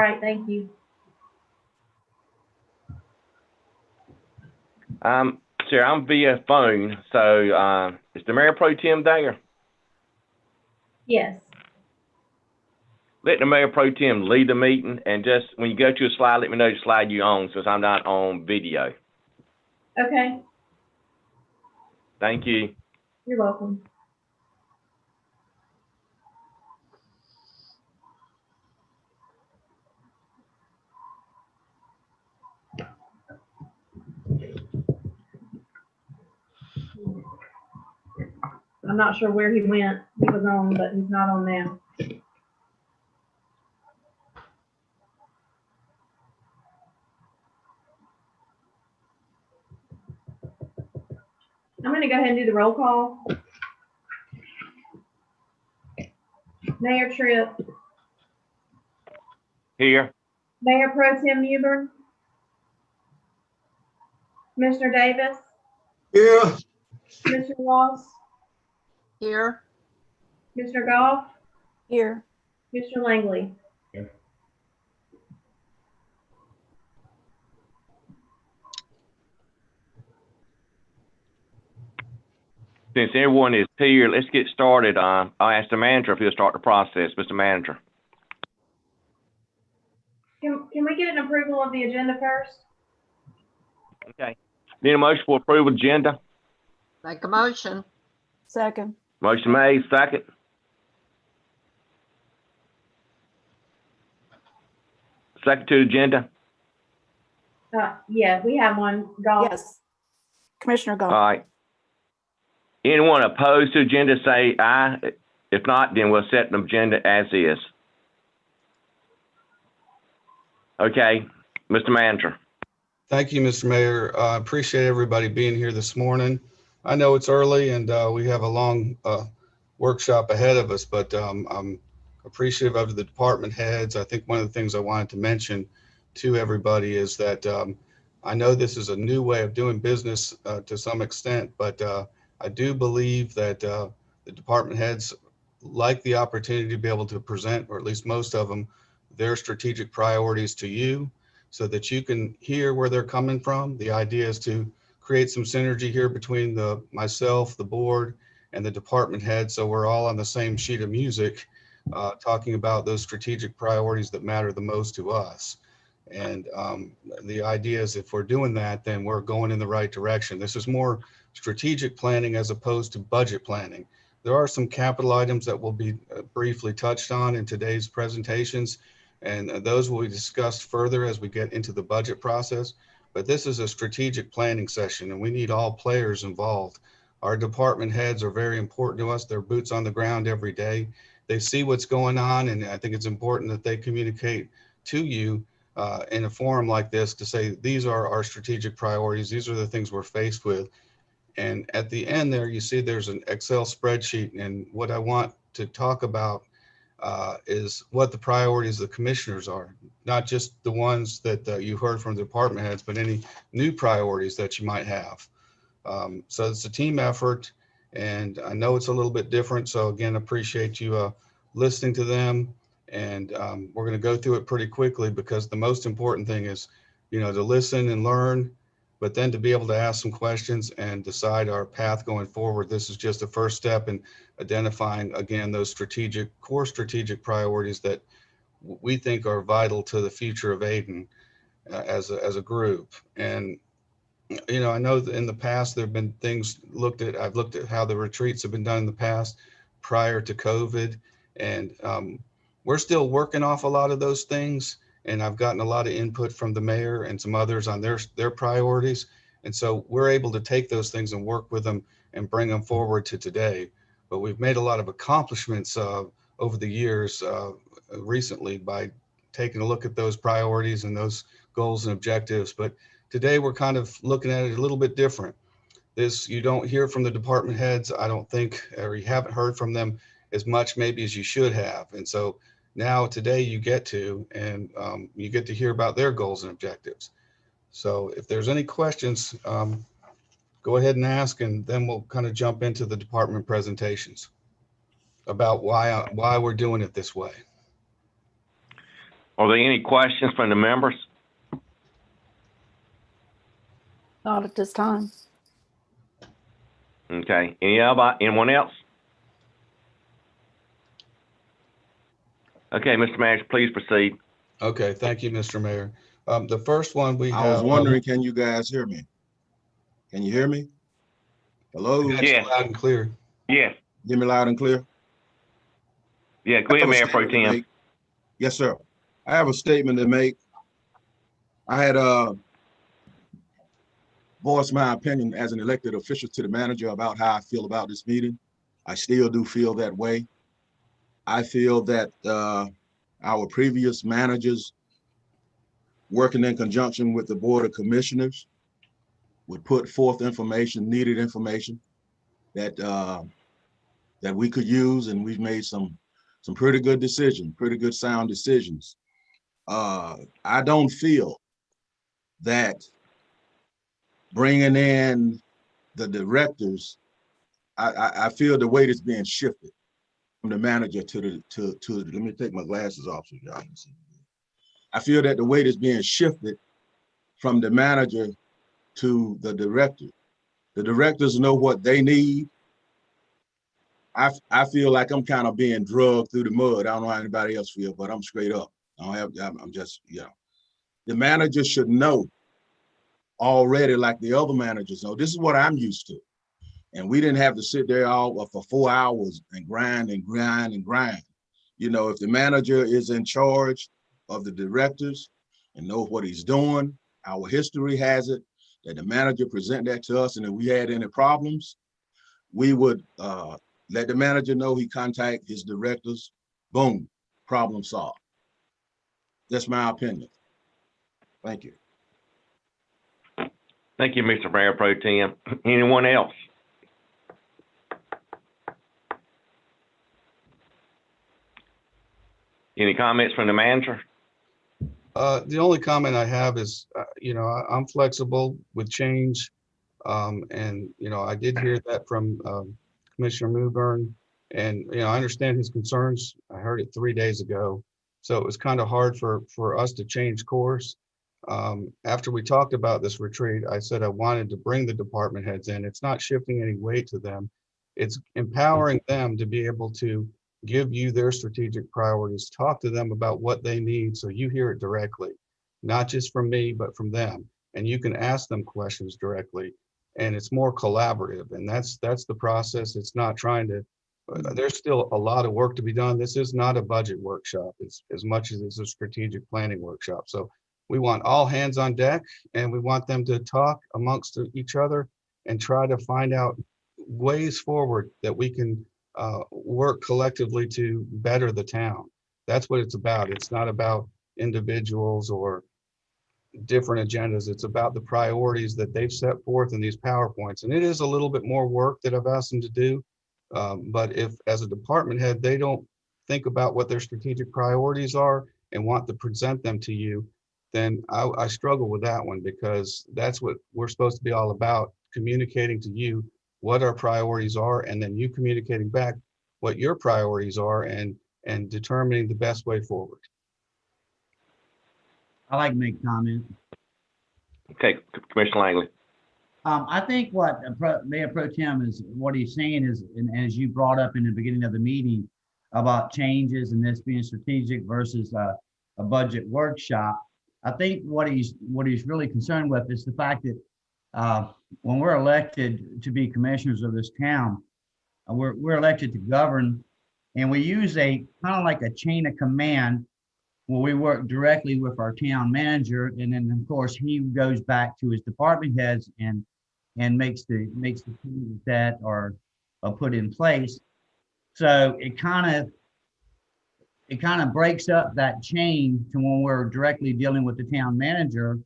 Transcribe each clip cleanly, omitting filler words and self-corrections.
right, thank you. Sir, I'm via phone, so is the Mayor Pro Tem there? Yes. Let the Mayor Pro Tem lead the meeting, and just when you go to a slide, let me know the slide you're on, since I'm not on video. Okay, Thank you. you're welcome. I'm not sure where he went. He was on, but he's not on now. I'm gonna go ahead and do the roll call. Mayor Tripp, Here. Mayor Pro Tem Newbern, Commissioner Davis, Yeah. Commissioner Ross, Here. Commissioner Goff, Here. Commissioner Langley. Since everyone is here, let's get started. I'll ask the manager if he'll start the process. Mr. Manager. Can we get an approval of the agenda first? Okay. Need a motion for approval agenda? Make a motion. Second. Motion made, second. Second to the agenda. Yeah, we have one. Goff. Yes. Commissioner All Goff. right. Anyone opposed to agenda, say aye. If not, then we'll set the agenda as is. Okay, Mr. Manager. Thank you, Mr. Mayor. I appreciate everybody being here this morning. I know it's early and we have a long workshop ahead of us, but I'm appreciative of the department heads. I think one of the things I wanted to mention to everybody is that I know this is a new way of doing business to some extent, but I do believe that the department heads like the opportunity to be able to present, or at least most of them, their strategic priorities to you so that you can hear where they're coming from. The idea is to create some synergy here between myself, the board, and the department head, so we're all on the same sheet of music talking about those strategic priorities that matter the most to us. And the idea is if we're doing that, then we're going in the right direction. This is more strategic planning as opposed to budget planning. There are some capital items that will be briefly touched on in today's presentations, and those will be discussed further as we get into the budget process. But this is a strategic planning session, and we need all players involved. Our department heads are very important to us. They're boots on the ground every day. They see what's going on, and I think it's important that they communicate to you in a forum like this to say, these are our strategic priorities. These are the things we're faced with. And at the end there, you see there's an Excel spreadsheet. And what I want to talk about is what the priorities of the commissioners are, not just the ones that you heard from the department heads, but any new priorities that you might have. So it's a team effort, and I know it's a little bit different. So again, appreciate you listening to them. And we're going to go through it pretty quickly because the most important thing is, to listen and learn, but then to be able to ask some questions and decide our path going forward. This is just a first step in identifying, again, those core strategic priorities that we think are vital to the future of Ayden as a group. And, I know that in the past, there have been things I've looked at how the retreats have been done in the past prior to COVID. And we're still working off a lot of those things. And I've gotten a lot of input from the mayor and some others on their priorities. And so we're able to take those things and work with them and bring them forward to today. But we've made a lot of accomplishments over the years recently by taking a look at those priorities and those goals and objectives. But today we're kind of looking at it a little bit different. You don't hear from the department heads, I don't think, or you haven't heard from them as much maybe as you should have. And so now today you get to, and you get to hear about their goals and objectives. So if there's any questions, go ahead and ask, and then we'll kind of jump into the department presentations about why we're doing it this way. Are there any questions from the members? Not at this time. Okay. Anyone else? Okay, Mr. Manager, please proceed. Okay, thank you, Mr. Mayor. The first one we I was have. wondering, can you guys hear me? Can you hear me? Hello? I got you Yes. loud and clear. Yes. Hear me loud and clear? Yeah, go ahead, I have a Mayor Pro statement to Tem. make. Yes, sir. I have a statement to make. I had voiced my opinion as an elected official to the manager about how I feel about this meeting. I still do feel that way. I feel that our previous managers, working in conjunction with the Board of Commissioners, would put forth information, needed information that that we could use, and we've made some pretty good decisions, pretty good sound decisions. I don't feel that bringing in the directors, I feel the weight is being shifted from the manager to let me take my glasses off so y'all can see. I feel that the weight is being shifted from the manager to the director. The directors know what they need. I feel like I'm kind of being drugged through the mud. I don't know how anybody else feels, but I'm straight up. I'm just, the manager should know already, like the other managers know. This is what I'm used to. And we didn't have to sit there all for 4 hours and grind and grind and grind. You know, if the manager is in charge of the directors and knows what he's doing, our history has it that the manager present that to us, and if we had any problems, we would let the manager know, he contact his directors, boom, problem solved. That's my opinion. Thank you. Thank you, Mr. Mayor Pro Tem. Anyone else? Any comments from the manager? The only comment I have is, I'm flexible with change. And, I did hear that from Commissioner Newbern, and, I understand his concerns. I heard it 3 days ago. So it was kind of hard for us to change course. After we talked about this retreat, I said I wanted to bring the department heads in. It's not shifting any weight to them. It's empowering them to be able to give you their strategic priorities, talk to them about what they need so you hear it directly, not just from me, but from them. And you can ask them questions directly, and it's more collaborative. And that's the process. It's not trying to, there's still a lot of work to be done. This is not a budget workshop. It's as much as it's a strategic planning workshop. So we want all hands on deck, and we want them to talk amongst each other and try to find out ways forward that we can work collectively to better the town. That's what it's about. It's not about individuals or different agendas. It's about the priorities that they've set forth in these PowerPoints. And it is a little bit more work that I've asked them to do. But if, as a department head, they don't think about what their strategic priorities are and want to present them to you, then I struggle with that one, because that's what we're supposed to be all about, communicating to you what our priorities are, and then you communicating back what your priorities are and determining the best way forward. I like to make a comment. Okay, Commissioner Langley. I think what Mayor Pro Tem is, what he's saying is, and as you brought up in the beginning of the meeting about changes and this being strategic versus a budget workshop, I think what he's really concerned with is the fact that when we're elected to be commissioners of this town, we're elected to govern, and we use a kind of like a chain of command where we work directly with our town manager, and then of course he goes back to his department heads and makes the changes that are put in place. So it kind of breaks up that chain to when we're directly dealing with the town manager.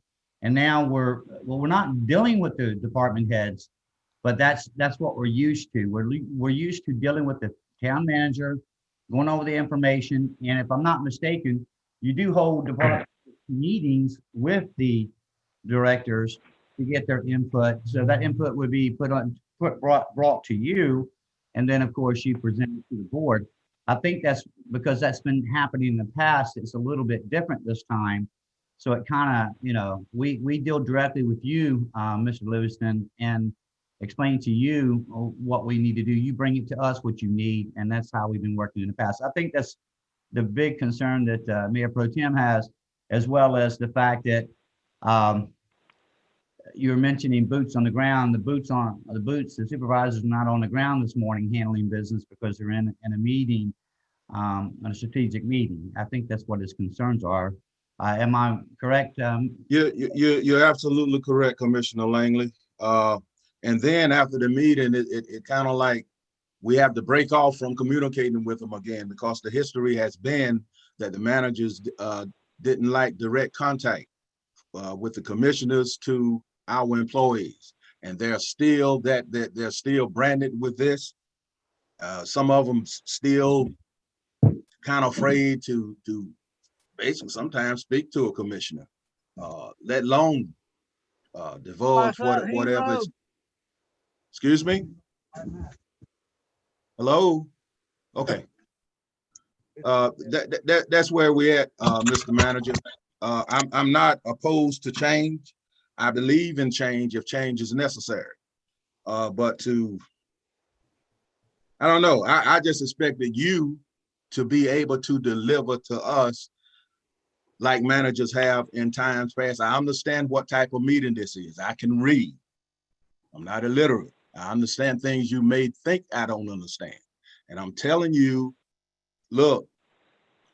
And now we're not dealing with the department heads, but that's what we're used to. We're used to dealing with the town manager, going over the information. And if I'm not mistaken, you do hold department meetings with the directors to get their input. So that input would be brought to you. And then of course you present it to the board. I think that's because that's been happening in the past. It's a little bit different this time. So it kind of, we deal directly with you, Mr. Livingston, and explain to you what we need to do. You bring it to us what you need, and that's how we've been working in the past. I think that's the big concern that Mayor Pro Tem has, as well as the fact that you were mentioning boots on the ground. The supervisors are not on the ground this morning handling business because they're in a meeting, a strategic meeting. I think that's what his concerns are. Am I correct? You're absolutely correct, Commissioner Langley. And then after the meeting, it kind of like we have to break off from communicating with them again, because the history has been that the managers didn't like direct contact with the commissioners to our employees, and they're still branded with this. Some of them still kind of afraid to basically sometimes speak to a commissioner, let alone divulge whatever it's. Excuse me? Hello? Okay. That's where we're at, Mr. Manager. I'm not opposed to change. I believe in change if change is necessary. But I don't know. I just expected you to be able to deliver to us like managers have in times past. I understand what type of meeting this is. I can read. I'm not illiterate. I understand things you may think I don't understand. And I'm telling you, look,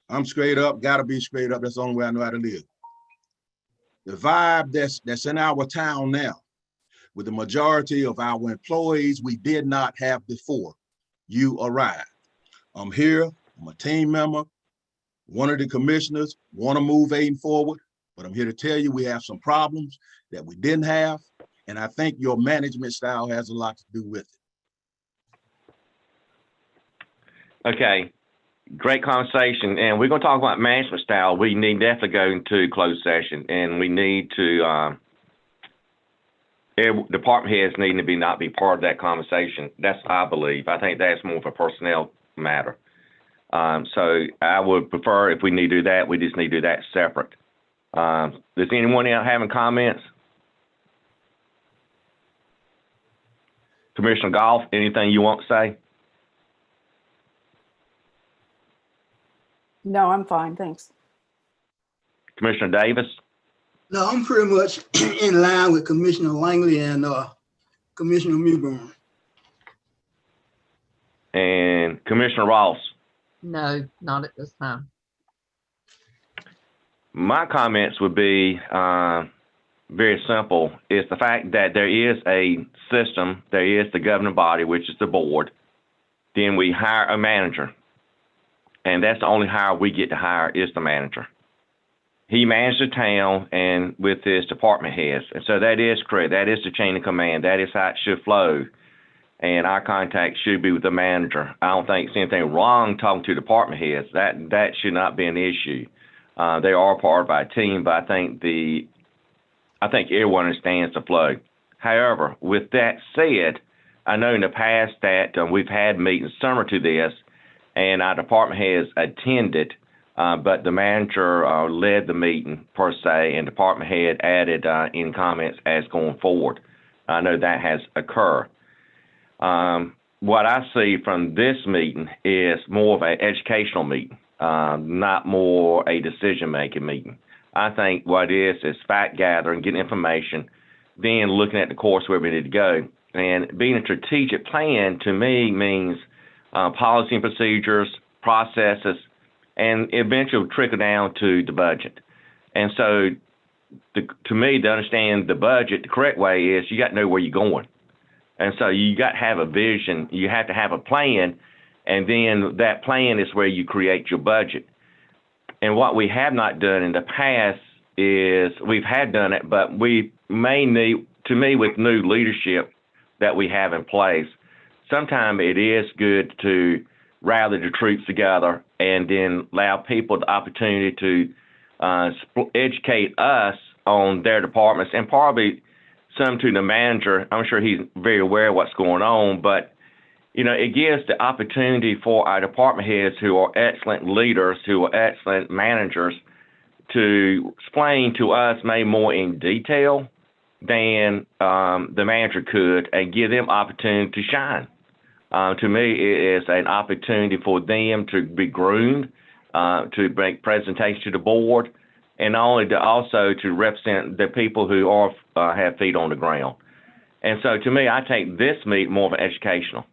I'm straight up, gotta be straight up. That's the only way I know how to live. The vibe that's in our town now, with the majority of our employees we did not have before you arrived. I'm here, I'm a team member, one of the commissioners, want to move Aiden forward, but I'm here to tell you we have some problems that we didn't have, and I think your management style has a lot to do with it. Okay, great conversation, and we're going to talk about management style. We need to definitely go into closed session, and we need to, department heads need to not be part of that conversation. That's, I believe. I think that's more of a personnel matter. So I would prefer, if we need to do that, we just need to do that separate. Does anyone else have any comments? Commissioner Goff, anything you want to say? No, I'm fine, thanks. Commissioner Davis? No, I'm pretty much in line with Commissioner Langley and Commissioner Mewburn. And Commissioner Ross? No, not at this time. My comments would be very simple. It's the fact that there is a system, there is the governing body, which is the board. Then we hire a manager. And that's the only hire we get to hire is the manager. He manages the town and with his department heads. And so that is correct. That is the chain of command. That is how it should flow. And our contact should be with the manager. I don't think there's anything wrong talking to department heads. That should not be an issue. They are part of our team, but I think everyone understands the flow. However, with that said, I know in the past that we've had meetings similar to this, and our department heads attended, but the manager led the meeting per se, and department head added in comments as going forward. I know that has occurred. What I see from this meeting is more of an educational meeting, not more a decision-making meeting. I think what it is fact gathering, getting information, then looking at the course where we need to go. And being a strategic plan to me means policy and procedures, processes, and eventually trickle down to the budget. And so to me, to understand the budget, the correct way is you got to know where you're going. And so you got to have a vision. You have to have a plan, and then that plan is where you create your budget. And what we have not done in the past is we've had done it, but we may need, to me, with new leadership that we have in place, sometimes it is good to rally the troops together and then allow people the opportunity to educate us on their departments, and probably some to the manager. I'm sure he's very aware of what's going on, but it gives the opportunity for our department heads who are excellent leaders, who are excellent managers, to explain to us maybe more in detail than the manager could, and give them opportunity to shine. To me, it is an opportunity for them to be groomed, to make presentations to the board, and also to represent the people who have feet on the ground. And so, to me, I take this meeting more of an educational.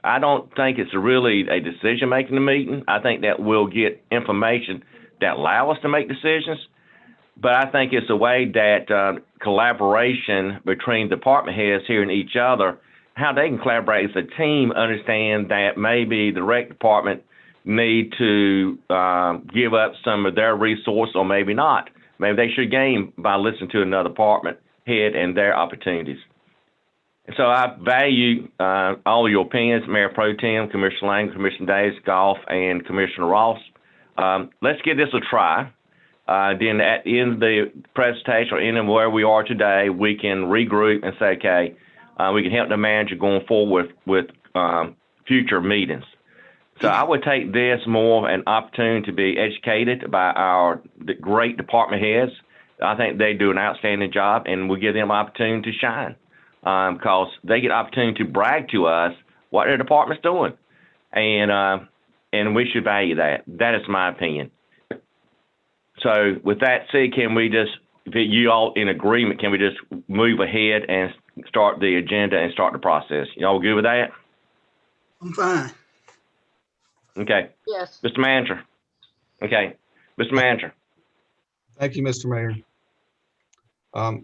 I don't think it's really a decision-making meeting. I think that we'll get information that allow us to make decisions, but I think it's a way that collaboration between department heads hearing each other, how they can collaborate as a team, understand that maybe the rec department need to give up some of their resource, or maybe not. Maybe they should gain by listening to another department head and their opportunities. So I value all your opinions, Mayor Pro Tem, Commissioner Lang, Commissioner Davis, Goff, and Commissioner Ross. Let's give this a try. Then at the end of the presentation, or end of where we are today, we can regroup and say, okay, we can help the manager going forward with future meetings. So I would take this more of an opportunity to be educated by our great department heads. I think they do an outstanding job, and we give them an opportunity to shine, because they get opportunity to brag to us what their department's doing, and we should value that. That is my opinion. So with that said, can we just, if you all in agreement, can we just move ahead and start the agenda and start the process? Y'all good with that? I'm fine. Okay. Yes. Mr. Manager. Okay. Mr. Manager. Thank you, Mr. Mayor.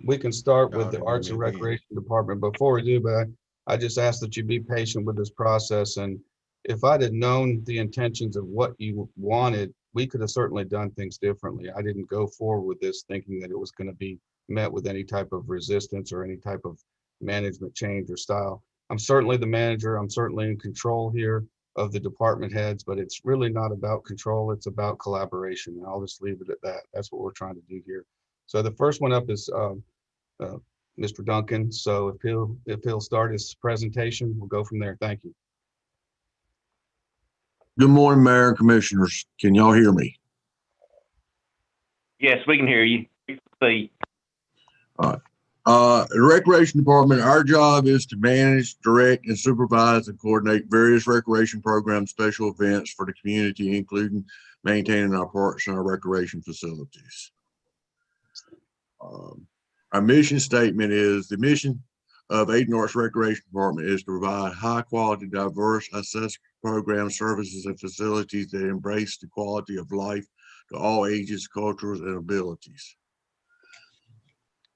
We can start with the Arts and Recreation Department. Before we do, but I just ask that you be patient with this process. And if I'd have known the intentions of what you wanted, we could have certainly done things differently. I didn't go forward with this thinking that it was going to be met with any type of resistance or any type of management change or style. I'm certainly the manager. I'm certainly in control here of the department heads, but it's really not about control. It's about collaboration. And I'll just leave it at that. That's what we're trying to do here. So the first one up is Mr. Duncan. So if he'll start his presentation, we'll go from there. Thank you. Good morning, Mayor and Commissioners. Can y'all hear me? Yes, we can hear you. See. All right. The Recreation Department, our job is to manage, direct, and supervise and coordinate various recreation programs, special events for the community, including maintaining our parks and our recreation facilities. Our mission statement is, the mission of Ayden Arts Recreation Department is to provide high quality, diverse, accessible programs, services, and facilities that embrace the quality of life to all ages, cultures, and abilities.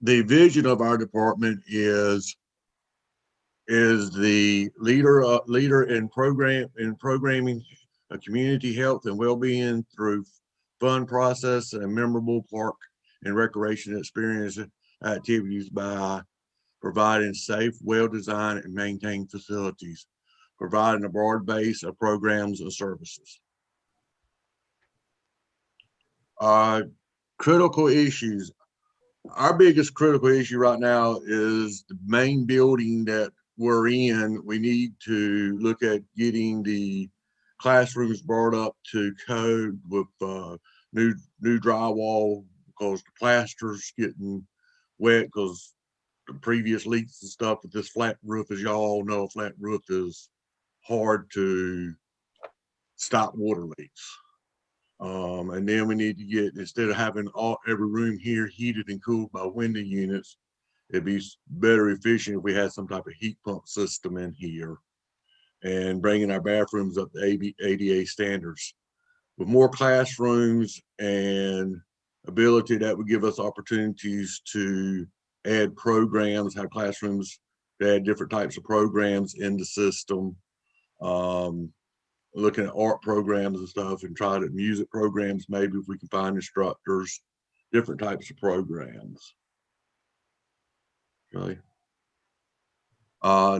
The vision of our department is the leader in programming community health and well-being through fun process and memorable park and recreation experience activities by providing safe, well-designed, and maintained facilities, providing a broad base of programs and services. Critical issues. Our biggest critical issue right now is the main building that we're in. We need to look at getting the classrooms brought up to code with new drywall, because the plaster's getting wet because the previous leaks and stuff with this flat roof. As y'all all know, a flat roof is hard to stop water leaks. And then we need to get, instead of having every room here heated and cooled by window units, it'd be better efficient if we had some type of heat pump system in here and bringing our bathrooms up to ADA standards. With more classrooms and ability, that would give us opportunities to add programs, have classrooms to add different types of programs in the system. Looking at art programs and stuff, and try to music programs, maybe if we can find instructors, different types of programs. Okay.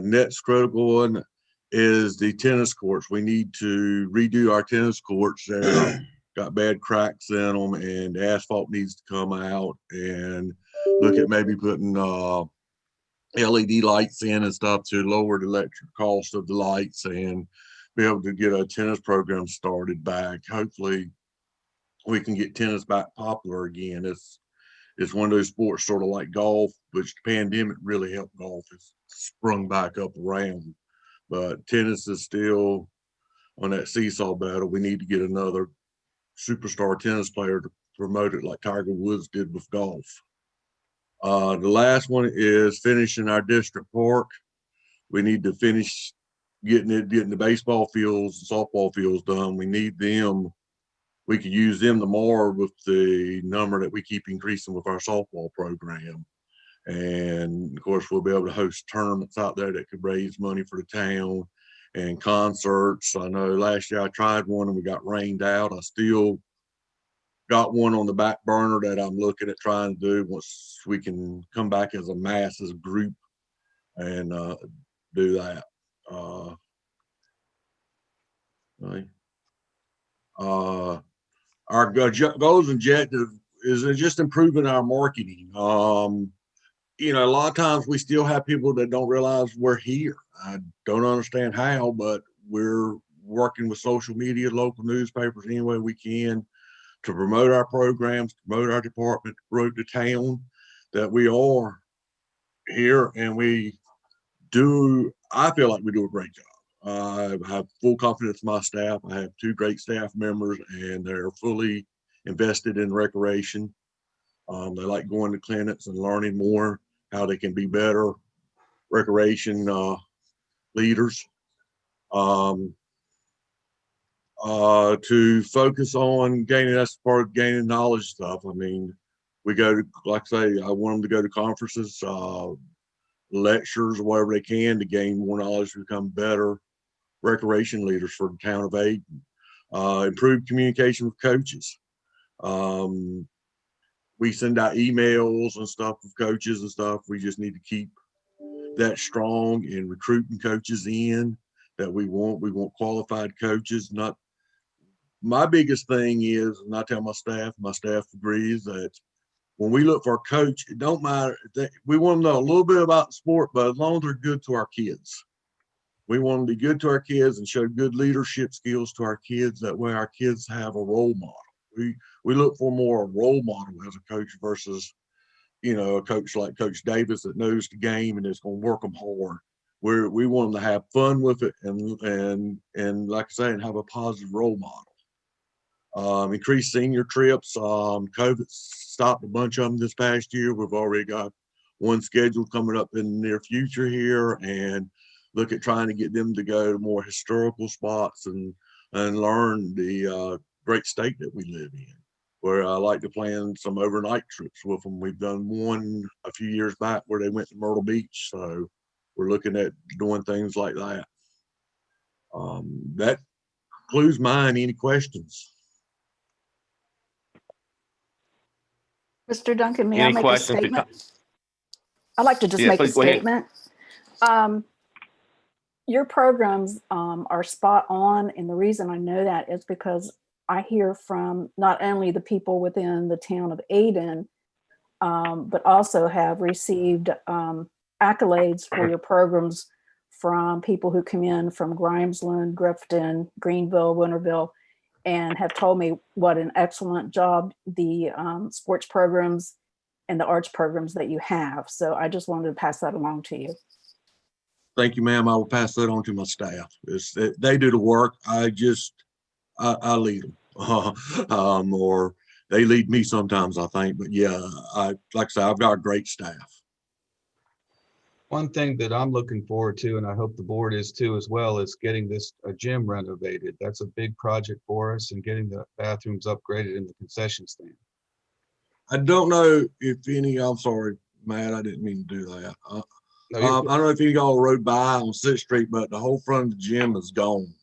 Next critical one is the tennis courts. We need to redo our tennis courts. They're got bad cracks in them, and the asphalt needs to come out, and look at maybe putting LED lights in and stuff to lower the electric cost of the lights and be able to get a tennis program started back. Hopefully we can get tennis back popular again. It's one of those sports sort of like golf, which the pandemic really helped golf. It's sprung back up around, but tennis is still on that seesaw battle. We need to get another superstar tennis player to promote it like Tiger Woods did with golf. The last one is finishing our district park. We need to finish getting the baseball fields, softball fields done. We need them. We could use them tomorrow with the number that we keep increasing with our softball program. And of course, we'll be able to host tournaments out there that could raise money for the town and concerts. I know last year I tried one and we got rained out. I still got one on the back burner that I'm looking at trying to do once we can come back as a mass, as a group, and do that. Right. Our goals and objective is just improving our marketing. You know, a lot of times we still have people that don't realize we're here. I don't understand how, but we're working with social media, local newspapers, any way we can to promote our programs, promote our department, promote the town that we are here. And we do, I feel like we do a great job. I have full confidence in my staff. I have 2 great staff members and they're fully invested in recreation. They like going to clinics and learning more how they can be better recreation leaders. To focus on gaining, that's part of gaining knowledge stuff. I mean, we go to, like I say, I want them to go to conferences, lectures, whatever they can to gain more knowledge, to become better recreation leaders for the town of Ayden. Improve communication with coaches. We send out emails and stuff with coaches and stuff. We just need to keep that strong in recruiting coaches in that we want. We want qualified coaches. Not my biggest thing is, and I tell my staff agrees, that when we look for a coach, it don't matter. We want to know a little bit about the sport, but as long as they're good to our kids. We want them to be good to our kids and show good leadership skills to our kids. That way our kids have a role model. We look for more a role model as a coach versus, you know, a coach like Coach Davis that knows the game and is going to work them hard. We want them to have fun with it and like I say, and have a positive role model. Increase senior trips. COVID stopped a bunch of them this past year. We've already got one scheduled coming up in the near future here, and look at trying to get them to go to more historical spots and learn the great state that we live in. Where I like to plan some overnight trips with them. We've done one a few years back where they went to Myrtle Beach, so we're looking at doing things like that. That concludes mine. Any questions? Mr. Duncan, may I Any make a questions? statement? I'd like to just Yeah, make a please go ahead. statement. Your programs are spot on, and the reason I know that is because I hear from not only the people within the town of Ayden, but also have received accolades for your programs from people who come in from Grimesland, Grifton, Greenville, Winterville, and have told me what an excellent job the sports programs and the arts programs that you have. So I just wanted to pass that along to you. Thank you, ma'am. I will pass that on to my staff. They do the work. I lead them, or they lead me sometimes, I think. But yeah, like I say, I've got a great staff. One thing that I'm looking forward to, and I hope the board is too as well, is getting this gym renovated. That's a big project for us, and getting the bathrooms upgraded in the concession stand. I don't know if any, I'm sorry, Matt, I didn't mean to do that. No, I don't know if any of y'all rode by on 6th Street, but the whole front of the gym is gone.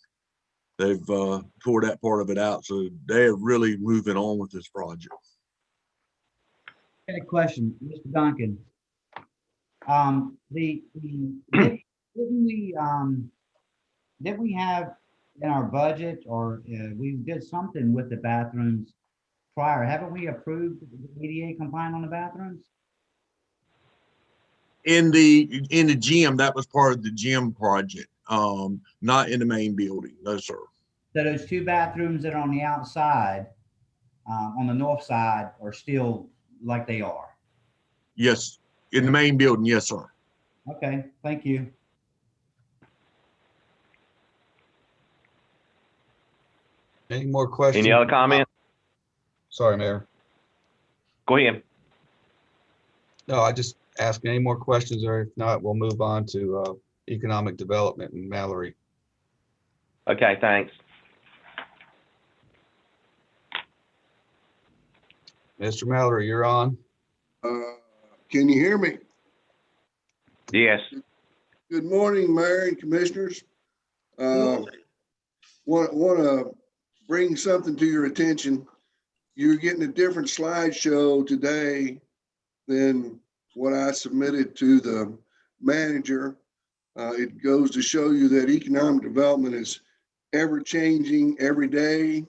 They've tore that part of it out, so they're really moving on with this project. I got a question, Mr. Duncan. Did we have in our budget, or we did something with the bathrooms prior? Haven't we approved the ADA compliant on the bathrooms? In the gym, that was part of the gym project, not in the main building. No, sir. So those 2 bathrooms that are on the outside, on the north side, are still like they are. Yes, in the main building. Yes, sir. Okay, thank you. Any more questions? Any other comments? Sorry, Mayor. Go ahead. No, I just ask any more questions, or if not, we'll move on to economic development and Mallory. Okay, thanks. Mr. Mallory, you're on. Can you hear me? Yes. Good morning, Mayor and Commissioners. Want to bring something to your attention. You're getting a different slideshow today than what I submitted to the manager. It goes to show you that economic development is ever changing every day.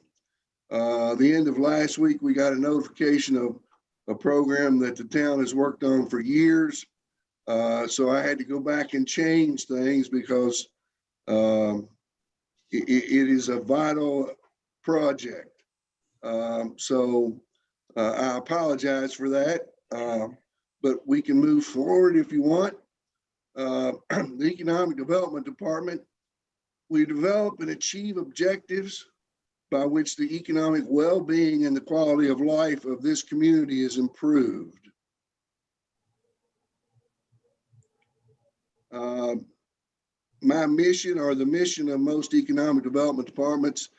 The end of last week, we got a notification of a program that the town has worked on for years. So I had to go back and change things because it is a vital project. So I apologize for that, but we can move forward if you want. The Economic Development Department, we develop and achieve objectives by which the economic well-being and the quality of life of this community is improved. My mission, or the mission of most economic development departments,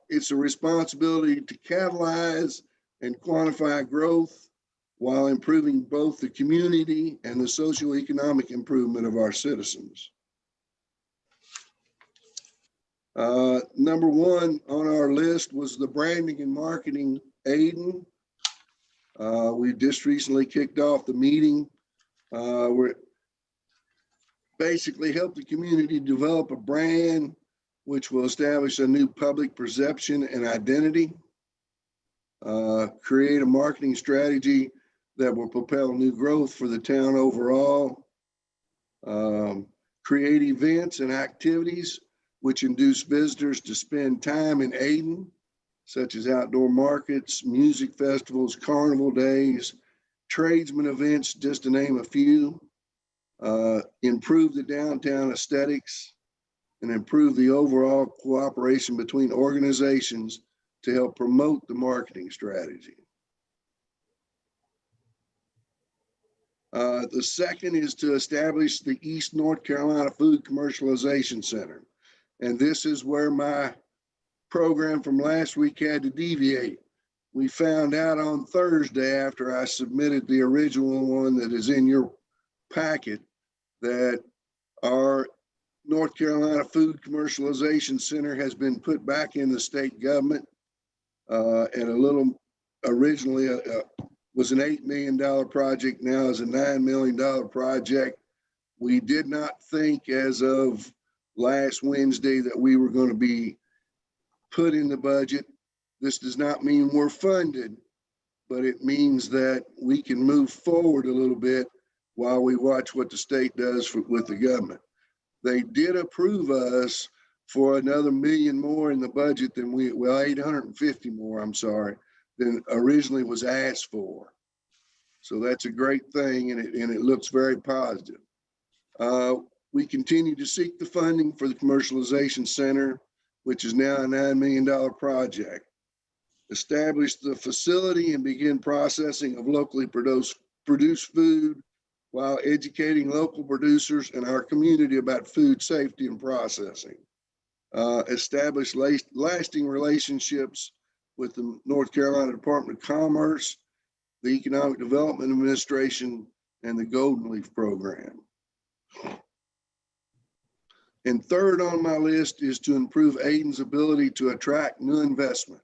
it's a responsibility to catalyze and quantify growth while improving both the community and the socioeconomic improvement of our citizens. Number one on our list was the branding and marketing Ayden. We just recently kicked off the meeting. We're basically help the community develop a brand which will establish a new public perception and identity, create a marketing strategy that will propel new growth for the town overall, create events and activities which induce visitors to spend time in Ayden, such as outdoor markets, music festivals, carnival days, tradesman events, just to name a few. Improve the downtown aesthetics and improve the overall cooperation between organizations to help promote the marketing strategy. The second is to establish the East North Carolina Food Commercialization Center. And this is where my program from last week had to deviate. We found out on Thursday, after I submitted the original one that is in your packet, that our North Carolina Food Commercialization Center has been put back in the state government, and originally was an $8 million project, now is a $9 million project. We did not think as of last Wednesday that we were going to be put in the budget. This does not mean we're funded, but it means that we can move forward a little bit while we watch what the state does with the government. They did approve us for another $1 million more in the budget than 850 more, I'm sorry, than originally was asked for. So that's a great thing, and it looks very positive. We continue to seek the funding for the commercialization center, which is now a $9 million project. Establish the facility and begin processing of locally produced food while educating local producers and our community about food safety and processing. Establish lasting relationships with the North Carolina Department of Commerce, the Economic Development Administration, and the Golden Leaf Program. And third on my list is to improve Ayden's ability to attract new investment.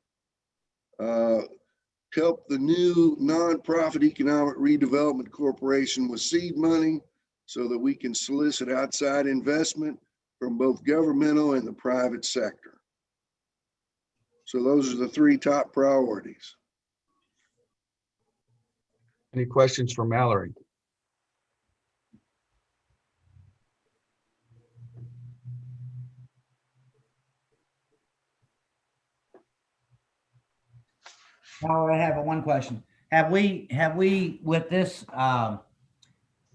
Help the new nonprofit Economic Redevelopment Corporation with seed money so that we can solicit outside investment from both governmental and the private sector. So those are the 3 top priorities. Any questions for Mallory? I have one question. Have we with this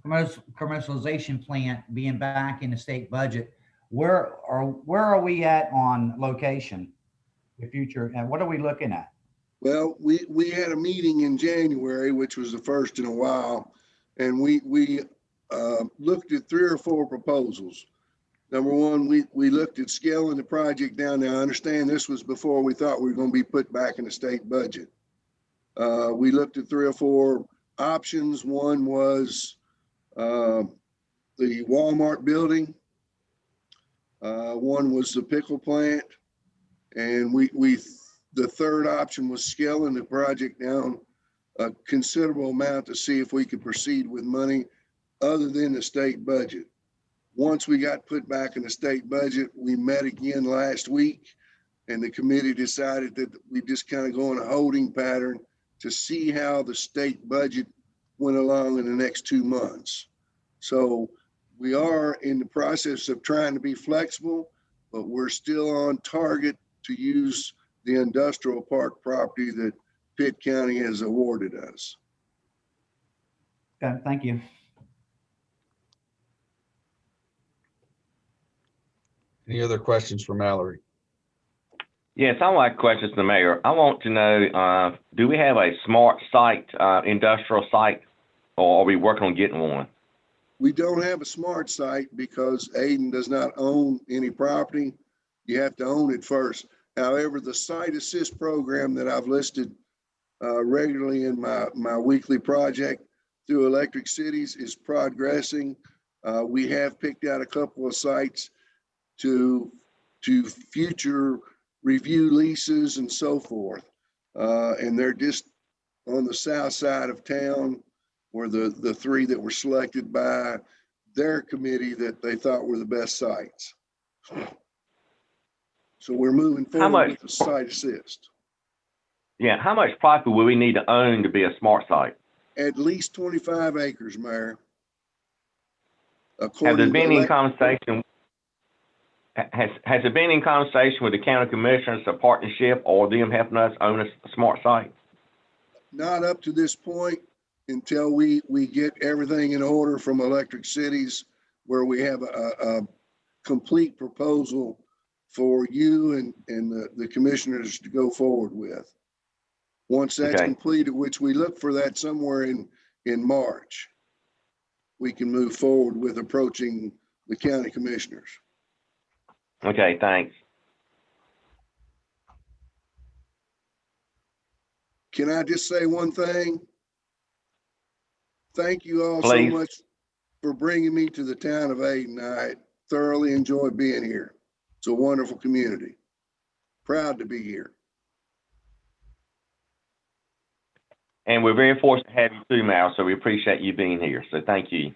commercialization plant being back in the state budget, where are we at on location, the future, and what are we looking at? Well, we had a meeting in January, which was the first in a while, and we looked at 3 or 4 proposals. Number one, we looked at scaling the project down. Now, I understand this was before we thought we were going to be put back in the state budget. We looked at 3 or 4 options. One was the Walmart building. One was the pickle plant. And the third option was scaling the project down a considerable amount to see if we could proceed with money other than the state budget. Once we got put back in the state budget, we met again last week, and the committee decided that we just kind of go in a holding pattern to see how the state budget went along in the next 2 months. So we are in the process of trying to be flexible, but we're still on target to use the industrial park property that Pitt County has awarded us. Okay, thank you. Any other questions for Mallory? Yes, I like questions to the mayor. I want to know, do we have a smart site, industrial site, or are we working on getting one? We don't have a smart site because Ayden does not own any property. You have to own it first. However, the site assist program that I've listed regularly in my weekly project through Electric Cities is progressing. We have picked out a couple of sites to future review leases and so forth. And they're just on the south side of town, were the 3 that were selected by their committee that they thought were the best sites. So we're moving forward with the site assist. Yeah, how much property will we need to own to be a smart site? At least 25 acres, Mayor. Have there According been to any conversation? Has there been any conversation with the county commissioners, a partnership, or them helping us own a smart site? Not up to this point until we get everything in order from Electric Cities, where we have a complete proposal for you and the commissioners to go forward with. Once that's completed, which we look for that somewhere in March, we can move forward with approaching the county commissioners. Okay, thanks. Can I just say one thing? Thank you all Please. so much for bringing me to the town of Ayden. I thoroughly enjoy being here. It's a wonderful community. Proud to be here. And we're very fortunate to have you too, Mal, so we appreciate you being here. So thank you.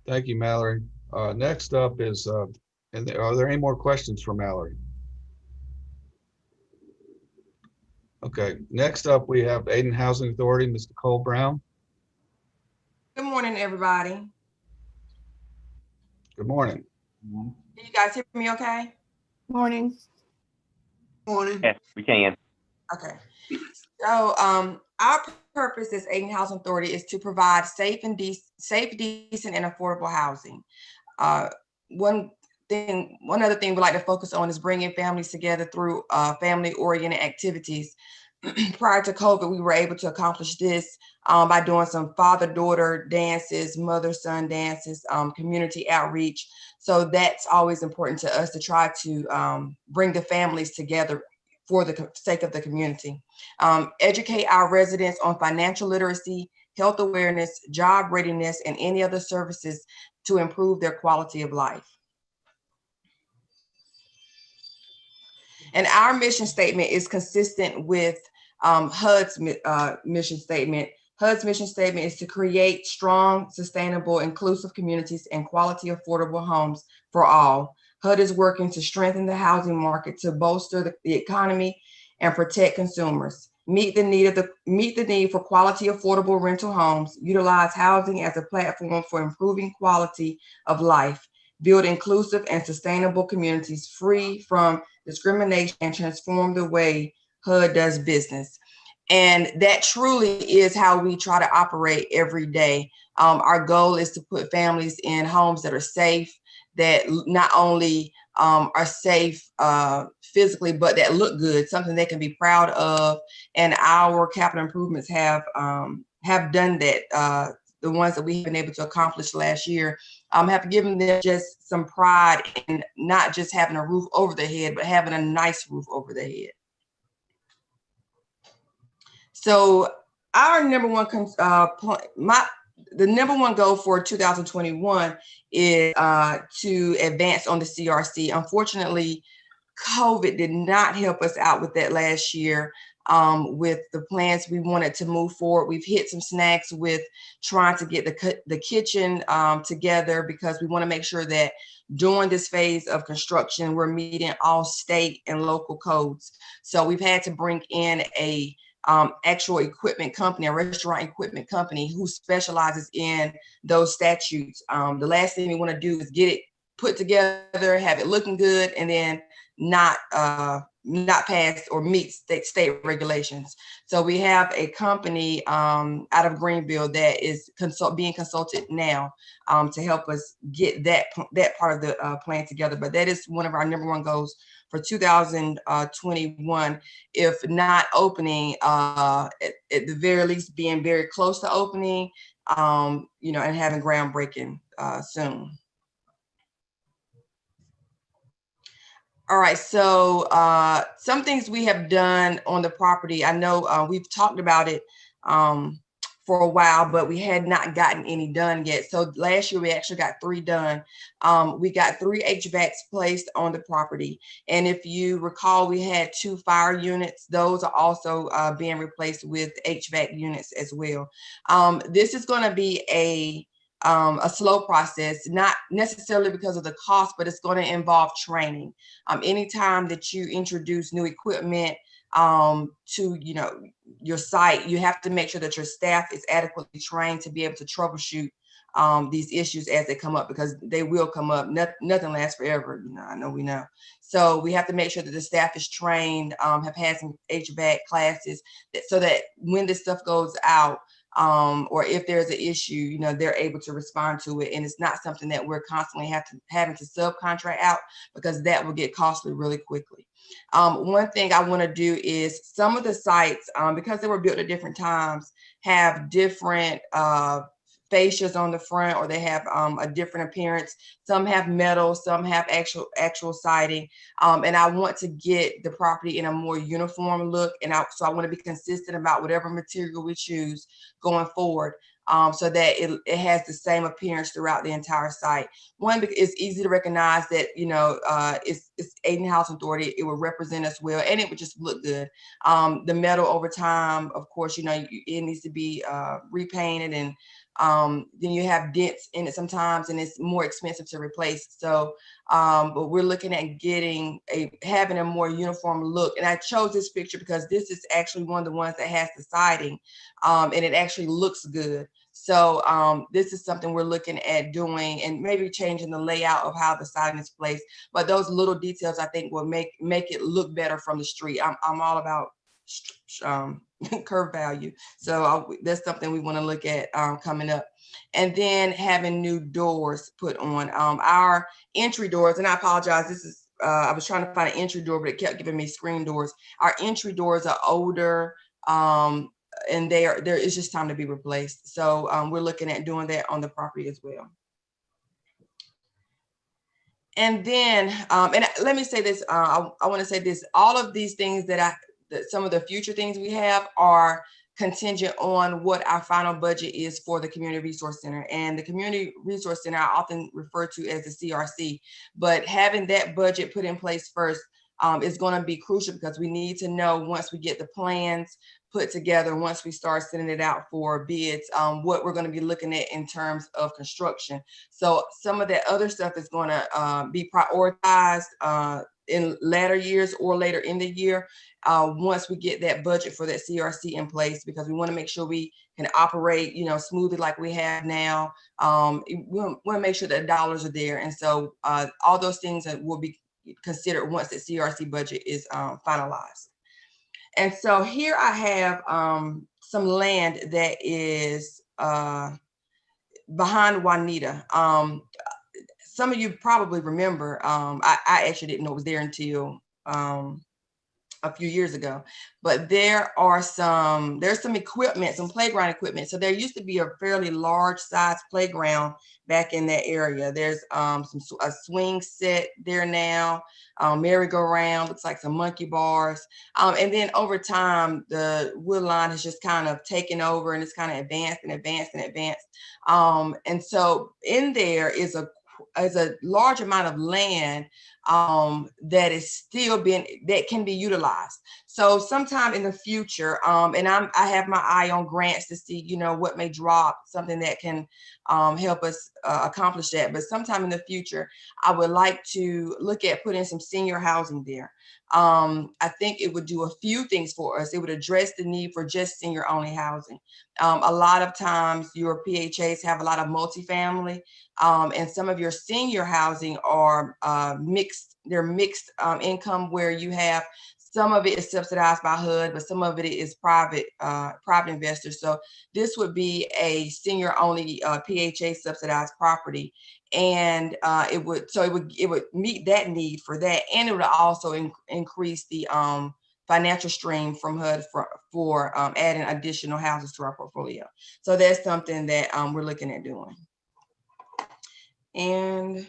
Thank you, Mallory. Next up is, are there any more questions for Mallory? Okay, next up we have Ayden Housing Authority, Mr. Cole Brown. Good morning, everybody. Good morning. Can you guys hear me okay? Morning. Morning. Yes, we can. Okay. So our purpose as Ayden Housing Authority is to provide safe, decent, and affordable housing. One other thing we like to focus on is bringing families together through family-oriented activities. Prior to COVID, we were able to accomplish this by doing some father-daughter dances, mother-son dances, community outreach. So that's always important to us to try to bring the families together for the sake of the community. Educate our residents on financial literacy, health awareness, job readiness, and any other services to improve their quality of life. And our mission statement is consistent with HUD's mission statement. HUD's mission statement is to create strong, sustainable, inclusive communities and quality, affordable homes for all. HUD is working to strengthen the housing market to bolster the economy and protect consumers. Meet the need for quality, affordable rental homes. Utilize housing as a platform for improving quality of life. Build inclusive and sustainable communities free from discrimination and transform the way HUD does business. And that truly is how we try to operate every day. Our goal is to put families in homes that are safe, that not only are safe physically, but that look good, something they can be proud of. And our capital improvements have done that. The ones that we've been able to accomplish last year have given them just some pride in not just having a roof over their head, but having a nice roof over their head. So our number one, the number one goal for 2021 is to advance on the CRC. Unfortunately, COVID did not help us out with that last year. With the plans we wanted to move forward, we've hit some snags with trying to get the kitchen together, because we want to make sure that during this phase of construction, we're meeting all state and local codes. So we've had to bring in a actual equipment company, a restaurant equipment company who specializes in those statutes. The last thing we want to do is get it put together, have it looking good, and then not pass or meet state regulations. So we have a company out of Greenville that is being consulted now to help us get that part of the plan together. But that is one of our number one goals for 2021, if not opening, at the very least being very close to opening, and having groundbreaking soon. All right, so some things we have done on the property. I know we've talked about it for a while, but we had not gotten any done yet. So last year we actually got 3 done. We got 3 HVACs placed on the property. And if you recall, we had 2 fire units. Those are also being replaced with HVAC units as well. This is going to be a slow process, not necessarily because of the cost, but it's going to involve training. Anytime that you introduce new equipment to your site, you have to make sure that your staff is adequately trained to be able to troubleshoot these issues as they come up, because they will come up. Nothing lasts forever. I know we know. So we have to make sure that the staff is trained, have had some HVAC classes, so that when this stuff goes out, or if there's an issue, they're able to respond to it. And it's not something that we're constantly having to subcontract out, because that will get costly really quickly. One thing I want to do is, some of the sites, because they were built at different times, have different fascias on the front, or they have a different appearance. Some have metal, some have actual siding. And I want to get the property in a more uniform look. And so I want to be consistent about whatever material we choose going forward, so that it has the same appearance throughout the entire site. One, because it's easy to recognize that, it's Ayden Housing Authority. It will represent us well, and it would just look good. The metal over time, of course, it needs to be repainted, and then you have dents in it sometimes, and it's more expensive to replace. So, but we're looking at having a more uniform look. And I chose this picture because this is actually one of the ones that has the siding, and it actually looks good. So this is something we're looking at doing, and maybe changing the layout of how the siding is placed. But those little details, I think, will make it look better from the street. I'm all about curve value. So that's something we want to look at coming up. And then having new doors put on. Our entry doors, and I apologize, this is, I was trying to find an entry door, but it kept giving me screen doors. Our entry doors are older, and there is just time to be replaced. So we're looking at doing that on the property as well. And then, and let me say this, I want to say this, all of these things that some of the future things we have are contingent on what our final budget is for the Community Resource Center. And the Community Resource Center I often refer to as the CRC, but having that budget put in place first is going to be crucial, because we need to know, once we get the plans put together, once we start sending it out for bids, what we're going to be looking at in terms of construction. So some of that other stuff is going to be prioritized in latter years or later in the year, once we get that budget for that CRC in place, because we want to make sure we can operate, smoothly like we have now. We want to make sure that dollars are there. And so all those things that will be considered once the CRC budget is finalized. And so here I have some land that is behind Juanita. Some of you probably remember, I actually didn't know it was there until a few years ago, but there's some equipment, some playground equipment. So there used to be a fairly large size playground back in that area. There's a swing set there now, merry-go-round, looks like some monkey bars. And then over time, the wood line has just kind of taken over, and it's kind of advanced and advanced and advanced. And so in there is a large amount of land that is still that can be utilized. So sometime in the future, and I have my eye on grants to see, what may drop, something that can help us accomplish that. But sometime in the future, I would like to look at putting some senior housing there. I think it would do a few things for us. It would address the need for just senior only housing. A lot of times your PHAs have a lot of multifamily, and some of your senior housing are mixed. They're mixed income, where you have some of it is subsidized by HUD, but some of it is private investors. So this would be a senior only PHA subsidized property, and it would meet that need for that, and it would also increase the financial stream from HUD for adding additional houses to our portfolio. So that's something that we're looking at doing. And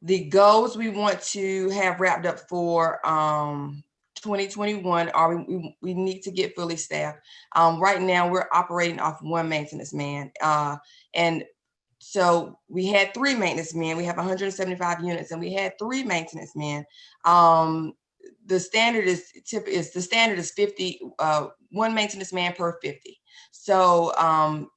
the goals we want to have wrapped up for 2021 are we need to get fully staffed. Right now we're operating off one maintenance man. And so we had 3 maintenance men. We have 175 units, and we had 3 maintenance men. The standard is 50, 1 maintenance man per 50. So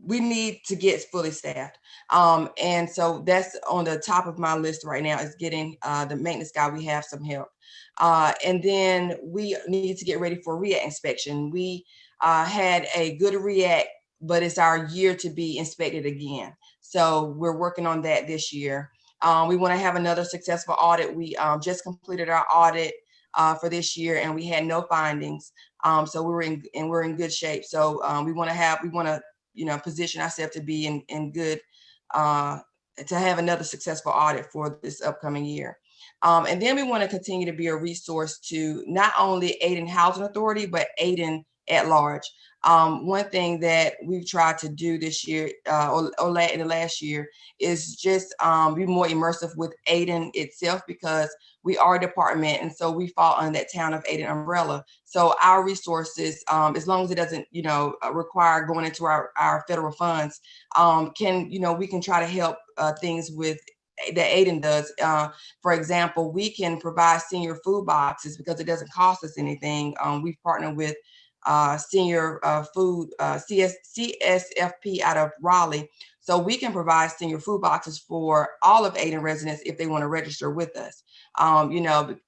we need to get fully staffed. And so that's on the top of my list right now, is getting the maintenance guy. We have some help. And then we need to get ready for REACT inspection. We had a good REACT, but it's our year to be inspected again. So we're working on that this year. We want to have another successful audit. We just completed our audit for this year, and we had no findings. So we're in good shape. So we want to position ourselves to be in good, to have another successful audit for this upcoming year. And then we want to continue to be a resource to not only Ayden Housing Authority, but Ayden at large. One thing that we've tried to do this year, or in the last year, is just be more immersive with Ayden itself, because we are a department, and so we fall under that Town of Ayden umbrella. So our resources, as long as it doesn't, require going into our federal funds, we can try to help things with that Ayden does. For example, we can provide senior food boxes because it doesn't cost us anything. We've partnered with senior food, CSFP out of Raleigh. So we can provide senior food boxes for all of Ayden residents if they want to register with us.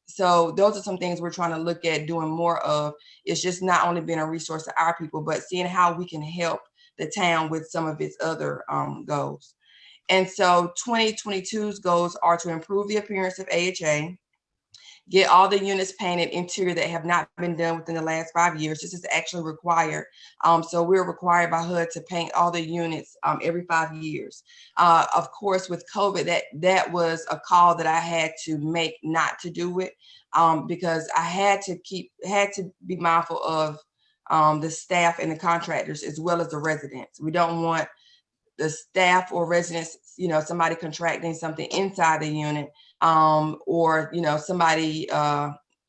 So those are some things we're trying to look at doing more of. It's just not only being a resource to our people, but seeing how we can help the town with some of its other goals. And so 2022's goals are to improve the appearance of AHA, get all the units painted interior that have not been done within the last 5 years. This is actually required. So we're required by HUD to paint all the units every 5 years. Of course, with COVID, that was a call that I had to make not to do it, because I had to be mindful of the staff and the contractors as well as the residents. We don't want the staff or residents, somebody contracting something inside the unit, or somebody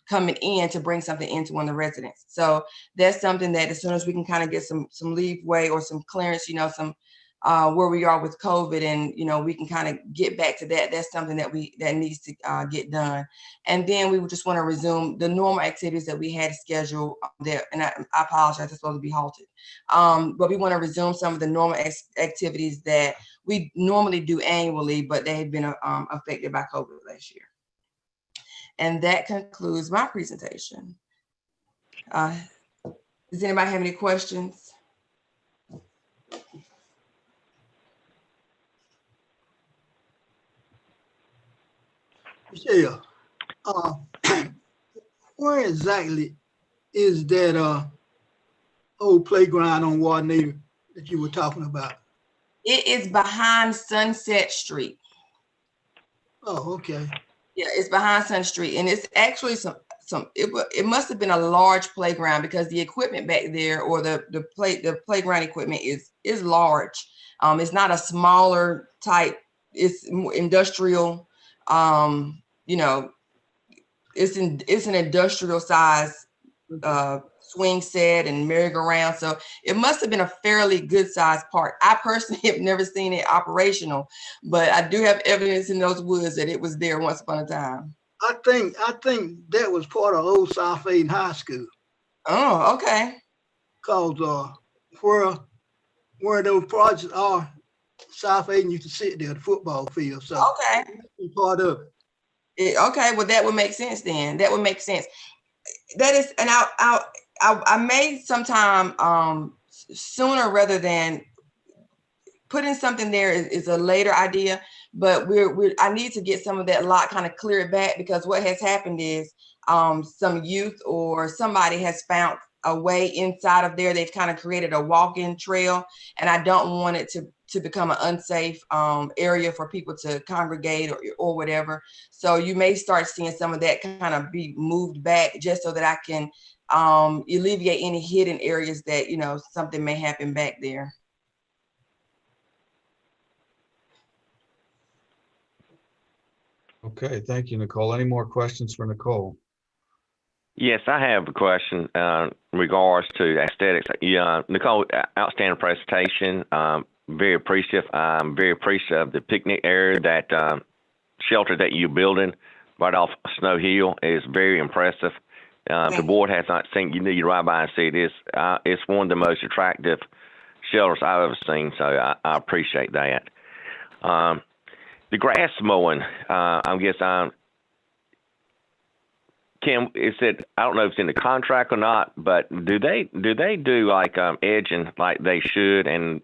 coming in to bring something into one of the residents. So that's something that as soon as we can kind of get some leeway or some clearance, some where we are with COVID, and we can kind of get back to that. That's something that needs to get done. And then we would just want to resume the normal activities that we had scheduled there. And I apologize, it's supposed to be halted. But we want to resume some of the normal activities that we normally do annually, but they have been affected by COVID last year. And that concludes my presentation. Does anybody have any questions? Michelle, where exactly is that old playground on Warden that you were talking about? It is behind Sunset Street. Oh, okay. Yeah, it's behind Sun Street, and it's actually it must have been a large playground because the equipment back there, or the playground equipment is large. It's not a smaller type. It's more industrial. You know, it's an industrial size swing set and merry-go-round. So it must have been a fairly good sized park. I personally have never seen it operational, but I do have evidence in those woods that it was there once upon a time. I think that was part of old South Aden High School. Oh, okay. Cause where those projects are, South Aden used to sit there, the football field. So okay, part of it. Okay, well that would make sense then. That would make sense. That is, and I may sometime sooner rather than putting something there is a later idea, but I need to get some of that lot kind of cleared back, because what has happened is some youth or somebody has found a way inside of there. They've kind of created a walk-in trail, and I don't want it to become an unsafe area for people to congregate or whatever. So you may start seeing some of that kind of be moved back, just so that I can alleviate any hidden areas that, you know, something may happen back there. Okay, thank you, Nicole. Any more questions for Nicole? Yes, I have a question in regards to aesthetics. Yeah, Nicole, outstanding presentation. Very appreciative. I'm very appreciative of the picnic area, that shelter that you're building right off Snow Hill is very impressive. The board has not seen. You need to ride by and see it. It's one of the most attractive shelters I've ever seen. So I appreciate that. The grass mowing, I guess Kim, is it? I don't know if it's in the contract or not, but do they do like edging like they should, and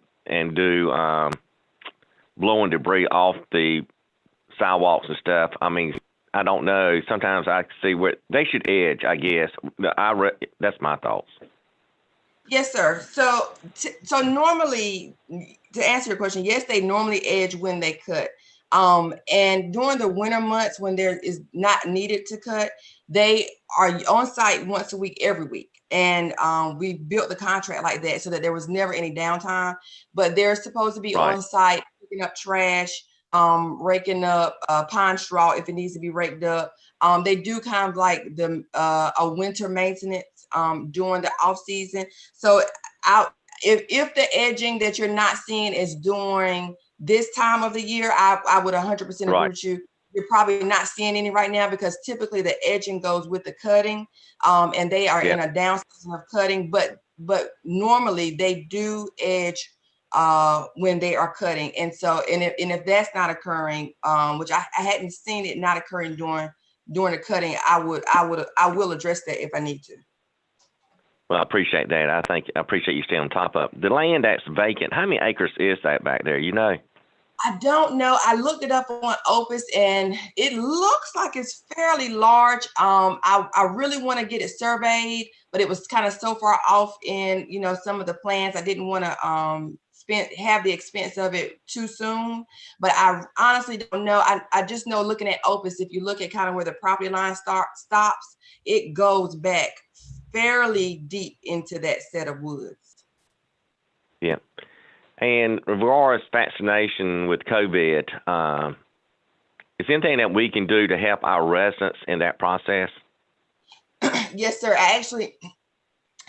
do blowing debris off the sidewalks and stuff? I mean, I don't know. Sometimes I see where they should edge, I guess. That's my thoughts. Yes, sir. So normally, to answer your question, yes, they normally edge when they cut. And during the winter months, when there is not needed to cut, they are on site once a week, every week. And we built the contract like that so that there was never any downtime. But they're supposed to be on site picking up trash, raking up pine straw if it needs to be raked up. They do kind of like a winter maintenance during the off season. So if the edging that you're not seeing is during this time of the year, I would 100% agree with you. You're probably not seeing any right now, because typically the edging goes with the cutting, and they are in a down season of cutting. But normally they do edge when they are cutting, and so if that's not occurring, which I hadn't seen it not occurring during the cutting, I will address that if I need to. Well, I appreciate that. I appreciate you staying on top of the land that's vacant. How many acres is that back there? You know? I don't know. I looked it up on Opus, and it looks like it's fairly large. I really want to get it surveyed, but it was kind of so far off in, you know, some of the plans. I didn't want to have the expense of it too soon. But I honestly don't know. I just know, looking at Opus, if you look at kind of where the property line stops, it goes back fairly deep into that set of woods. Yeah. And as far as vaccination with COVID, is there anything that we can do to help our residents in that process? Yes, sir.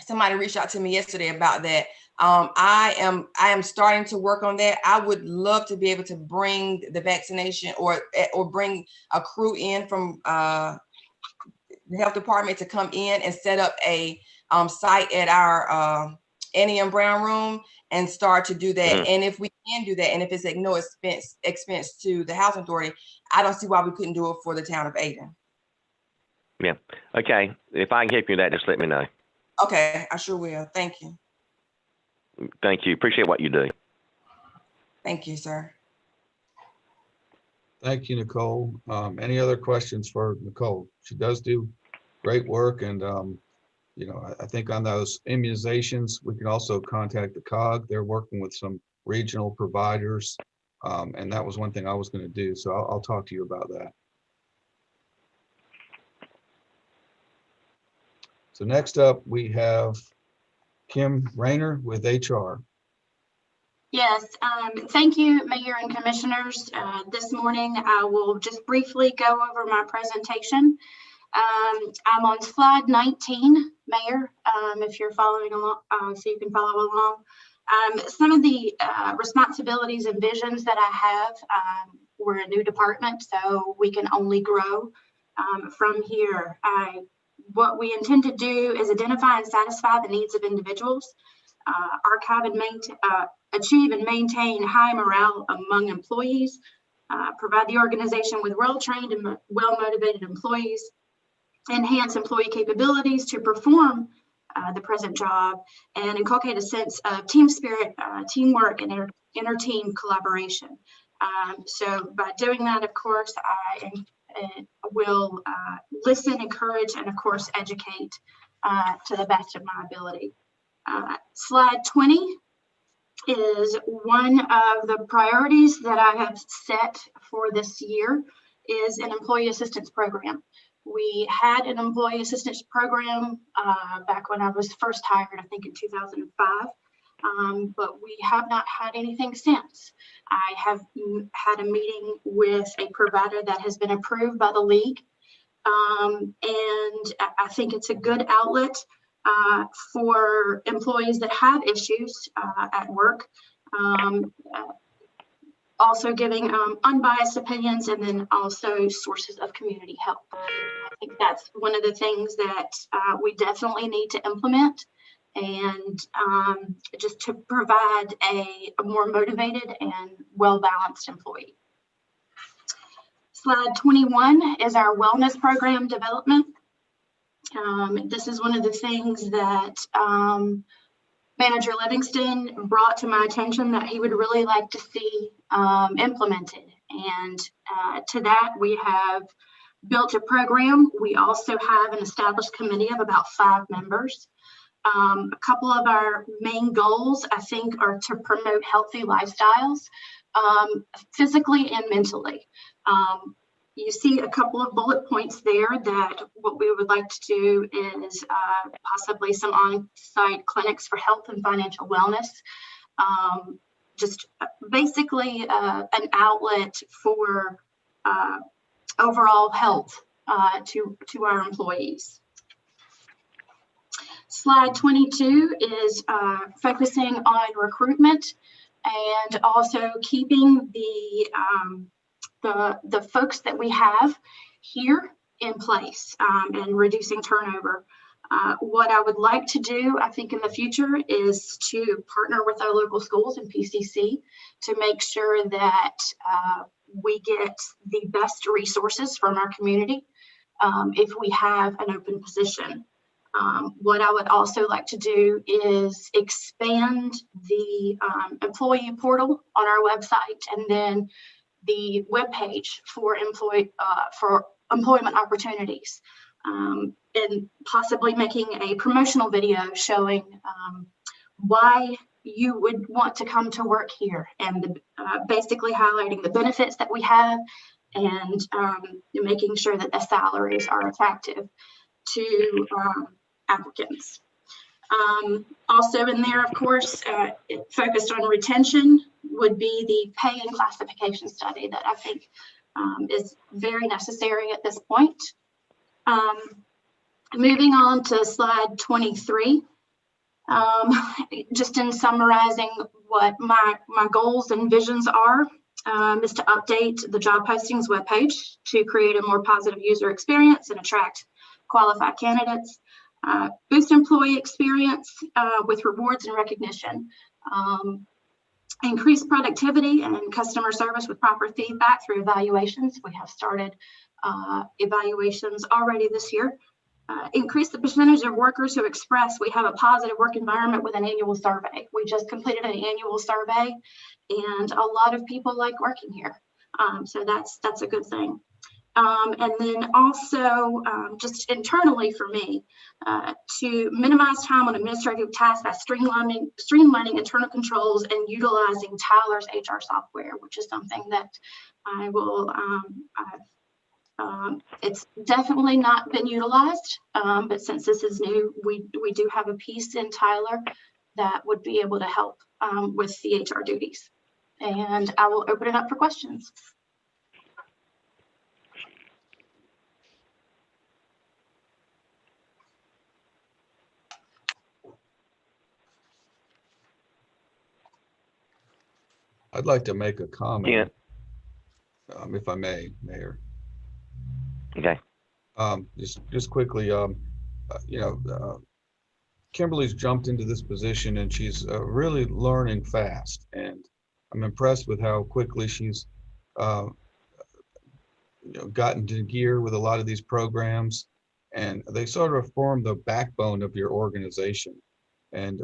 Somebody reached out to me yesterday about that. I am starting to work on that. I would love to be able to bring the vaccination or bring a crew in from the health department to come in and set up a site at our Annie M. Brown room and start to do that. And if we can do that, and if it's at no expense to the housing authority, I don't see why we couldn't do it for the town of Aden. Yeah. Okay. If I can help you with that, just let me know. Okay, I sure will. Thank you. Thank you. Appreciate what you do. Thank you, sir. Thank you, Nicole. Any other questions for Nicole? She does do great work. And, you know, I think on those immunizations, we can also contact the COG. They're working with some regional providers. And that was one thing I was going to do. So I'll talk to you about that. So next up, we have Kim Rayner with HR. Yes, thank you, Mayor and Commissioners. This morning, I will just briefly go over my presentation. I'm on slide 19, Mayor, if you're following along, so you can follow along. Some of the responsibilities and visions that I have, we're a new department, so we can only grow from here. What we intend to do is identify and satisfy the needs of individuals, archive and achieve and maintain high morale among employees, provide the organization with well-trained and well-motivated employees, enhance employee capabilities to perform the present job, and inculcate a sense of team spirit, teamwork, and inter-team collaboration. So by doing that, of course, I will listen, encourage, and of course, educate to the best of my ability. Slide 20 is one of the priorities that I have set for this year is an employee assistance program. We had an employee assistance program back when I was first hired, I think in 2005, but we have not had anything since. I have had a meeting with a provider that has been approved by the league, and I think it's a good outlet for employees that have issues at work. Also giving unbiased opinions, and then also sources of community help. I think that's one of the things that we definitely need to implement, and just to provide a more motivated and well-balanced employee. Slide 21 is our wellness program development. This is one of the things that Manager Livingston brought to my attention that he would really like to see implemented. And to that, we have built a program. We also have an established committee of about 5 members. A couple of our main goals, I think, are to promote healthy lifestyles, physically and mentally. You see a couple of bullet points there that what we would like to do is possibly some on-site clinics for health and financial wellness. Just basically an outlet for overall health to our employees. Slide 22 is focusing on recruitment and also keeping the folks that we have here in place and reducing turnover. What I would like to do, I think in the future, is to partner with our local schools and PCC to make sure that we get the best resources from our community if we have an open position. What I would also like to do is expand the employee portal on our website, and then the webpage for employment opportunities, and possibly making a promotional video showing why you would want to come to work here, and basically highlighting the benefits that we have, and making sure that the salaries are attractive to applicants. Also in there, of course, focused on retention would be the pay and classification study that I think is very necessary at this point. Moving on to slide 23, just in summarizing what my goals and visions are, is to update the job postings webpage to create a more positive user experience and attract qualified candidates. Boost employee experience with rewards and recognition. Increase productivity and customer service with proper feedback through evaluations. We have started evaluations already this year. Increase the percentage of workers who express we have a positive work environment with an annual survey. We just completed an annual survey, and a lot of people like working here. So that's a good thing. And then also just internally for me, to minimize time on administrative tasks by streamlining internal controls and utilizing Tyler's HR software, which is something that I will, it's definitely not been utilized, but since this is new, we do have a piece in Tyler that would be able to help with the HR duties. And I will open it up for questions. I'd like to make a comment, Yeah. if I may, Mayor. Okay. Just quickly, Kimberly's jumped into this position and she's really learning fast. And I'm impressed with how quickly she's gotten to gear with a lot of these programs. And they sort of form the backbone of your organization. And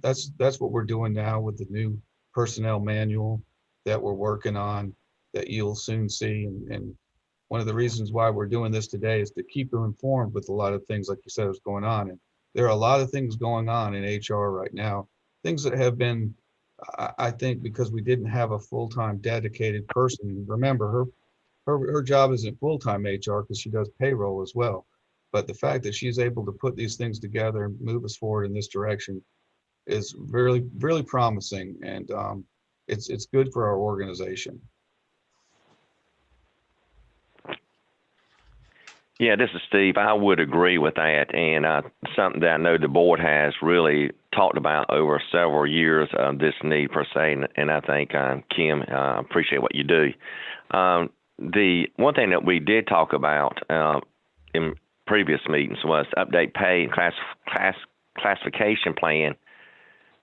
that's what we're doing now with the new personnel manual that we're working on that you'll soon see. And one of the reasons why we're doing this today is to keep you informed with a lot of things, like you said, is going on. And there are a lot of things going on in HR right now, things that have been, I think, because we didn't have a full-time dedicated person. Remember, her job isn't full-time HR because she does payroll as well. But the fact that she's able to put these things together and move us forward in this direction is really, really promising. And it's good for our organization. Yeah, this is Steve. I would agree with that, and something that I know the board has really talked about over several years, this need per se, and I think, Kim, appreciate what you do. The one thing that we did talk about in previous meetings was update pay and classification plan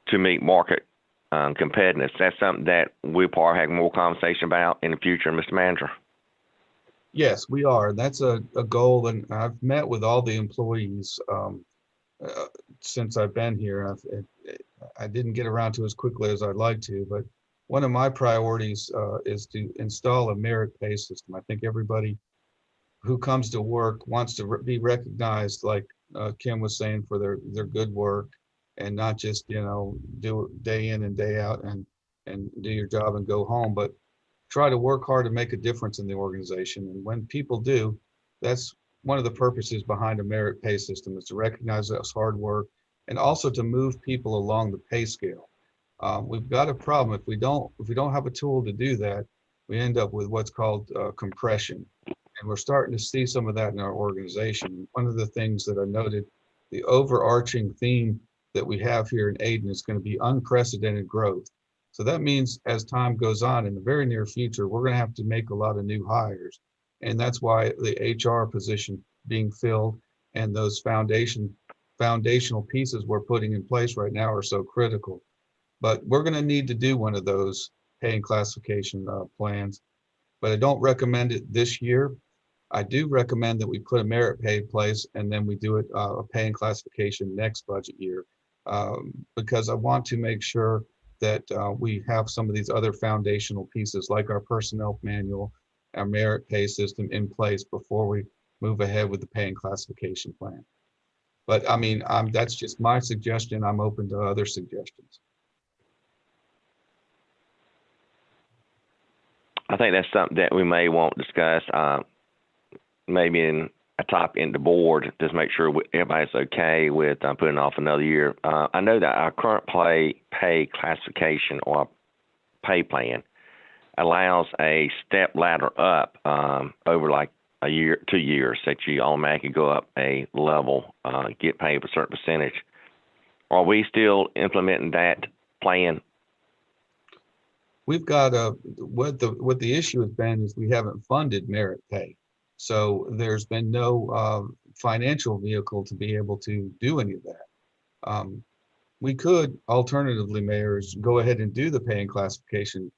to meet market competitiveness. That's something that we'll probably have more conversation about in the future, Mr. Manager. Yes, we are. That's a goal, and I've met with all the employees since I've been here. I didn't get around to as quickly as I'd like to, but one of my priorities is to install a merit pay system. I think everybody who comes to work wants to be recognized, like Kim was saying, for their good work, and not just, do it day in and day out and do your job and go home, but try to work hard to make a difference in the organization. And when people do, that's one of the purposes behind a merit pay system, is to recognize that's hard work and also to move people along the pay scale. We've got a problem. If we don't have a tool to do that, we end up with what's called compression. And we're starting to see some of that in our organization. One of the things that I noted, the overarching theme that we have here in Ayden is going to be unprecedented growth. So that means as time goes on in the very near future, we're going to have to make a lot of new hires. And that's why the HR position being filled and those foundational pieces we're putting in place right now are so critical. But we're going to need to do one of those pay and classification plans. But I don't recommend it this year. I do recommend that we put a merit pay in place and then we do it a pay and classification next budget year, because I want to make sure that we have some of these other foundational pieces like our personnel manual, our merit pay system in place before we move ahead with the pay and classification plan. But I mean, that's just my suggestion. I'm open to other suggestions. I think that's something that we may want to discuss, maybe in a top in the board, just make sure everybody's okay with putting off another year. I know that our current pay classification or pay plan allows a step ladder up over like a year, 2 years, that you automatically go up a level, get paid a certain percentage. Are we still implementing that plan? We've got what the issue has been is we haven't funded merit pay. So there's been no financial vehicle to be able to do any of that. We could alternatively, mayors, go ahead and do the pay and classification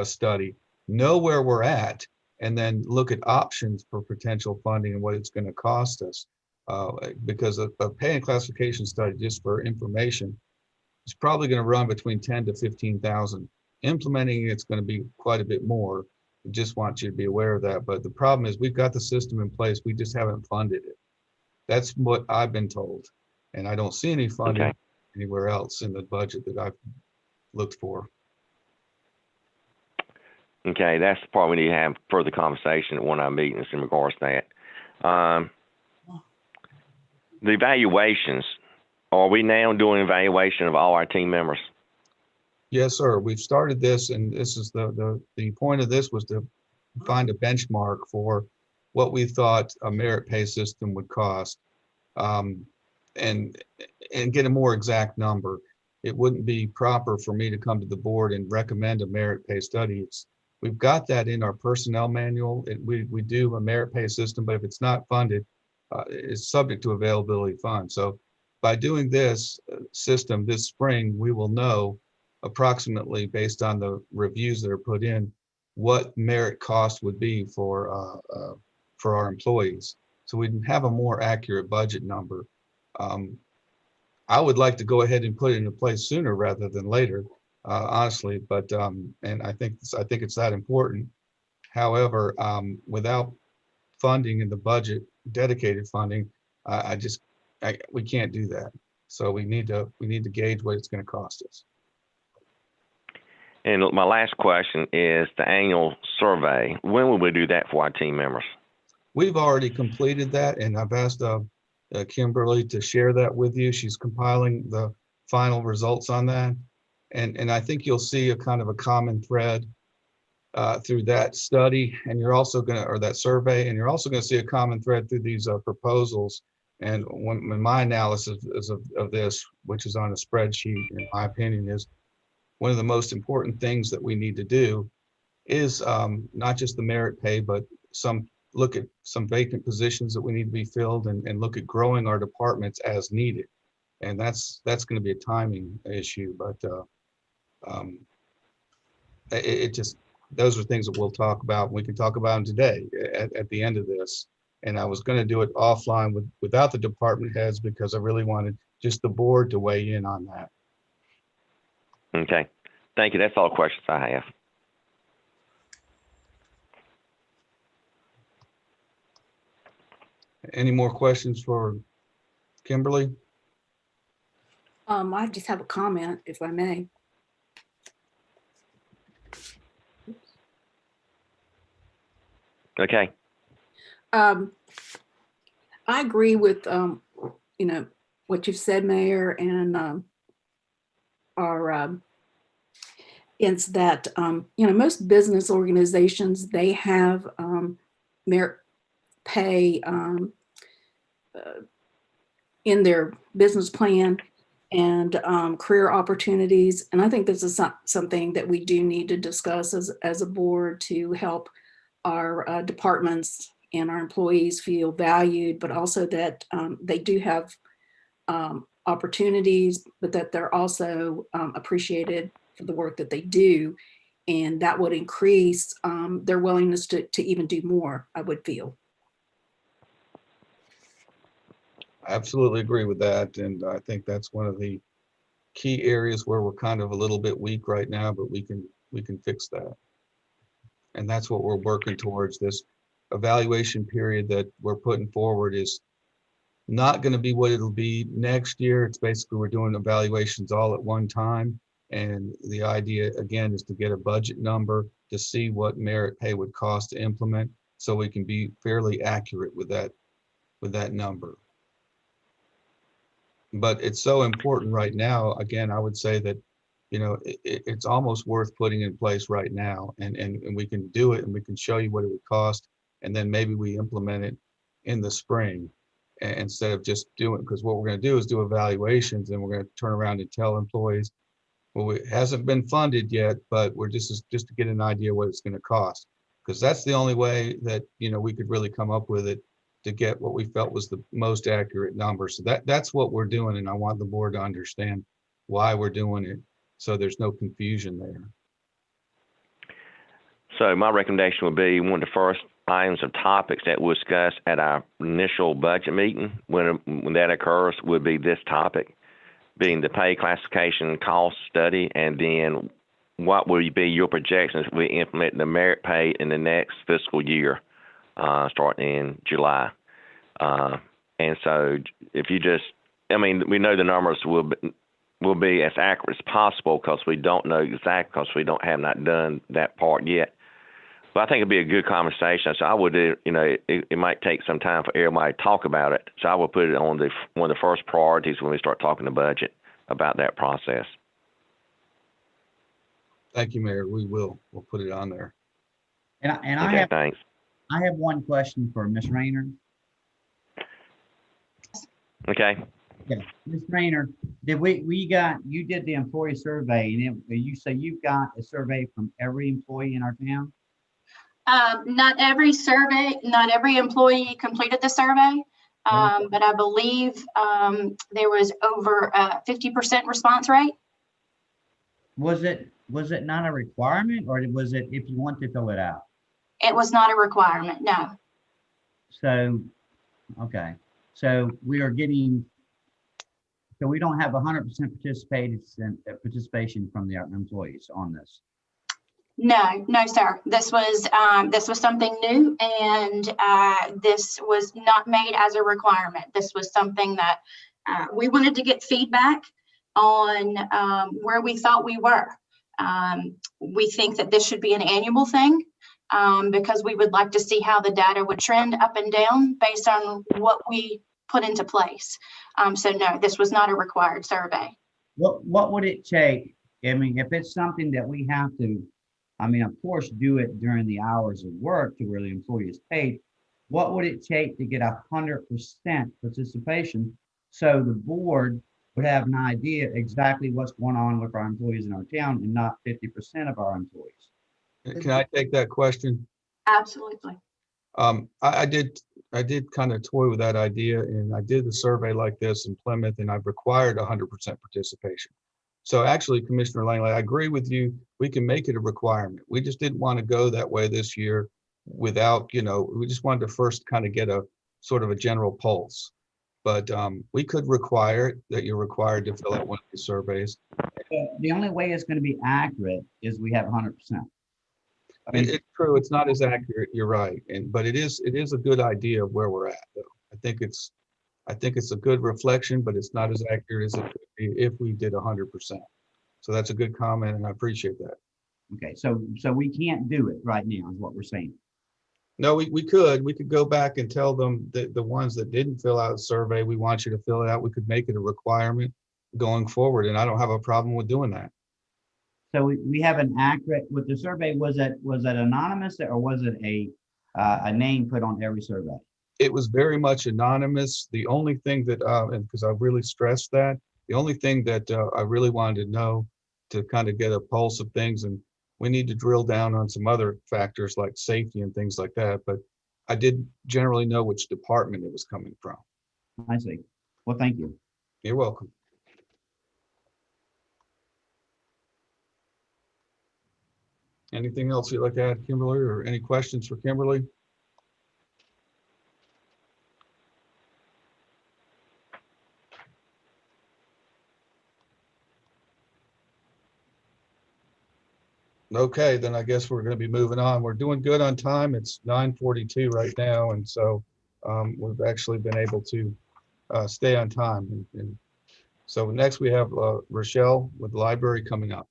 study, know where we're at, and then look at options for potential funding and what it's going to cost us. Because a pay and classification study, just for information, is probably going to run between 10 to 15,000. Implementing it's going to be quite a bit more. Just want you to be aware of that. But the problem is we've got the system in place. We just haven't funded it. That's what I've been told. And I don't see any funding Okay. anywhere else in the budget that I've looked for. Okay, that's the part we need to have further conversation at one of our meetings in regards to that. The evaluations, are we now doing evaluation of all our team members? Yes, sir. We've started this, and this is the point of this was to find a benchmark for what we thought a merit pay system would cost, and get a more exact number. It wouldn't be proper for me to come to the board and recommend a merit pay study. We've got that in our personnel manual. We do a merit pay system, but if it's not funded, it's subject to availability funds. So by doing this system this spring, we will know approximately, based on the reviews that are put in, what merit cost would be for our employees. So we can have a more accurate budget number. I would like to go ahead and put it into place sooner rather than later, honestly, but and I think it's that important. However, without funding in the budget, dedicated funding, we can't do that. So we need to gauge what it's going to cost us. And my last question is the annual survey. When will we do that for our team members? We've already completed that, and I've asked Kimberly to share that with you. She's compiling the final results on that. And I think you'll see a kind of a common thread through that study, and you're also or that survey, and you're also going to see a common thread through these proposals. And when my analysis of this, which is on a spreadsheet, in my opinion, is one of the most important things that we need to do is not just the merit pay, but look at some vacant positions that we need to be filled, and look at growing our departments as needed. And that's going to be a timing issue, but those are things that we'll talk about. We can talk about them today at the end of this. And I was going to do it offline without the department heads, because I really wanted just the board to weigh in on that. Okay. Thank you. That's all the questions I have. Any more questions for Kimberly? I just have a comment, if I may. Okay. I agree with, what you've said, Mayor, and it's that, most business organizations, they have merit pay in their business plan and career opportunities. And I think this is something that we do need to discuss as a board to help our departments and our employees feel valued, but also that they do have opportunities, but that they're also appreciated for the work that they do. And that would increase their willingness to even do more, I would feel. I absolutely agree with that. And I think that's one of the key areas where we're kind of a little bit weak right now, but we can fix that. And that's what we're working towards. This evaluation period that we're putting forward is not going to be what it'll be next year. It's basically we're doing evaluations all at one time. And the idea, again, is to get a budget number to see what merit pay would cost to implement, so we can be fairly accurate with that number. But it's so important right now. Again, I would say that, it's almost worth putting in place right now, and we can do it, and we can show you what it would cost, and then maybe we implement it in the spring instead of just doing it. Because what we're going to do is do evaluations, and we're going to turn around and tell employees, well, it hasn't been funded yet, but we're just to get an idea what it's going to cost, because that's the only way that we could really come up with it to get what we felt was the most accurate number. So that's what we're doing, and I want the board to understand why we're doing it, so there's no confusion there. So my recommendation would be one of the first items of topics that we'll discuss at our initial budget meeting, when that occurs, would be this topic, being the pay classification cost study, and then what will be your projections if we implement the merit pay in the next fiscal year, starting in July? And so if you just, I mean, we know the numbers will be as accurate as possible because we don't know exactly, because we have not done that part yet. But I think it'd be a good conversation. So I would, it might take some time for everybody to talk about it. So I will put it on one of the first priorities when we start talking the budget about that process. Thank you, Mayor. We'll put it on there. And Okay, thanks. I have one question for Ms. Rayner. Okay. Yeah, Ms. Rayner, you did the employee survey, and you say you've got a survey from every employee in our town? Not every employee completed the survey, but I believe there was over a 50% response rate. Was it not a requirement, or was it if you want to fill it out? It was not a requirement, no. So, okay, so we don't have 100% participation from the employees on this. No, sir. This was something new, and this was not made as a requirement. This was something that we wanted to get feedback on where we thought we were. We think that this should be an annual thing because we would like to see how the data would trend up and down based on what we put into place. So no, this was not a required survey. What would it take? I mean, if it's something that we have to, of course, do it during the hours of work to where the employee is paid, what would it take to get 100% participation so the board would have an idea exactly what's going on with our employees in our town and not 50% of our employees? Can I take that question? Absolutely. I did kind of toy with that idea, and I did the survey like this in Plymouth, and I've required 100% participation. So actually, Commissioner Langley, I agree with you. We can make it a requirement. We just didn't want to go that way this year without, we just wanted to first kind of get a sort of a general pulse. But we could require it, that you're required to fill out one of these surveys. The only way it's going to be accurate is we have 100%. It's true. It's not as accurate. You're right. But it is a good idea of where we're at, though. I think it's a good reflection, but it's not as accurate as it could be if we did 100%. So that's a good comment, and I appreciate that. Okay, so we can't do it right now, is what we're saying. No, we could go back and tell them that the ones that didn't fill out a survey, we want you to fill it out. We could make it a requirement going forward, and I don't have a problem with doing that. So we have an accurate, with the survey, was it anonymous, or was it a name put on every survey? It was very much anonymous. The only thing that, and because I really stressed that, the only thing that I really wanted to know to kind of get a pulse of things, and we need to drill down on some other factors like safety and things like that, but I did generally know which department it was coming from. I see. Well, thank you. You're welcome. Anything else you'd like to add, Kimberly, or any questions for Kimberly? Okay, then I guess we're going to be moving on. We're doing good on time. It's 9:42 right now, and so we've actually been able to stay on time. And so next we have Rochelle with the library coming up.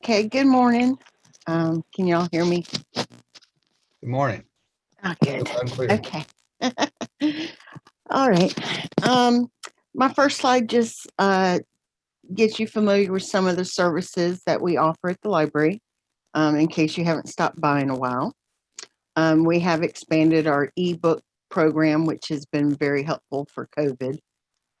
Okay, good morning. Can y'all hear me? Good morning. Oh, good. Okay. All right. My first slide just gets you familiar with some of the services that we offer at the library, in case you haven't stopped by in a while. We have expanded our ebook program, which has been very helpful for COVID.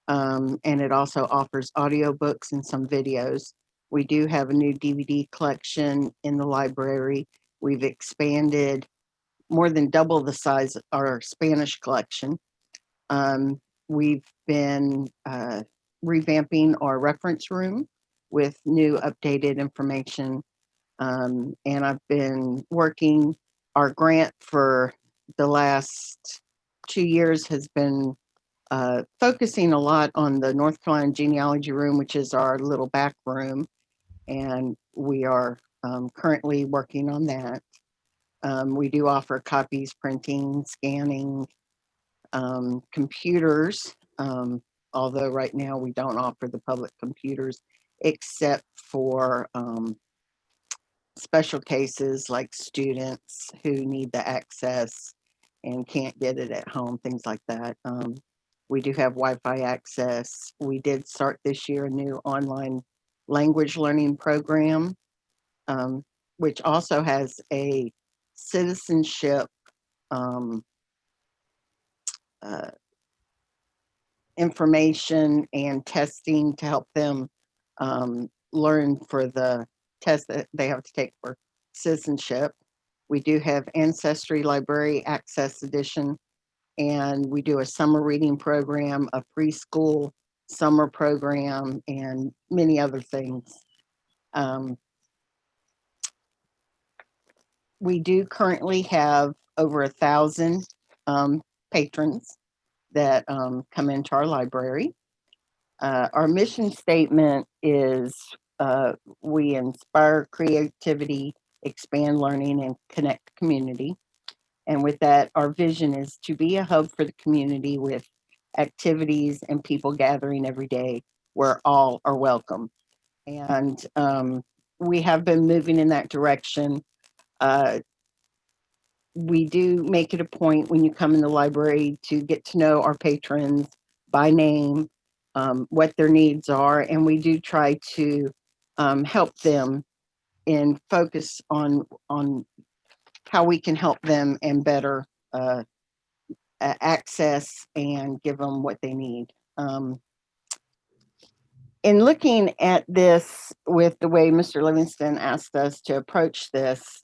And it also offers audiobooks and some videos. We do have a new DVD collection in the library. We've expanded more than double the size of our Spanish collection. We've been revamping our reference room with new updated information. And I've been working, our grant for the last 2 years has been focusing a lot on the North Carolina Genealogy Room, which is our little back room. and we are currently working on that. We do offer copies, printing, scanning, computers, although right now we don't offer the public computers except for special cases like students who need the access and can't get it at home, things like that. We do have Wi-Fi access. We did start this year a new online language learning program, which also has a citizenship uh, information and testing to help them learn for the test that they have to take for citizenship. We do have Ancestry Library Access Edition, and we do a summer reading program, a preschool summer program, and many other things. We do currently have over 1,000 patrons that come into our library. Our mission statement is we inspire creativity, expand learning, and connect community. And with that, our vision is to be a hub for the community with activities and people gathering every day where all are welcome. And we have been moving in that direction. We do make it a point when you come in the library to get to know our patrons by name, what their needs are, and we do try to help them and focus on how we can help them and better access and give them what they need. In looking at this with the way Mr. Livingston asked us to approach this,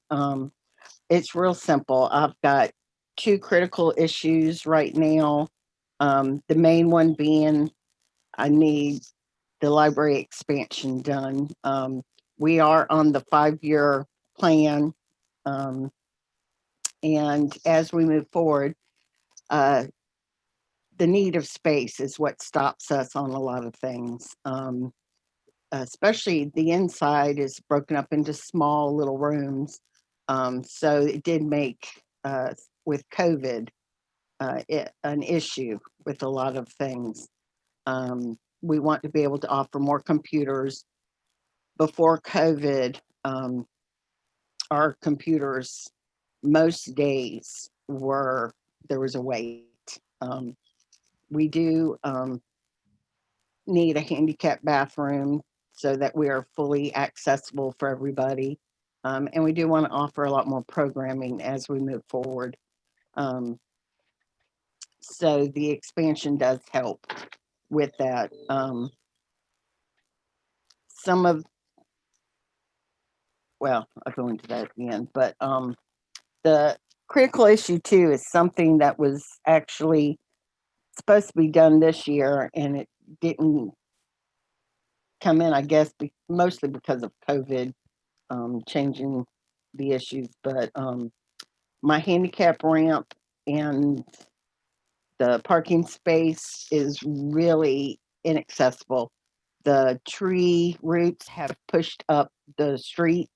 it's real simple. I've got two critical issues right now. The main one being I need the library expansion done. We are on the 5-year plan. And as we move forward, the need of space is what stops us on a lot of things. Especially the inside is broken up into small little rooms. So it did make, with COVID, an issue with a lot of things. We want to be able to offer more computers. Before COVID, our computers, most days there was a wait. We do need a handicap bathroom so that we are fully accessible for everybody. And we do want to offer a lot more programming as we move forward. So the expansion does help with that. Well, I'll go into that at the end, but the critical issue too is something that was actually supposed to be done this year and it didn't come in, I guess, mostly because of COVID changing the issues. But my handicap ramp and the parking space is really inaccessible. The tree roots have pushed up the street.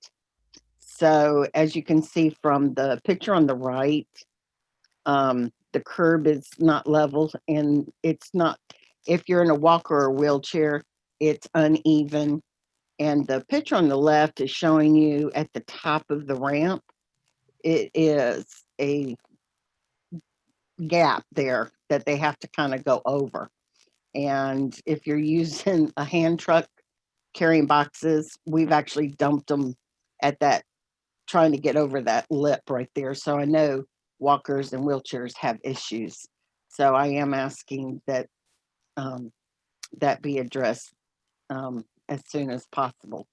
So as you can see from the picture on the right, the curb is not level and it's not, if you're in a walker or wheelchair, it's uneven. And the picture on the left is showing you at the top of the ramp, it is a gap there that they have to kind of go over. And if you're using a hand truck carrying boxes, we've actually dumped them at that, trying to get over that lip right there. So I know walkers and wheelchairs have issues. So I am asking that that be addressed as soon as possible.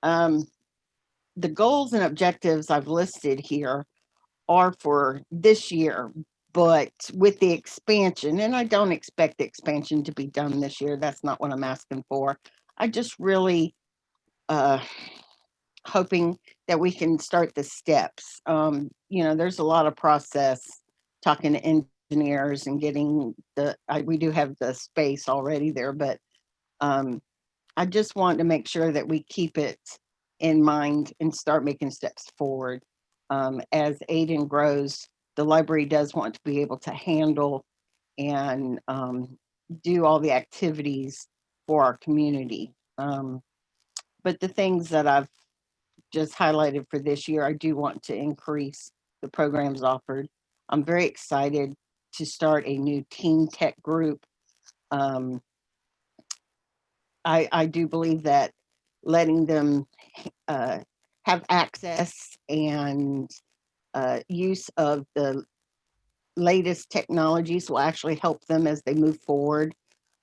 The goals and objectives I've listed here are for this year, but with the expansion, and I don't expect the expansion to be done this year. That's not what I'm asking for. I just really hoping that we can start the steps. There's a lot of process talking to engineers and getting we do have the space already there, but I just want to make sure that we keep it in mind and start making steps forward. As Aiden grows, the library does want to be able to handle and do all the activities for our community. But the things that I've just highlighted for this year, I do want to increase the programs offered. I'm very excited to start a new teen tech group. I do believe that letting them have access and use of the latest technologies will actually help them as they move forward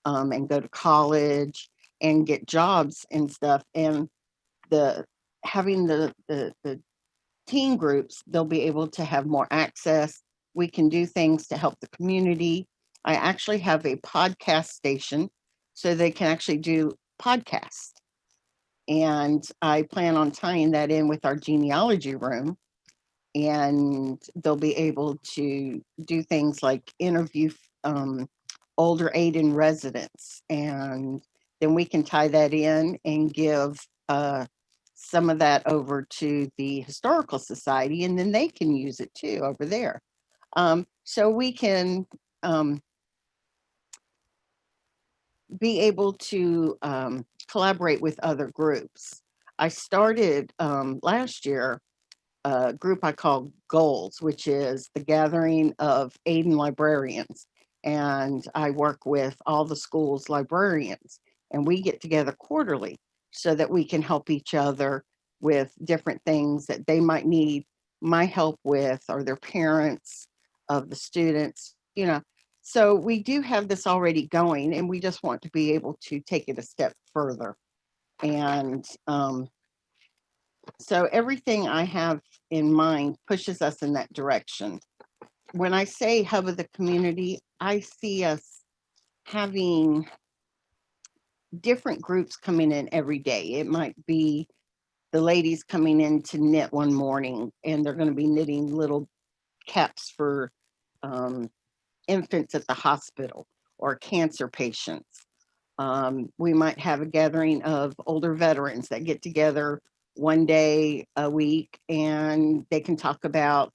and go to college and get jobs and stuff. And the having the teen groups, they'll be able to have more access. We can do things to help the community. I actually have a podcast station so they can actually do podcasts. And I plan on tying that in with our genealogy room. And they'll be able to do things like interview older Aiden residents. And then we can tie that in and give some of that over to the Historical Society, and then they can use it too over there. So we can be able to collaborate with other groups. I started last year a group I call Goals, which is the gathering of Aiden librarians. And I work with all the schools' librarians, and we get together quarterly so that we can help each other with different things that they might need my help with, or their parents of the students, you know. So we do have this already going, and we just want to be able to take it a step further. And so everything I have in mind pushes us in that direction. When I say hub of the community, I see us having different groups coming in every day. It might be the ladies coming in to knit one morning, and they're going to be knitting little caps for infants at the hospital or cancer patients. We might have a gathering of older veterans that get together one day a week, and they can talk about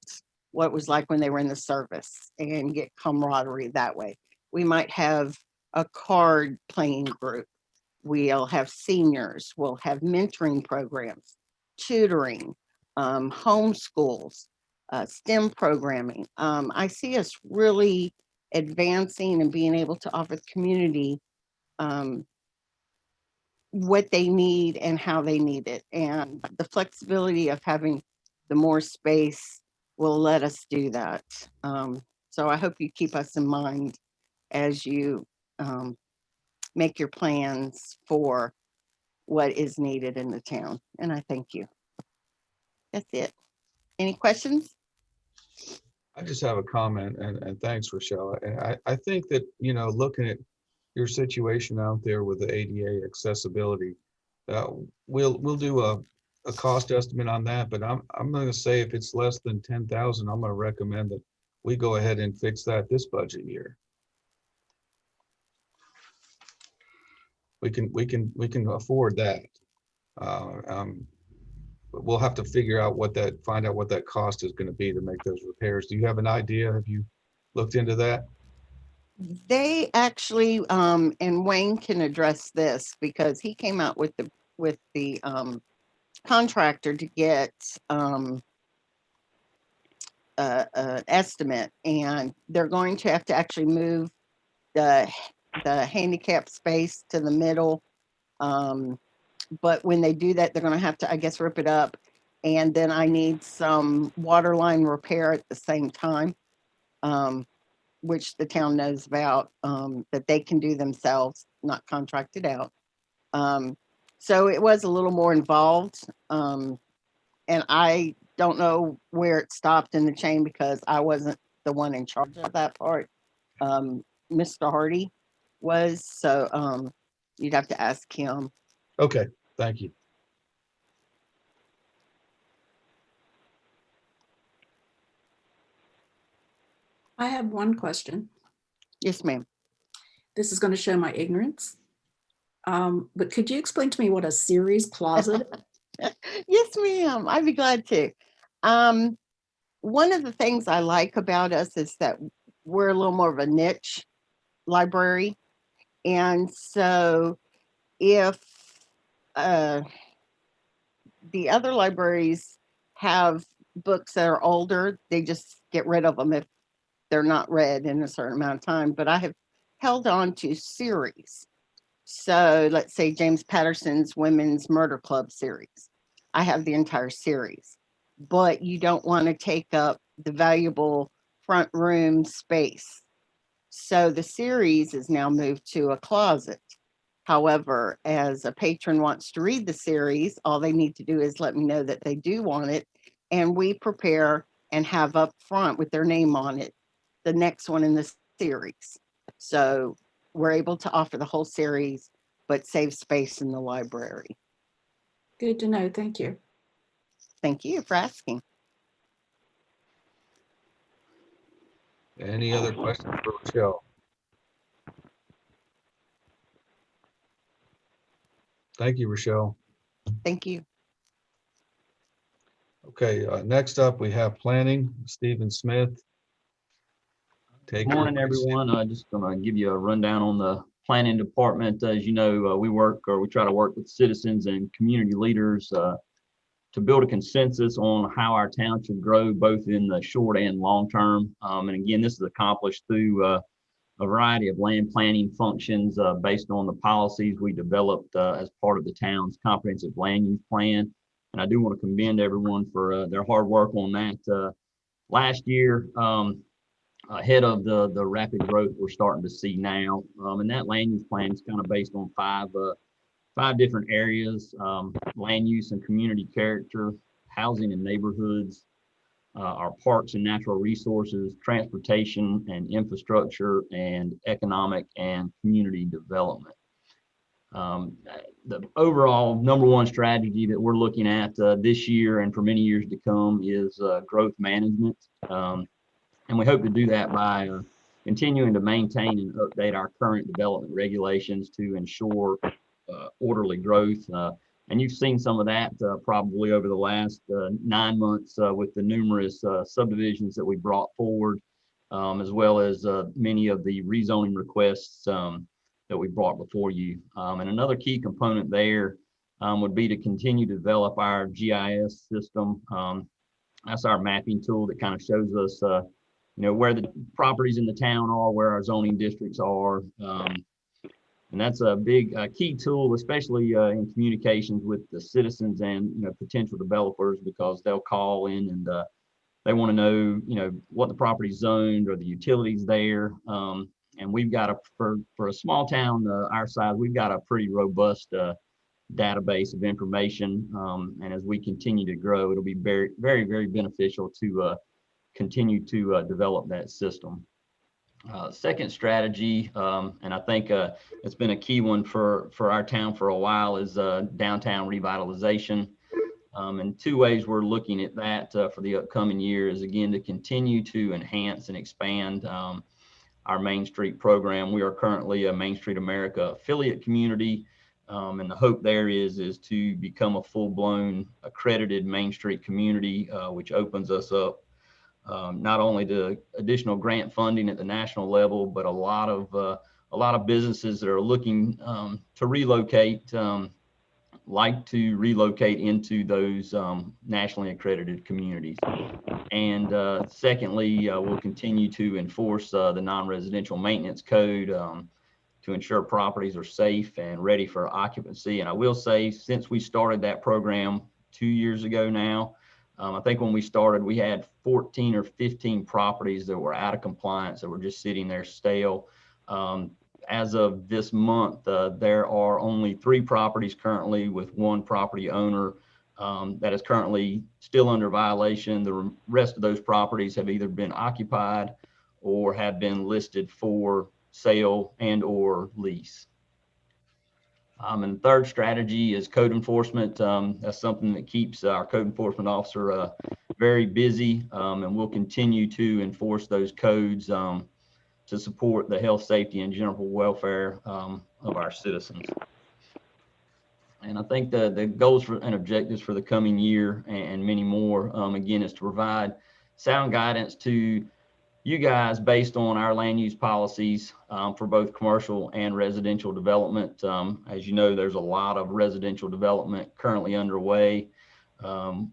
what it was like when they were in the service and get camaraderie that way. We might have a card playing group. We'll have seniors, we'll have mentoring programs, tutoring, homeschools, STEM programming. I see us really advancing and being able to offer the community what they need and how they need it. And the flexibility of having the more space will let us do that. So I hope you keep us in mind as you make your plans for what is needed in the town. And I thank you. That's it. Any questions? I just have a comment, and thanks, Rochelle. And I think that, you know, looking at your situation out there with the ADA accessibility, we'll do a cost estimate on that, but I'm going to say if it's less than 10,000, I'm going to recommend that we go ahead and fix that this budget year. We can afford that. But we'll have to figure out find out what that cost is going to be to make those repairs. Do you have an idea? Have you looked into that? They actually, and Wayne can address this because he came out with the contractor to get an estimate, and they're going to have to actually move the handicap space to the middle. But when they do that, they're going to have to, I guess, rip it up. And then I need some water line repair at the same time, which the town knows about, that they can do themselves, not contracted out. So it was a little more involved. And I don't know where it stopped in the chain because I wasn't the one in charge of that part. Mr. Hardy was, so you'd have to ask him. Okay, thank you. I have one question. Yes, ma'am. This is going to show my ignorance. But could you explain to me what a series closet? Yes, ma'am. I'd be glad to. One of the things I like about us is that we're a little more of a niche library. And so if the other libraries have books that are older, they just get rid of them if they're not read in a certain amount of time. But I have held on to series. So let's say James Patterson's Women's Murder Club series. I have the entire series, but you don't want to take up the valuable front room space. So the series is now moved to a closet. However, as a patron wants to read the series, all they need to do is let me know that they do want it. And we prepare and have up front with their name on it, the next one in the series. So we're able to offer the whole series, but save space in the library. Good to know. Thank you. Thank you for asking. Any other questions for Rochelle? Thank you, Rochelle. Thank you. Okay, next up we have planning, Stephen Smith. Good morning, everyone. Just gonna give you a rundown on the planning department. As you know, we try to work with citizens and community leaders to build a consensus on how our town should grow, both in the short and long term. And again, this is accomplished through a variety of land planning functions based on the policies we developed as part of the town's comprehensive land use plan. And I do want to commend everyone for their hard work on that. Last year, ahead of the rapid growth we're starting to see now. And that land use plan is kind of based on five different areas: land use and community character, housing and neighborhoods, our parks and natural resources, transportation and infrastructure, and economic and community development. The overall #1 strategy that we're looking at this year and for many years to come is growth management. And we hope to do that by continuing to maintain and update our current development regulations to ensure orderly growth. And you've seen some of that probably over the last 9 months with the numerous subdivisions that we brought forward, as well as many of the rezoning requests that we brought before you. And another key component there would be to continue to develop our GIS system. That's our mapping tool that kind of shows us where the properties in the town are, where our zoning districts are. And that's a big key tool, especially in communications with the citizens and potential developers, because they'll call in and they want to know what the property's zoned or the utilities there. And we've got for a small town our size, we've got a pretty robust database of information. And as we continue to grow, it'll be very, very, very beneficial to continue to develop that system. Second strategy, and I think it's been a key one for our town for a while, is downtown revitalization. And two ways we're looking at that for the upcoming year is, again, to continue to enhance and expand our Main Street program. We are currently a Main Street America affiliate community, and the hope there is to become a full-blown accredited Main Street community, which opens us up not only to additional grant funding at the national level, but a lot of businesses that are looking to relocate, like to relocate into those nationally accredited communities. And secondly, we'll continue to enforce the non-residential maintenance code to ensure properties are safe and ready for occupancy. And I will say, since we started that program 2 years ago now, I think when we started, we had 14 or 15 properties that were out of compliance, that were just sitting there stale. As of this month, there are only 3 properties currently, with 1 property owner that is currently still under violation. The rest of those properties have either been occupied or have been listed for sale and or lease. And the third strategy is code enforcement. That's something that keeps our code enforcement officer very busy, and we'll continue to enforce those codes to support the health, safety, and general welfare of our citizens. And I think the goals and objectives for the coming year and many more, again, is to provide sound guidance to you guys based on our land use policies for both commercial and residential development. As you know, there's a lot of residential development currently underway.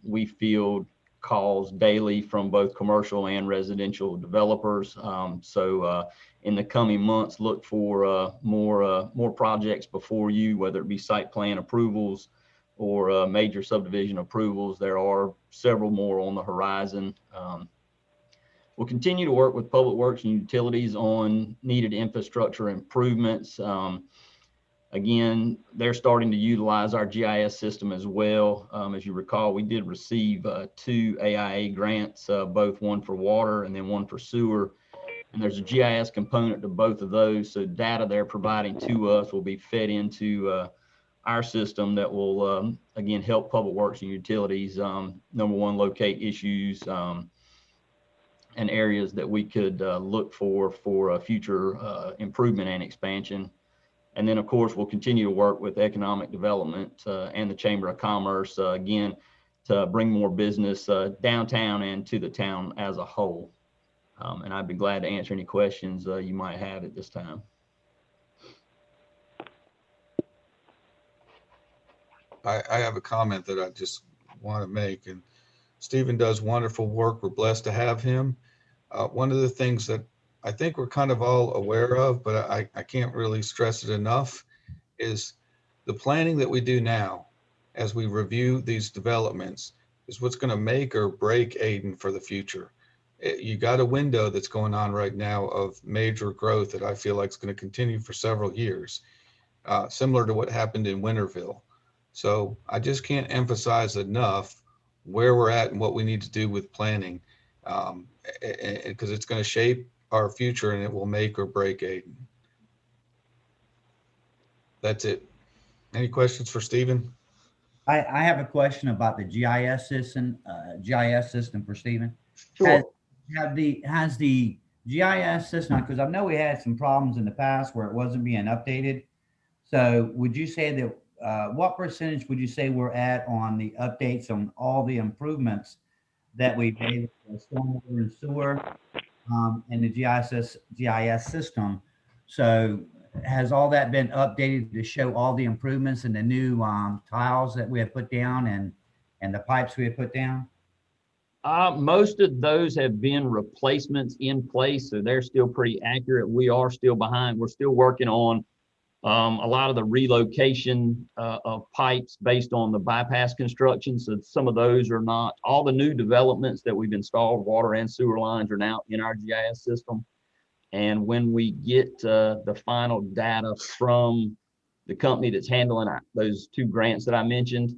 We field calls daily from both commercial and residential developers. So in the coming months, look for more projects before you, whether it be site plan approvals or major subdivision approvals. There are several more on the horizon. We'll continue to work with Public Works and Utilities on needed infrastructure improvements. Again, they're starting to utilize our GIS system as well. As you recall, we did receive 2 AIA grants, both one for water and then one for sewer. And there's a GIS component to both of those. So data they're providing to us will be fed into our system that will, again, help Public Works and Utilities, number one, locate issues and areas that we could look for future improvement and expansion. And then, of course, we'll continue to work with economic development and the Chamber of Commerce, again, to bring more business downtown and to the town as a whole. And I'd be glad to answer any questions you might have at this time. I have a comment that I just want to make, and Stephen does wonderful work. We're blessed to have him. One of the things that I think we're kind of all aware of, but I can't really stress it enough, is the planning that we do now as we review these developments is what's going to make or break Ayden for the future. You got a window that's going on right now of major growth that I feel like is going to continue for several years, similar to what happened in Winterville. So I just can't emphasize enough where we're at and what we need to do with planning, because it's going to shape our future and it will make or break Ayden. That's it. Any questions for Stephen? I have a question about the GIS system for Stephen. Sure. Has the GIS system, because I know we had some problems in the past where it wasn't being updated. So would you say that what percentage would you say we're at on the updates on all the improvements that we've made with stormwater and sewer and the GIS system? So has all that been updated to show all the improvements and the new tiles that we have put down and the pipes we have put down? Most of those have been replacements in place, so they're still pretty accurate. We are still behind. We're still working on a lot of the relocation of pipes based on the bypass construction. So some of those are not. All the new developments that we've installed, water and sewer lines, are now in our GIS system. And when we get the final data from the company that's handling those 2 grants that I mentioned,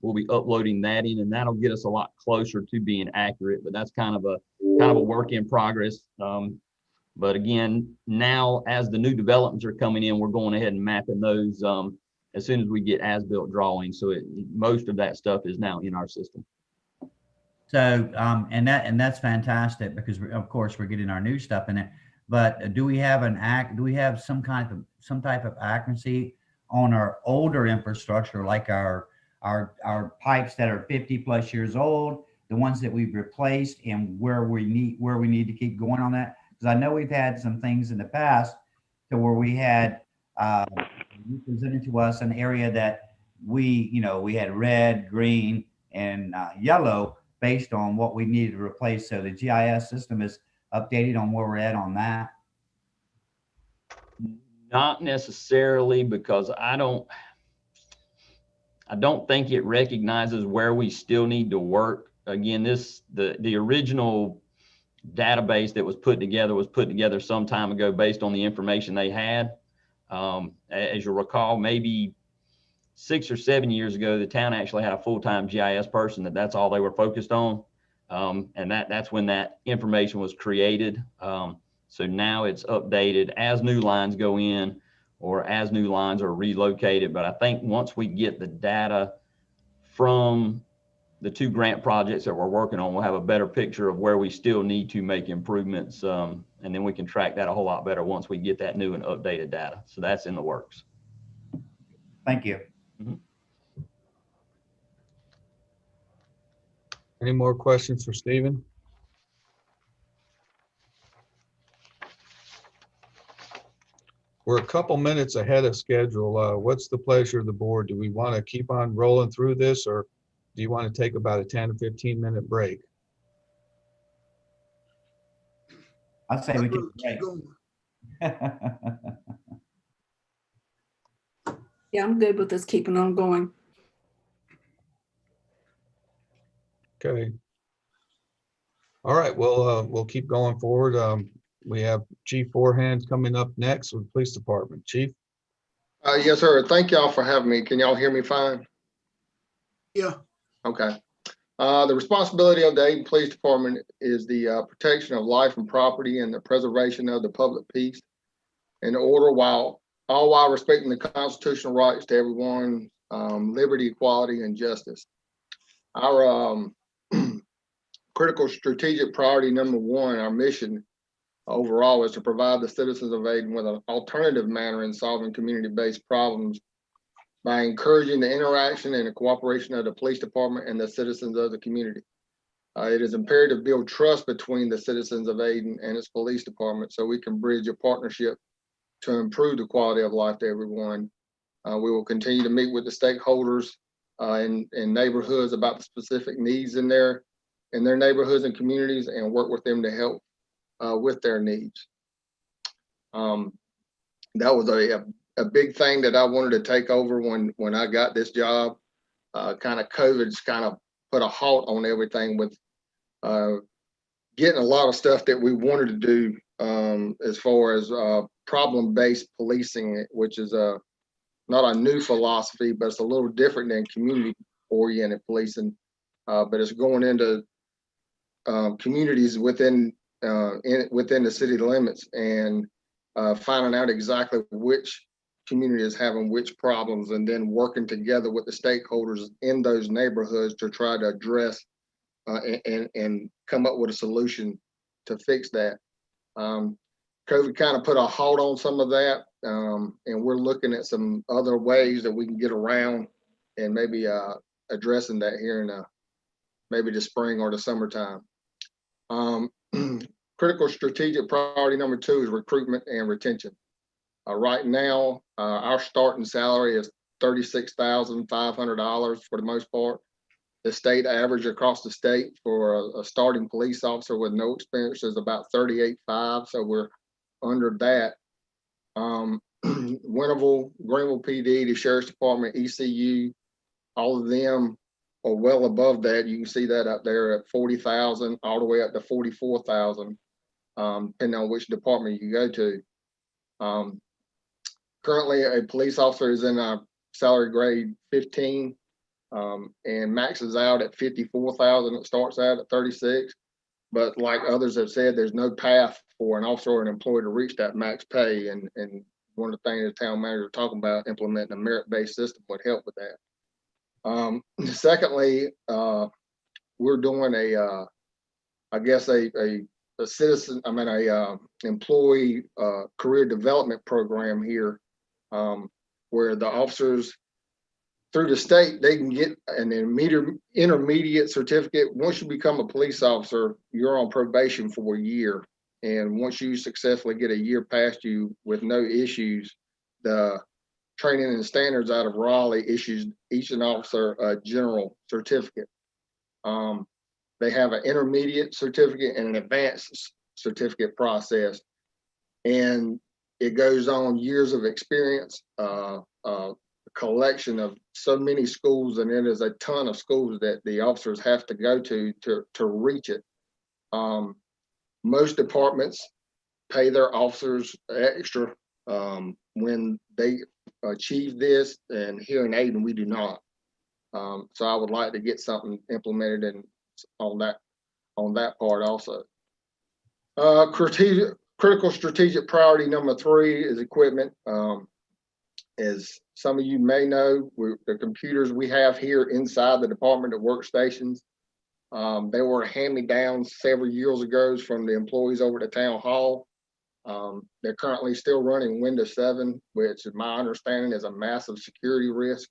we'll be uploading that in, and that'll get us a lot closer to being accurate. But that's kind of a work in progress. But again, now as the new developments are coming in, we're going ahead and mapping those as soon as we get as-built drawings. So most of that stuff is now in our system. So and that's fantastic, because of course we're getting our new stuff in it. But do we have some type of accuracy on our older infrastructure, like our pipes that are 50+ years old, the ones that we've replaced, and where we need to keep going on that? Because I know we've had some things in the past to where we had presented to us an area that we had red, green, and yellow based on what we needed to replace. So the GIS system is updated on where we're at on that. Not necessarily, because I don't think it recognizes where we still need to work. Again, the original database that was put together some time ago based on the information they had. As you'll recall, maybe 6 or 7 years ago, the town actually had a full-time GIS person that's all they were focused on. And that's when that information was created. So now it's updated as new lines go in or as new lines are relocated. But I think once we get the data from the 2 grant projects that we're working on, we'll have a better picture of where we still need to make improvements. And then we can track that a whole lot better once we get that new and updated data. So that's in the works. Thank you. Mm-hmm. Any more questions for Stephen? We're a couple minutes ahead of schedule. What's the pleasure of the board? Do we want to keep on rolling through this, or do you want to take about a 10 to 15-minute break? I say we can Keep going. Yeah, I'm good with this keeping on going. Okay. All right, well, we'll keep going forward. We have Chief Forehand coming up next with the Police Department. Chief? Yes, sir. Thank y'all for having me. Can y'all hear me fine? Yeah. Okay. The responsibility of the Ayden Police Department is the protection of life and property and the preservation of the public peace and order all while respecting the constitutional rights to everyone, liberty, equality, and justice. Our critical strategic priority number one, our mission overall, is to provide the citizens of Ayden with an alternative manner in solving community-based problems by encouraging the interaction and the cooperation of the police department and the citizens of the community. It is imperative to build trust between the citizens of Ayden and its police department so we can bridge a partnership to improve the quality of life to everyone. We will continue to meet with the stakeholders in neighborhoods about the specific needs in their neighborhoods and communities and work with them to help with their needs. That was a big thing that I wanted to take over when I got this job. Kind of COVID's kind of put a halt on everything with getting a lot of stuff that we wanted to do as far as problem-based policing, which is not a new philosophy, but it's a little different than community-oriented policing. But it's going into communities within the city limits and finding out exactly which community is having which problems, and then working together with the stakeholders in those neighborhoods to try to address and come up with a solution to fix that. COVID kind of put a halt on some of that, and we're looking at some other ways that we can get around and maybe addressing that here in maybe the spring or the summertime. Critical strategic priority number two is recruitment and retention. Right now, our starting salary is $36,500 for the most part. The state average across the state for a starting police officer with no experience is about $38,500, so we're under that. Winterville, Greenville PD, the Sheriff's Department, ECU, all of them are well above that. You can see that up there at $40,000 all the way up to $44,000, depending on which department you go to. Currently, a police officer is in a salary grade 15 and maxes out at $54,000. It starts out at 36. But like others have said, there's no path for an officer or an employee to reach that max pay. And one of the things the town manager is talking about, implementing a merit-based system, would help with that. Secondly, we're doing employee career development program here, where the officers through the state, they can get an intermediate certificate. Once you become a police officer, you're on probation for a year. And once you successfully get a year past you with no issues, the training and standards out of Raleigh issues each officer a general certificate. They have an intermediate certificate and an advanced certificate process. And it goes on years of experience, collection of so many schools, and it is a ton of schools that the officers have to go to reach it. Most departments pay their officers extra when they achieve this, and here in Ayden we do not. So I would like to get something implemented on that part also. Critical strategic priority number three is equipment. As some of you may know, the computers we have here inside the department, the workstations, they were hand-me-downs several years ago from the employees over at the town hall. They're currently still running Windows 7, which in my understanding is a massive security risk.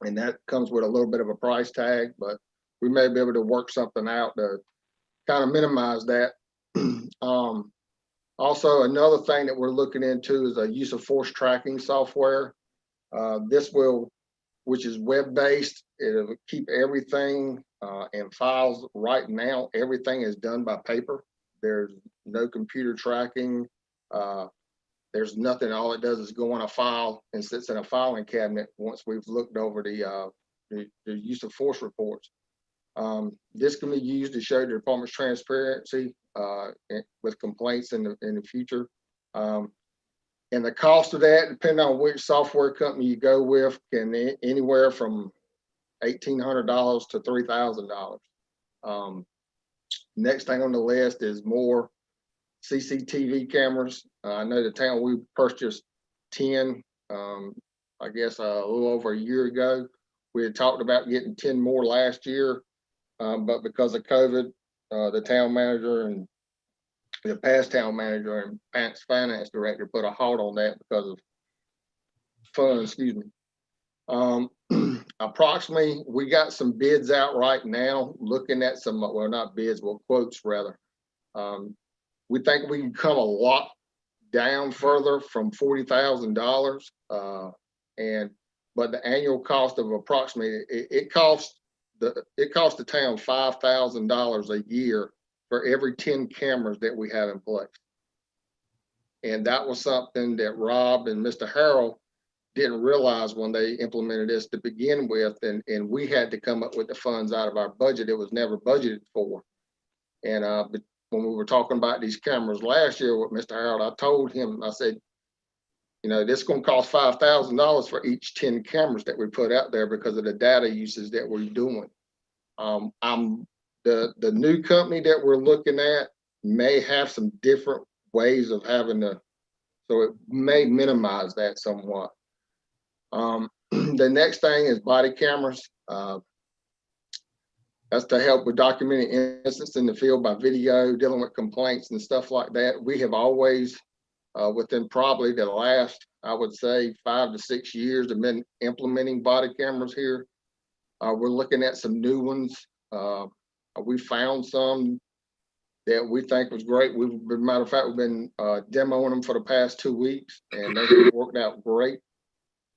And that comes with a little bit of a price tag, but we may be able to work something out to kind of minimize that. Also, another thing that we're looking into is a use of force tracking software. Which is web-based, it'll keep everything in files. Right now, everything is done by paper. There's no computer tracking. There's nothing. All it does is go on a file and sits in a filing cabinet once we've looked over the use of force reports. This can be used to show the department's transparency with complaints in the future. And the cost of that, depending on which software company you go with, can anywhere from $1,800 to $3,000. Next thing on the list is more CCTV cameras. I know the town, we purchased 10, I guess a little over a year ago. We had talked about getting 10 more last year, but because of COVID, the town manager and the past town manager and past finance director put a halt on that because of funds, excuse me. Approximately, we got some bids out right now, looking at some, well, not bids, well, quotes rather. We think we can come a lot down further from $40,000. But the annual cost of approximately, it costs the town $5,000 a year for every 10 cameras that we have in place. And that was something that Rob and Mr. Harrell didn't realize when they implemented this to begin with. And we had to come up with the funds out of our budget. It was never budgeted for. And but when we were talking about these cameras last year with Mr. Harrell, I told him, I said, you know, this is going to cost $5,000 for each 10 cameras that we put out there because of the data usage that we're doing. The new company that we're looking at may have some different ways of having so it may minimize that somewhat. The next thing is body cameras. That's to help with documenting incidents in the field by video, dealing with complaints and stuff like that. We have always, within probably the last, I would say 5 to 6 years, have been implementing body cameras here. We're looking at some new ones. We found some that we think was great. Matter of fact, we've been demoing them for the past 2 weeks, and they have worked out great.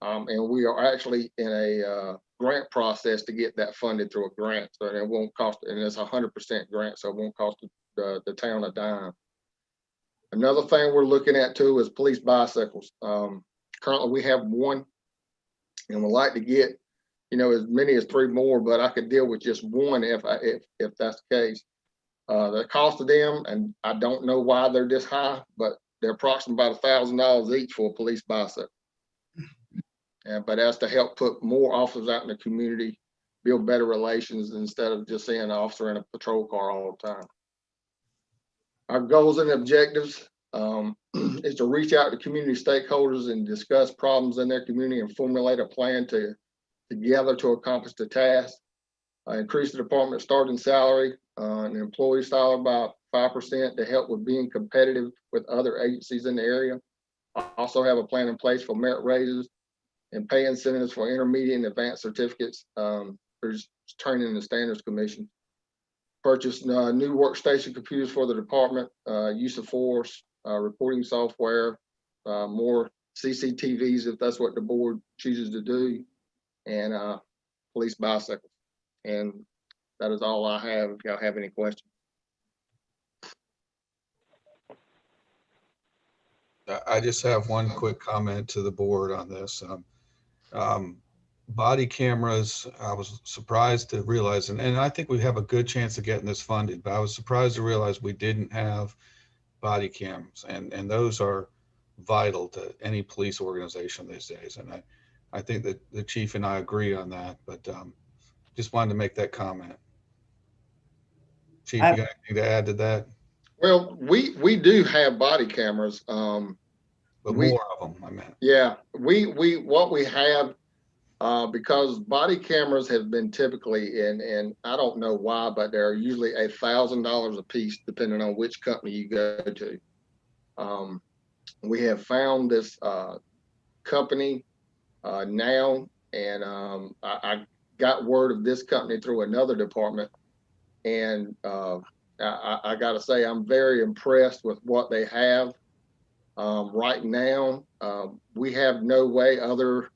And we are actually in a grant process to get that funded through a grant, so it won't cost. And it's 100% grant, so it won't cost the town a dime. Another thing we're looking at too is police bicycles. Currently, we have one, and we'd like to get, you know, as many as 3 more, but I could deal with just one if that's the case. The cost of them, and I don't know why they're this high, but they're approximately about $1,000 each for a police bicycle. But that's to help put more officers out in the community, build better relations instead of just seeing an officer in a patrol car all the time. Our goals and objectives is to reach out to community stakeholders and discuss problems in their community and formulate a plan together to accomplish the task. Increase the department starting salary and employee salary by 5% to help with being competitive with other agencies in the area. Also have a plan in place for merit raises and pay incentives for intermediate and advanced certificates for training in the Standards Commission. Purchase new workstation computers for the department, use of force, reporting software, more CCTVs if that's what the board chooses to do, and police bicycles. And that is all I have. If y'all have any questions. I just have one quick comment to the board on this. Body cameras, I was surprised to realize, and I think we have a good chance of getting this funded, but I was surprised to realize we didn't have body cams, and those are vital to any police organization these days. And I think that the chief and I agree on that, but just wanted to make that comment. Chief, you got anything to add to that? Well, we do have body cameras. But more of them, I meant. Yeah, what we have, because body cameras have been typically, and I don't know why, but they're usually $1,000 a piece, depending on which company you go to. We have found this company now And I got word of this company through another department. And I got to say, I'm very impressed with what they have. Right now, we have no way other,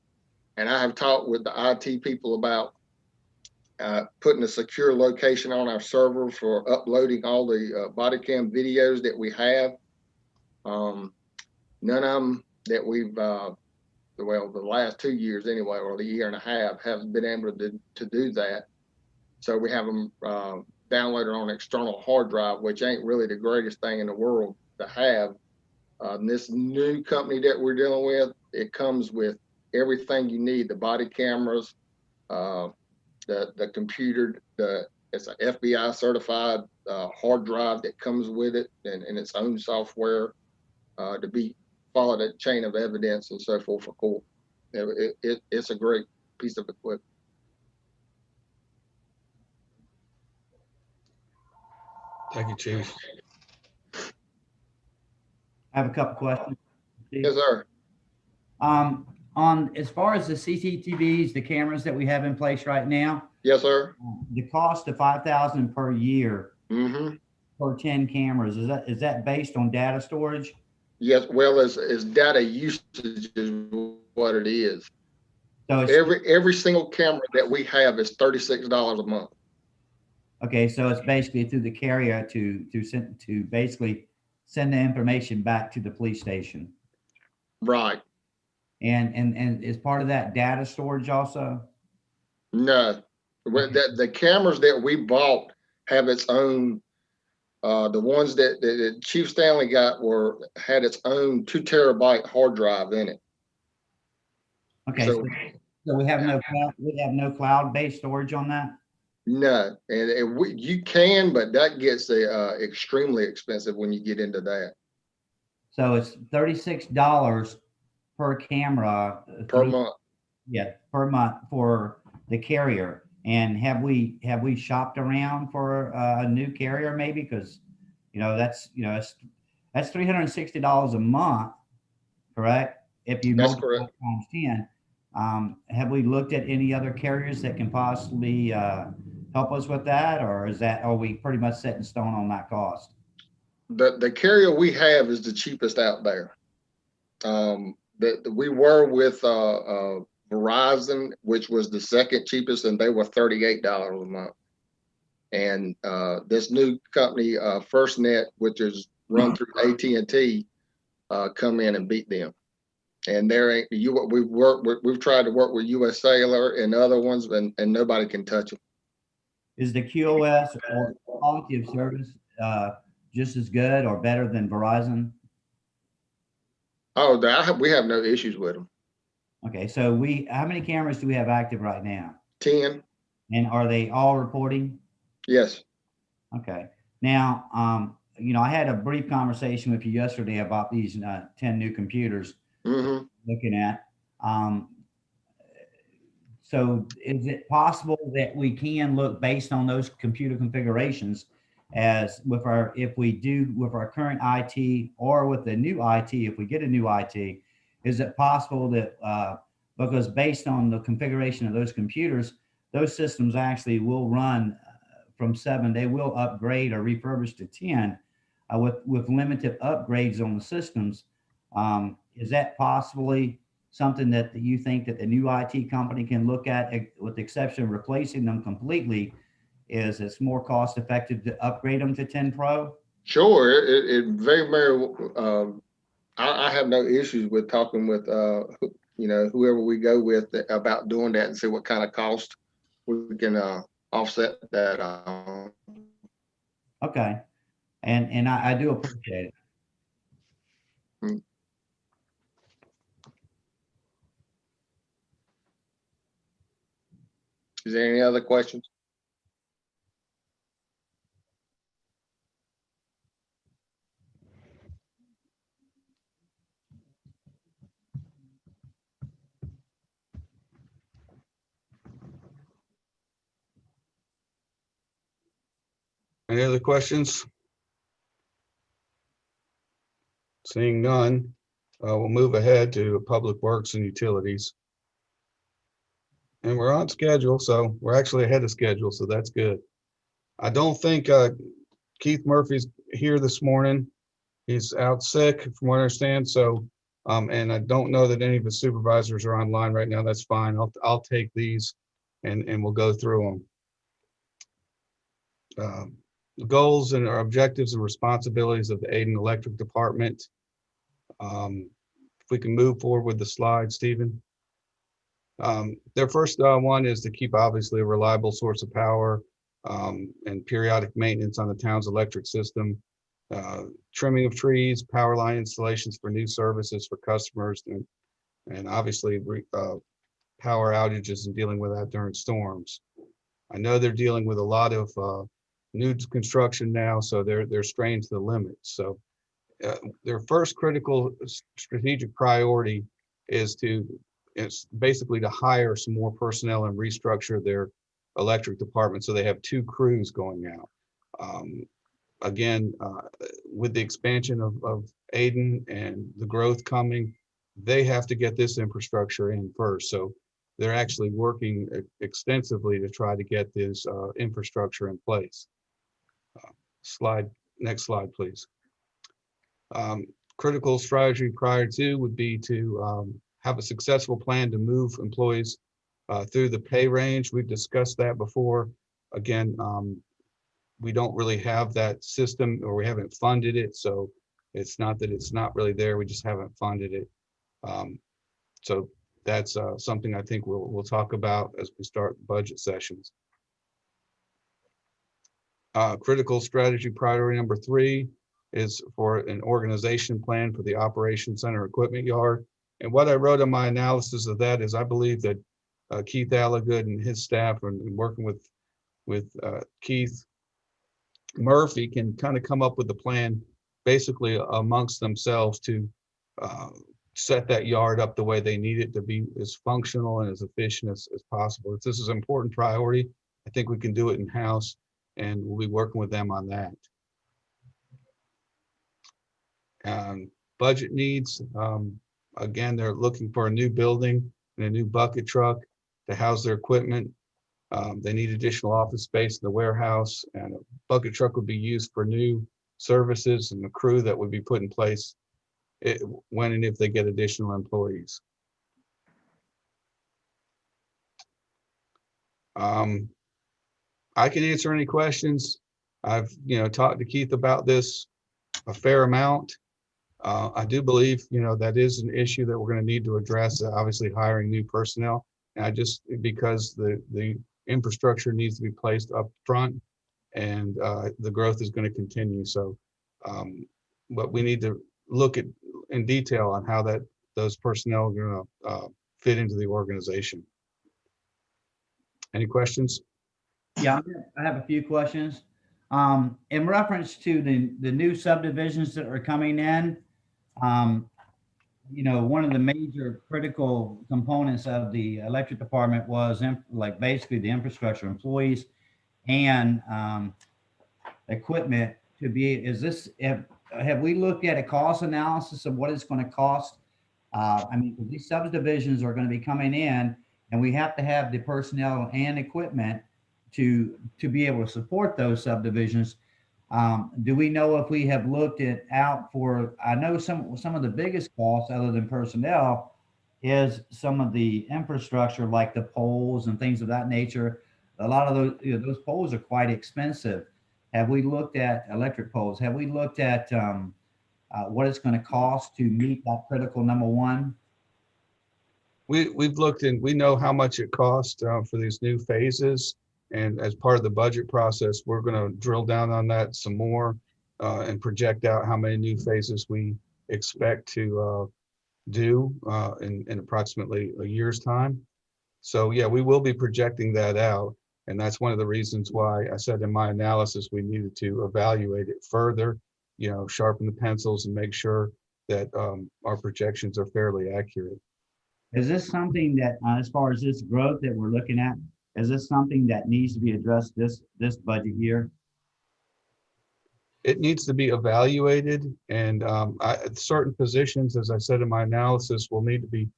and I have talked with the IT people about putting a secure location on our server for uploading all the body cam videos that we have. None of them that we've, well, the last 2 years anyway, or the year and a half, have been able to do that. So we have them downloaded on an external hard drive, which ain't really the greatest thing in the world to have. This new company that we're dealing with, it comes with everything you need: the body cameras, the computer, it's an FBI certified hard drive that comes with it, and its own software to be follow that chain of evidence and so forth for court. It's a great piece of equipment. Thank you, Chief. I have a couple questions. Yes, sir. On as far as the CCTVs, the cameras that we have in place right now. Yes, sir. The cost of $5,000 per year Mm-hmm. for 10 cameras, is that based on data storage? Yes, well as data usage is what it is. So it's, every single camera that we have is $36 a month. okay, so it's basically through the carrier to basically send the information back to the police station. Right. And is part of that data storage also? No, the cameras that we bought have its own. The ones that Chief Stanley got had its own 2 terabyte hard drive in it. Okay, so we have no cloud-based storage on that? No, and you can, but that gets extremely expensive when you get into that. So it's $36 per camera per month. Yeah, per month for the carrier. And have we shopped around for a new carrier maybe? Because that's $360 a month, correct? If you multiply times 10. Have we looked at any other carriers that can possibly help us with that, or are we pretty much set in stone on that cost? The carrier we have is the cheapest out there. We were with Verizon, which was the second cheapest, and they were $38 a month. And this new company, FirstNet, which is run through AT&T, come in and beat them. And we've tried to work with US Cellular and other ones, and nobody can touch them. Is the QoS or quality of service just as good or better than Verizon? Oh, we have no issues with them. Okay, so how many cameras do we have active right now? 10. And are they all reporting? Yes. Okay. Now, I had a brief conversation with you yesterday about these 10 new computers. Mm-hmm. Looking at. So is it possible that we can look based on those computer configurations as if we do with our current IT or with the new IT, if we get a new IT, is it possible that, because based on the configuration of those computers, those systems actually will run from 7, they will upgrade or refurbish to 10 with limited upgrades on the systems. Is that possibly something that you think that the new IT company can look at, with the exception of replacing them completely? Is it's more cost effective to upgrade them to 10 Pro? Sure, it very, very. I have no issues with talking with whoever we go with about doing that and see what kind of cost we can offset that. Okay, and I do appreciate it. Hmm. Is there any other questions? Any other questions? Seeing none, we'll move ahead to Public Works and Utilities. And we're on schedule, so we're actually ahead of schedule, so that's good. I don't think Keith Murphy's here this morning. He's out sick, from what I understand. So, and I don't know that any of the supervisors are online right now. That's fine. I'll take these, and we'll go through them. The goals and our objectives and responsibilities of the Ayden Electric Department. If we can move forward with the slide, Stephen. Their first one is to keep obviously a reliable source of power and periodic maintenance on the town's electric system, trimming of trees, power line installations for new services for customers, and obviously power outages and dealing with that during storms. I know they're dealing with a lot of new construction now, so they're strained to the limit. So their first critical strategic priority is basically to hire some more personnel and restructure their electric department so they have 2 crews going out. Again, with the expansion of Ayden and the growth coming, they have to get this infrastructure in first. So they're actually working extensively to try to get this infrastructure in place. Next slide, please. Critical strategy prior to would be to have a successful plan to move employees through the pay range. We've discussed that before. Again, we don't really have that system, or we haven't funded it. So it's not that it's not really there. We just haven't funded it. So that's something I think we'll talk about as we start budget sessions. Critical strategy priority number 3 is for an organization plan for the Operations Center Equipment Yard. And what I wrote in my analysis of that is I believe that Keith Alligood and his staff and working with Keith Murphy can kind of come up with a plan basically amongst themselves to set that yard up the way they need it to be as functional and as efficient as possible. If this is an important priority, I think we can do it in-house, and we'll be working with them on that. Budget needs, again, they're looking for a new building and a new bucket truck to house their equipment. They need additional office space in the warehouse, and a bucket truck would be used for new services and the crew that would be put in place when and if they get additional employees. I can answer any questions. I've talked to Keith about this a fair amount. I do believe that is an issue that we're going to need to address. Obviously, hiring new personnel, and because the infrastructure needs to be placed up front, and the growth is going to continue. So, but we need to look at in detail on how those personnel are going to fit into the organization. Any questions? Yeah, I have a few questions. In reference to the new subdivisions that are coming in, one of the major critical components of the electric department was basically the infrastructure, employees and equipment to be, have we looked at a cost analysis of what it's going to cost? These subdivisions are going to be coming in, and we have to have the personnel and equipment to be able to support those subdivisions. Do we know if we have looked out for, I know some of the biggest costs other than personnel is some of the infrastructure, like the poles and things of that nature. A lot of those poles are quite expensive. Have we looked at electric poles? Have we looked at what it's going to cost to meet that critical number 1? We've looked, and we know how much it costs for these new phases. And as part of the budget process, we're going to drill down on that some more and project out how many new phases we expect to do in approximately a year's time. So yeah, we will be projecting that out. And that's one of the reasons why I said in my analysis, we needed to evaluate it further, sharpen the pencils and make sure that our projections are fairly accurate. Is this something that, as far as this growth that we're looking at, is this something that needs to be addressed this budget year? It needs to be evaluated, and certain positions, as I said in my analysis, will need to be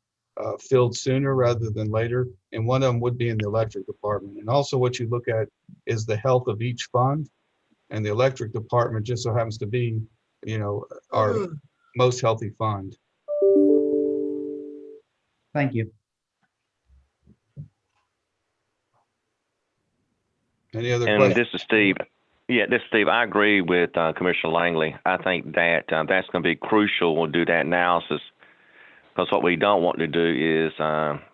filled sooner rather than later. And one of them would be in the electric department. And also what you look at is the health of each fund. And the electric department just so happens to be, our most healthy fund. Thank you. Any other And questions? this is Steve. Yeah, this is Steve. I agree with Commissioner Langley. I think that that's going to be crucial. We'll do that analysis because what we don't want to do is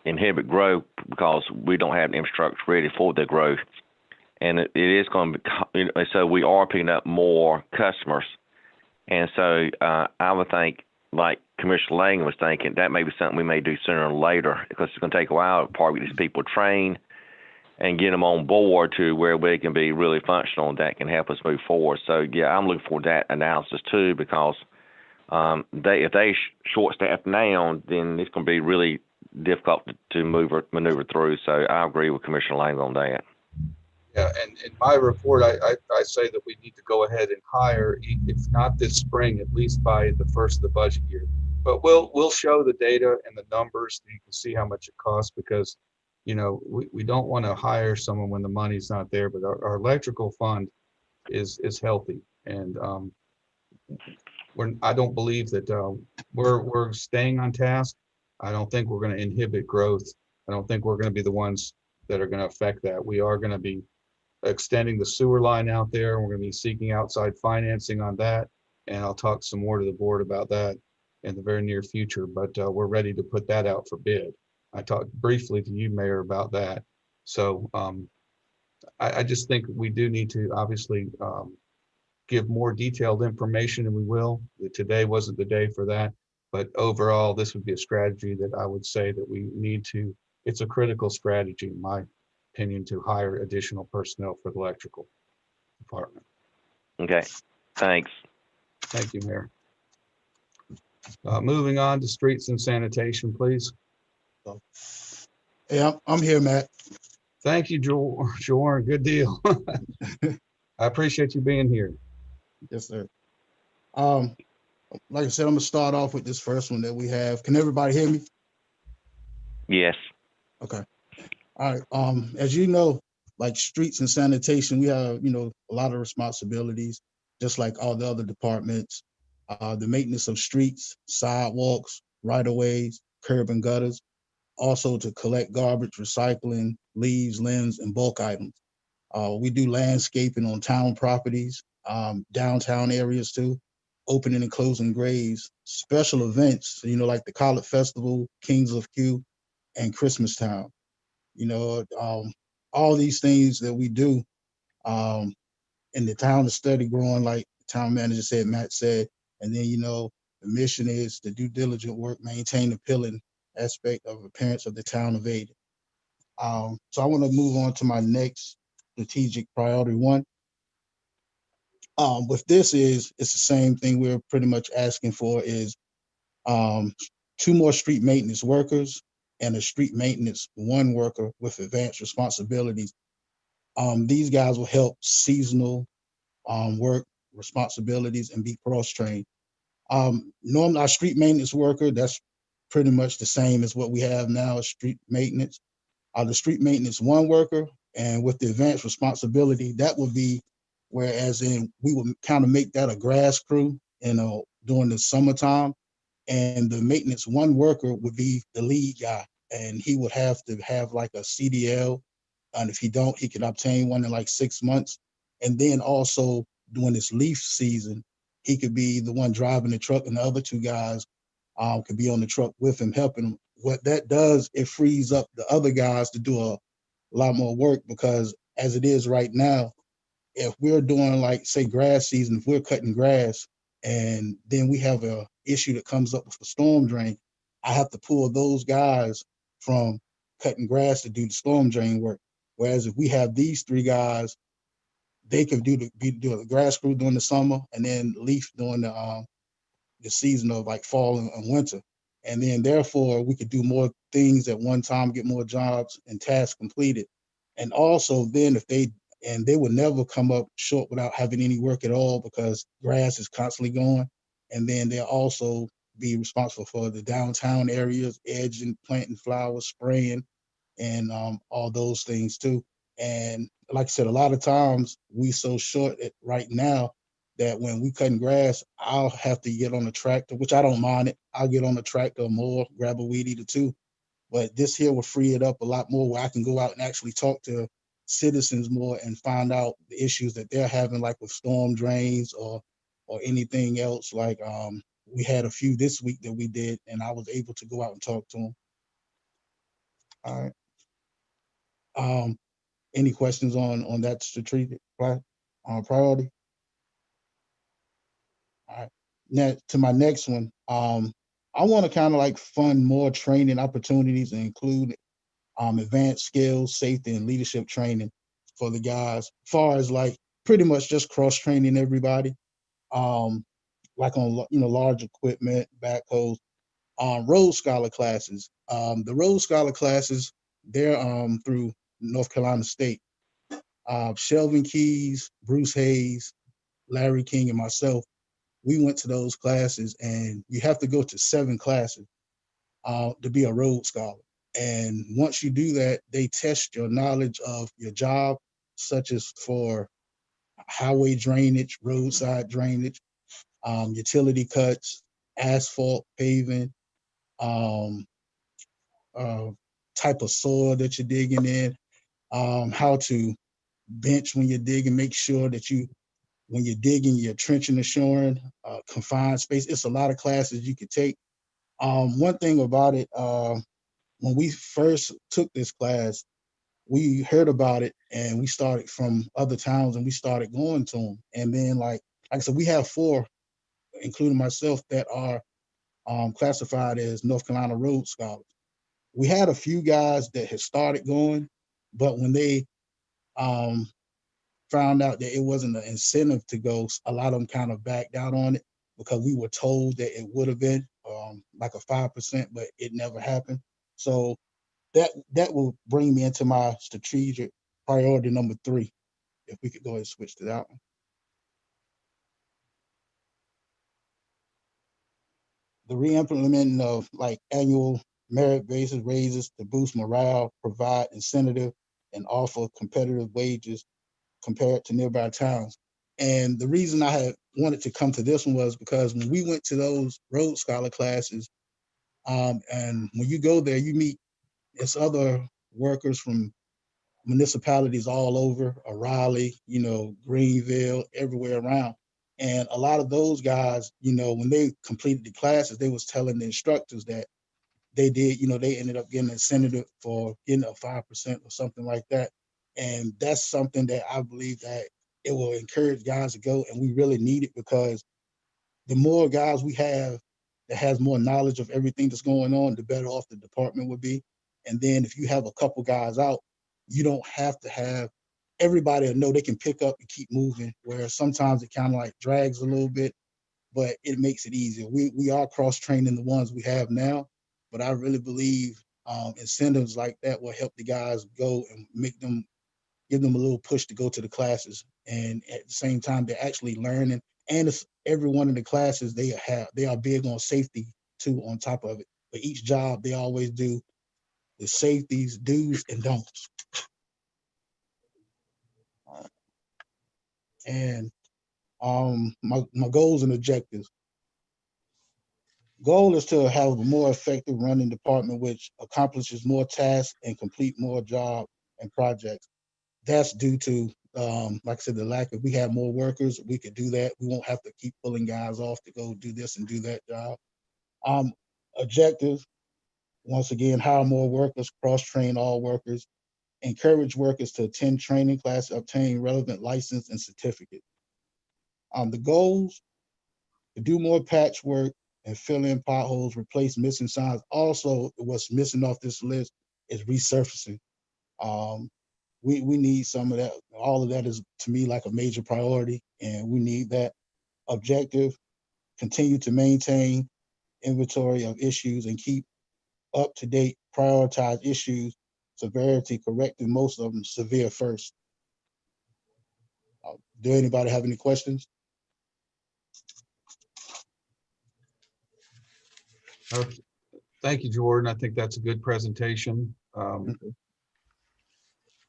inhibit growth because we don't have the infrastructure ready for the growth. And it is going to be, so we are picking up more customers. And so I would think, like Commissioner Langley was thinking, that may be something we may do sooner or later because it's going to take a while to probably get these people trained and get them on board to where we can be really functional and that can help us move forward. So, yeah, I'm looking for that analysis too because if they short-staffed now, then it's going to be really difficult to maneuver through. So I agree with Commissioner Langley on that. Yeah, and in my report, I say that we need to go ahead and hire, if not this spring, at least by the first of the budget year. But we'll show the data and the numbers so you can see how much it costs because, we don't want to hire someone when the money's not there. But our electrical fund is healthy, and I don't believe that we're staying on task. I don't think we're going to inhibit growth. I don't think we're going to be the ones that are going to affect that. We are going to be extending the sewer line out there. We're going to be seeking outside financing on that. And I'll talk some more to the board about that in the very near future, but we're ready to put that out for bid. I talked briefly to you, Mayor, about that. So I just think we do need to obviously give more detailed information, and we will. Today wasn't the day for that, but overall, this would be a strategy that I would say that we need to, it's a critical strategy, in my opinion, to hire additional personnel for the electrical department. Okay, thanks. Thank you, Mayor. Moving on to streets and sanitation, please. Yeah, I'm here, Matt. Thank you, Jordan. Good deal. I appreciate you being here. Yes, sir. Like I said, I'm gonna start off with this first one that we have. Can everybody hear me? Yes. Okay. All right. As you know, like streets and sanitation, we have, a lot of responsibilities, just like all the other departments. The maintenance of streets, sidewalks, right-of-ways, curb and gutters, also to collect garbage, recycling, leaves, limbs, and bulk items. We do landscaping on town properties, downtown areas too, opening and closing graves, special events, like the College Festival, Kings of Q, and Christmas Town. All these things that we do, and the town is steady growing, like the town manager said, Matt said, and then, the mission is to do diligent work, maintain the appealing aspect of appearance of the town of Ada. So I want to move on to my next strategic priority one. With this it's the same thing we're pretty much asking for is 2 more street maintenance workers and a street maintenance 1 worker with advanced responsibilities. These guys will help seasonal work responsibilities and be cross-trained. Normally our street maintenance worker, that's pretty much the same as what we have now as street maintenance. The street maintenance 1 worker and with the advanced responsibility, that would be whereas in we would kind of make that a grass crew, during the summertime. And the maintenance 1 worker would be the lead guy, and he would have to have like a CDL. And if he don't, he can obtain one in like 6 months. And then also during this leaf season, he could be the one driving the truck, and the other 2 guys could be on the truck with him, helping him. What that does, it frees up the other guys to do a lot more work, because as it is right now, if we're doing like say grass season, if we're cutting grass and then we have a issue that comes up with the storm drain, I have to pull those guys from cutting grass to do the storm drain work. Whereas if we have these 3 guys, they can do the grass crew during the summer and then leaf during the season of like fall and winter. And then therefore we could do more things at one time, get more jobs and tasks completed. And also then they would never come up short without having any work at all, because grass is constantly going. And then they're also be responsible for the downtown areas, edging, planting flowers, spraying, and all those things too. And like I said, a lot of times we so short right now that when we cutting grass, I'll have to get on a tractor, which I don't mind it. I'll get on a tractor or more, grab a weed eater too. But this here will free it up a lot more where I can go out and actually talk to citizens more and find out the issues that they're having, like with storm drains or anything else. Like we had a few this week that we did, and I was able to go out and talk to them. All right. Any questions on that strategic priority? All right. Now to my next one. I want to kind of like fund more training opportunities and include advanced skills, safety, and leadership training for the guys. As far as like pretty much just cross training everybody, like on large equipment, backhoes, Rhodes Scholar classes. The Rhodes Scholar classes, they're through North Carolina State. Shelvin Keys, Bruce Hayes, Larry King, and myself, we went to those classes, and you have to go to 7 classes to be a Rhodes Scholar. And once you do that, they test your knowledge of your job, such as for highway drainage, roadside drainage, utility cuts, asphalt paving, type of soil that you're digging in, how to bench when you're digging, make sure that when you're digging, you're trenching and shoring, confined space. It's a lot of classes you could take. One thing about it, when we first took this class, we heard about it and we started from other towns and we started going to them. And then like I said, we have 4, including myself, that are classified as North Carolina Rhodes Scholars. We had a few guys that had started going, but when they found out that it wasn't an incentive to go, a lot of them kind of backed out on it because we were told that it would have been like a 5%, but it never happened. So that will bring me into my strategic priority number 3. If we could go ahead and switch to that one. The re-implementing of like annual merit-based raises to boost morale, provide incentive, and offer competitive wages compared to nearby towns. And the reason I had wanted to come to this one was because when we went to those Rhodes Scholar classes, and when you go there, you meet other workers from municipalities all over, Raleigh, Greenville, everywhere around. And a lot of those guys, when they completed the classes, they was telling the instructors that they did, they ended up getting an incentive for getting a 5% or something like that. And that's something that I believe that it will encourage guys to go, and we really need it because the more guys we have that has more knowledge of everything that's going on, the better off the department would be. And then if you have a couple guys out, you don't have to have everybody know they can pick up and keep moving, where sometimes it kind of like drags a little bit, but it makes it easier. We are cross-training the ones we have now, but I really believe incentives like that will help the guys go and give them a little push to go to the classes. And at the same time, they're actually learning. And it's every one of the classes they are big on safety too, on top of it. For each job, they always do the safeties, do's and don'ts. And my goals and objectives. Goal is to have a more effective running department which accomplishes more tasks and complete more jobs and projects. That's due to, like I said, the lack of, we have more workers, we could do that. We won't have to keep pulling guys off to go do this and do that job. Objective, once again, hire more workers, cross-train all workers, encourage workers to attend training classes, obtain relevant license and certificate. The goals, to do more patchwork and fill in potholes, replace missing signs. Also, what's missing off this list is resurfacing. We need some of that. All of that is, to me, like a major priority, and we need that. Objective, continue to maintain inventory of issues and keep up to date, prioritize issues, severity, correcting most of them severe first. Do anybody have any questions? Thank you, Jordan. I think that's a good presentation.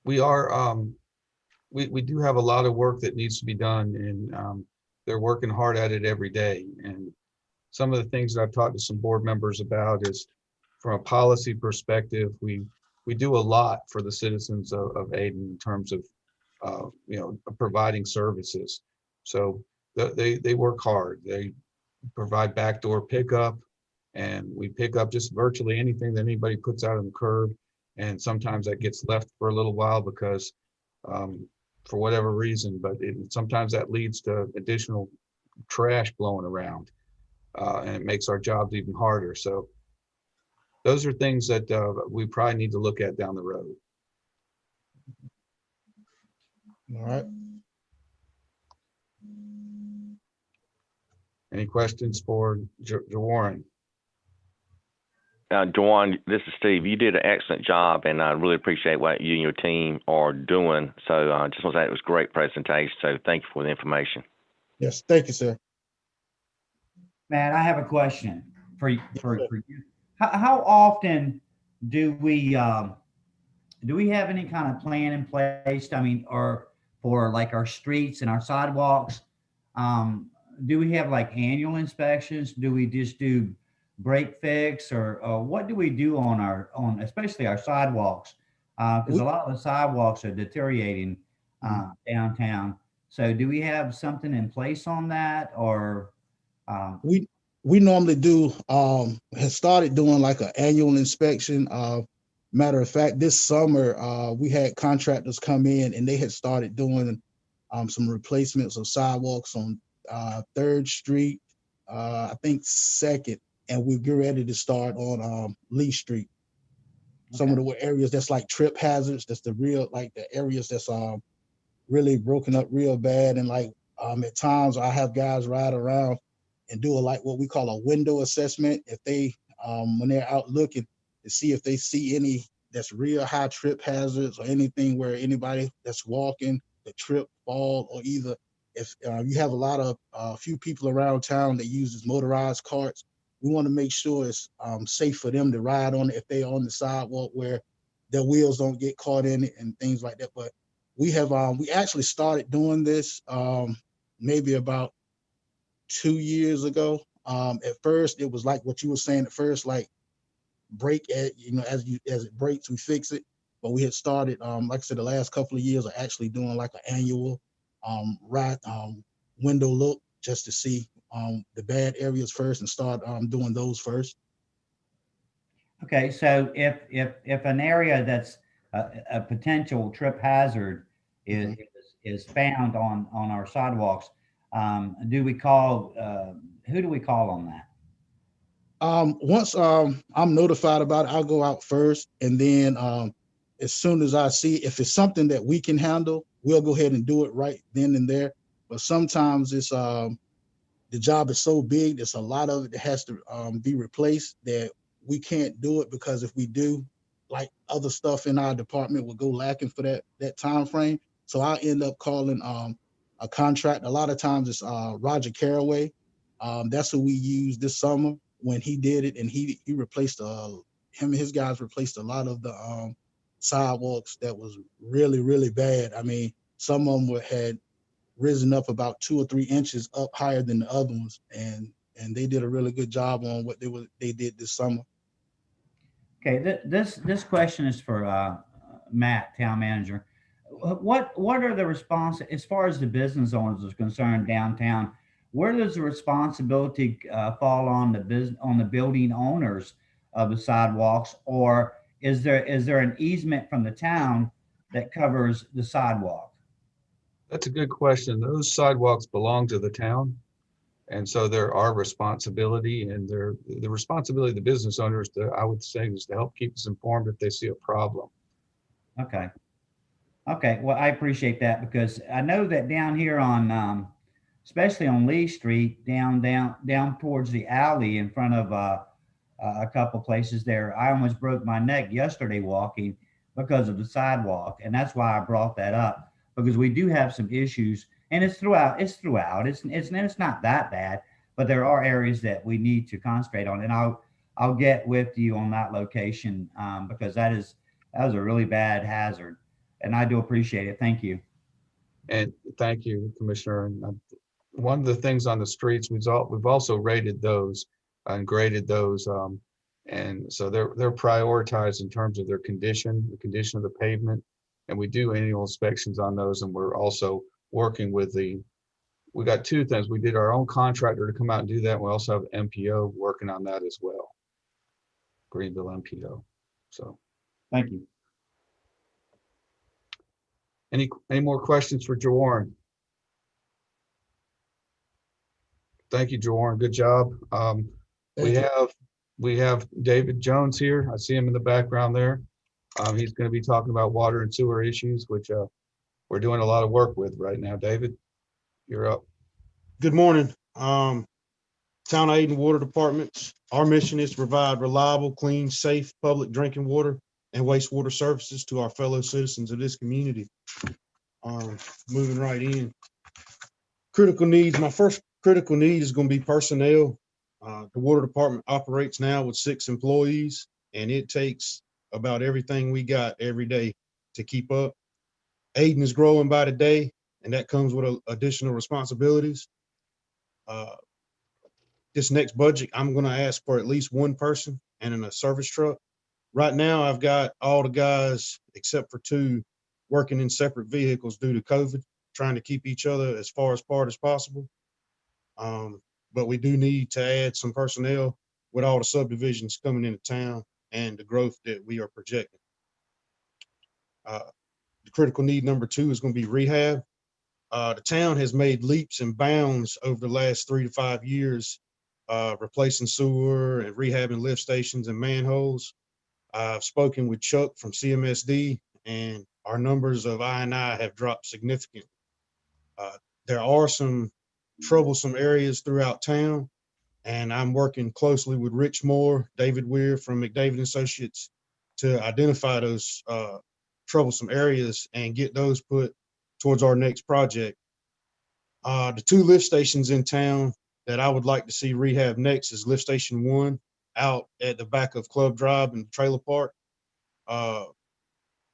We are, we do have a lot of work that needs to be done, and they're working hard at it every day. And some of the things that I've talked to some board members about is, from a policy perspective, we do a lot for the citizens of Ayden in terms of providing services. So they work hard. They provide backdoor pickup, and we pick up just virtually anything that anybody puts out on the curb. And sometimes that gets left for a little while because for whatever reason, but sometimes that leads to additional trash blowing around, and it makes our jobs even harder. So those are things that we probably need to look at down the road. All right. Any questions for Jawan? Jawan, this is Steve. You did an excellent job, and I really appreciate what you and your team are doing. So I just want to say it was a great presentation. So thank you for the information. Yes, thank you, sir. Matt, I have a question for you. How often do we have any kind of plan in place? I mean, or for like our streets and our sidewalks? Do we have like annual inspections? Do we just do break fix, or what do we do on especially our sidewalks? Because a lot of the sidewalks are deteriorating downtown. So do we have something in place on that, or? We normally do have started doing like an annual inspection. Matter of fact, this summer we had contractors come in and they had started doing some replacements of sidewalks on 3rd Street, I think 2nd, and we're getting ready to start on Lee Street. Okay. Some of the areas that's like trip hazards, that's the areas that's really broken up real bad. And like at times I have guys ride around and do what we call a window assessment. If they, when they're out looking to see if they see any that's real high trip hazards or anything where anybody that's walking, the trip, fall, or either if you have a few people around town that uses motorized carts, we want to make sure it's safe for them to ride on it if they're on the sidewalk where their wheels don't get caught in it and things like that. But we have, we actually started doing this maybe about 2 years ago. At first, it was like what you were saying at first, like break at, as it breaks, we fix it. But we had started, like I said, the last couple of years are actually doing like an annual window look just to see the bad areas first and start doing those first. Okay, so if an area that's a potential trip hazard is found on our sidewalks, do we call, who do we call on that? Once I'm notified about it, I'll go out first, and then as soon as I see if it's something that we can handle, we'll go ahead and do it right then and there. But sometimes it's the job is so big, there's a lot of it that has to be replaced that we can't do it, because if we do, like other stuff in our department will go lacking for that time frame. So I'll end up calling a contract. A lot of times it's Roger Caraway. That's who we used this summer when he did it, and he replaced him and his guys replaced a lot of the sidewalks that was really, really bad. I mean, some of them had risen up about 2 or 3 inches up higher than the other ones, and they did a really good job on what they did this summer. Okay, this question is for Matt, town manager. What are the responses as far as the business owners is concerned downtown? Where does the responsibility fall on the building owners of the sidewalks, or is there an easement from the town that covers the sidewalk? That's a good question. Those sidewalks belong to the town, and so they're our responsibility, and the responsibility of the business owners, I would say, is to help keep us informed if they see a problem. Okay. Okay, well, I appreciate that, because I know that down here on, especially on Lee Street, down towards the alley in front of a couple places there, I almost broke my neck yesterday walking because of the sidewalk, and that's why I brought that up, because we do have some issues, and it's throughout. It's not that bad, but there are areas that we need to concentrate on, and I'll get with you on that location, because that was a really bad hazard, and I do appreciate it. Thank you. And thank you, Commissioner. And one of the things on the streets, we've also rated those and graded those. And so they're prioritized in terms of their condition, the condition of the pavement. And we do annual inspections on those. And we're also working with we got two things. We did our own contractor to come out and do that. And we also have MPO working on that as well. Greenville MPO. So thank you. Any more questions for Jawarn? Thank you, Jawarn. Good job. We have David Jones here. I see him in the background there. He's going to be talking about water and sewer issues, which we're doing a lot of work with right now. David, you're up. Good morning. Town of Ayden Water Departments. Our mission is to provide reliable, clean, safe public drinking water and wastewater services to our fellow citizens of this community. Moving right in. Critical needs. My first critical need is going to be personnel. The water department operates now with 6 employees, and it takes about everything we got every day to keep up. Ayden is growing by the day, and that comes with additional responsibilities. This next budget, I'm going to ask for at least 1 person and in a service truck. Right now, I've got all the guys except for 2 working in separate vehicles due to COVID, trying to keep each other as far apart as possible. But we do need to add some personnel with all the subdivisions coming into town and the growth that we are projecting. The critical need number 2 is going to be rehab. The town has made leaps and bounds over the last 3 to 5 years, replacing sewer and rehabbing lift stations and manholes. I've spoken with Chuck from CMSD, and our numbers of I&I have dropped significantly. There are some troublesome areas throughout town, and I'm working closely with Rich Moore, David Weir from McDavid Associates to identify those troublesome areas and get those put towards our next project. The 2 lift stations in town that I would like to see rehab next is Lift Station 1 out at the back of Club Drive and Trailer Park,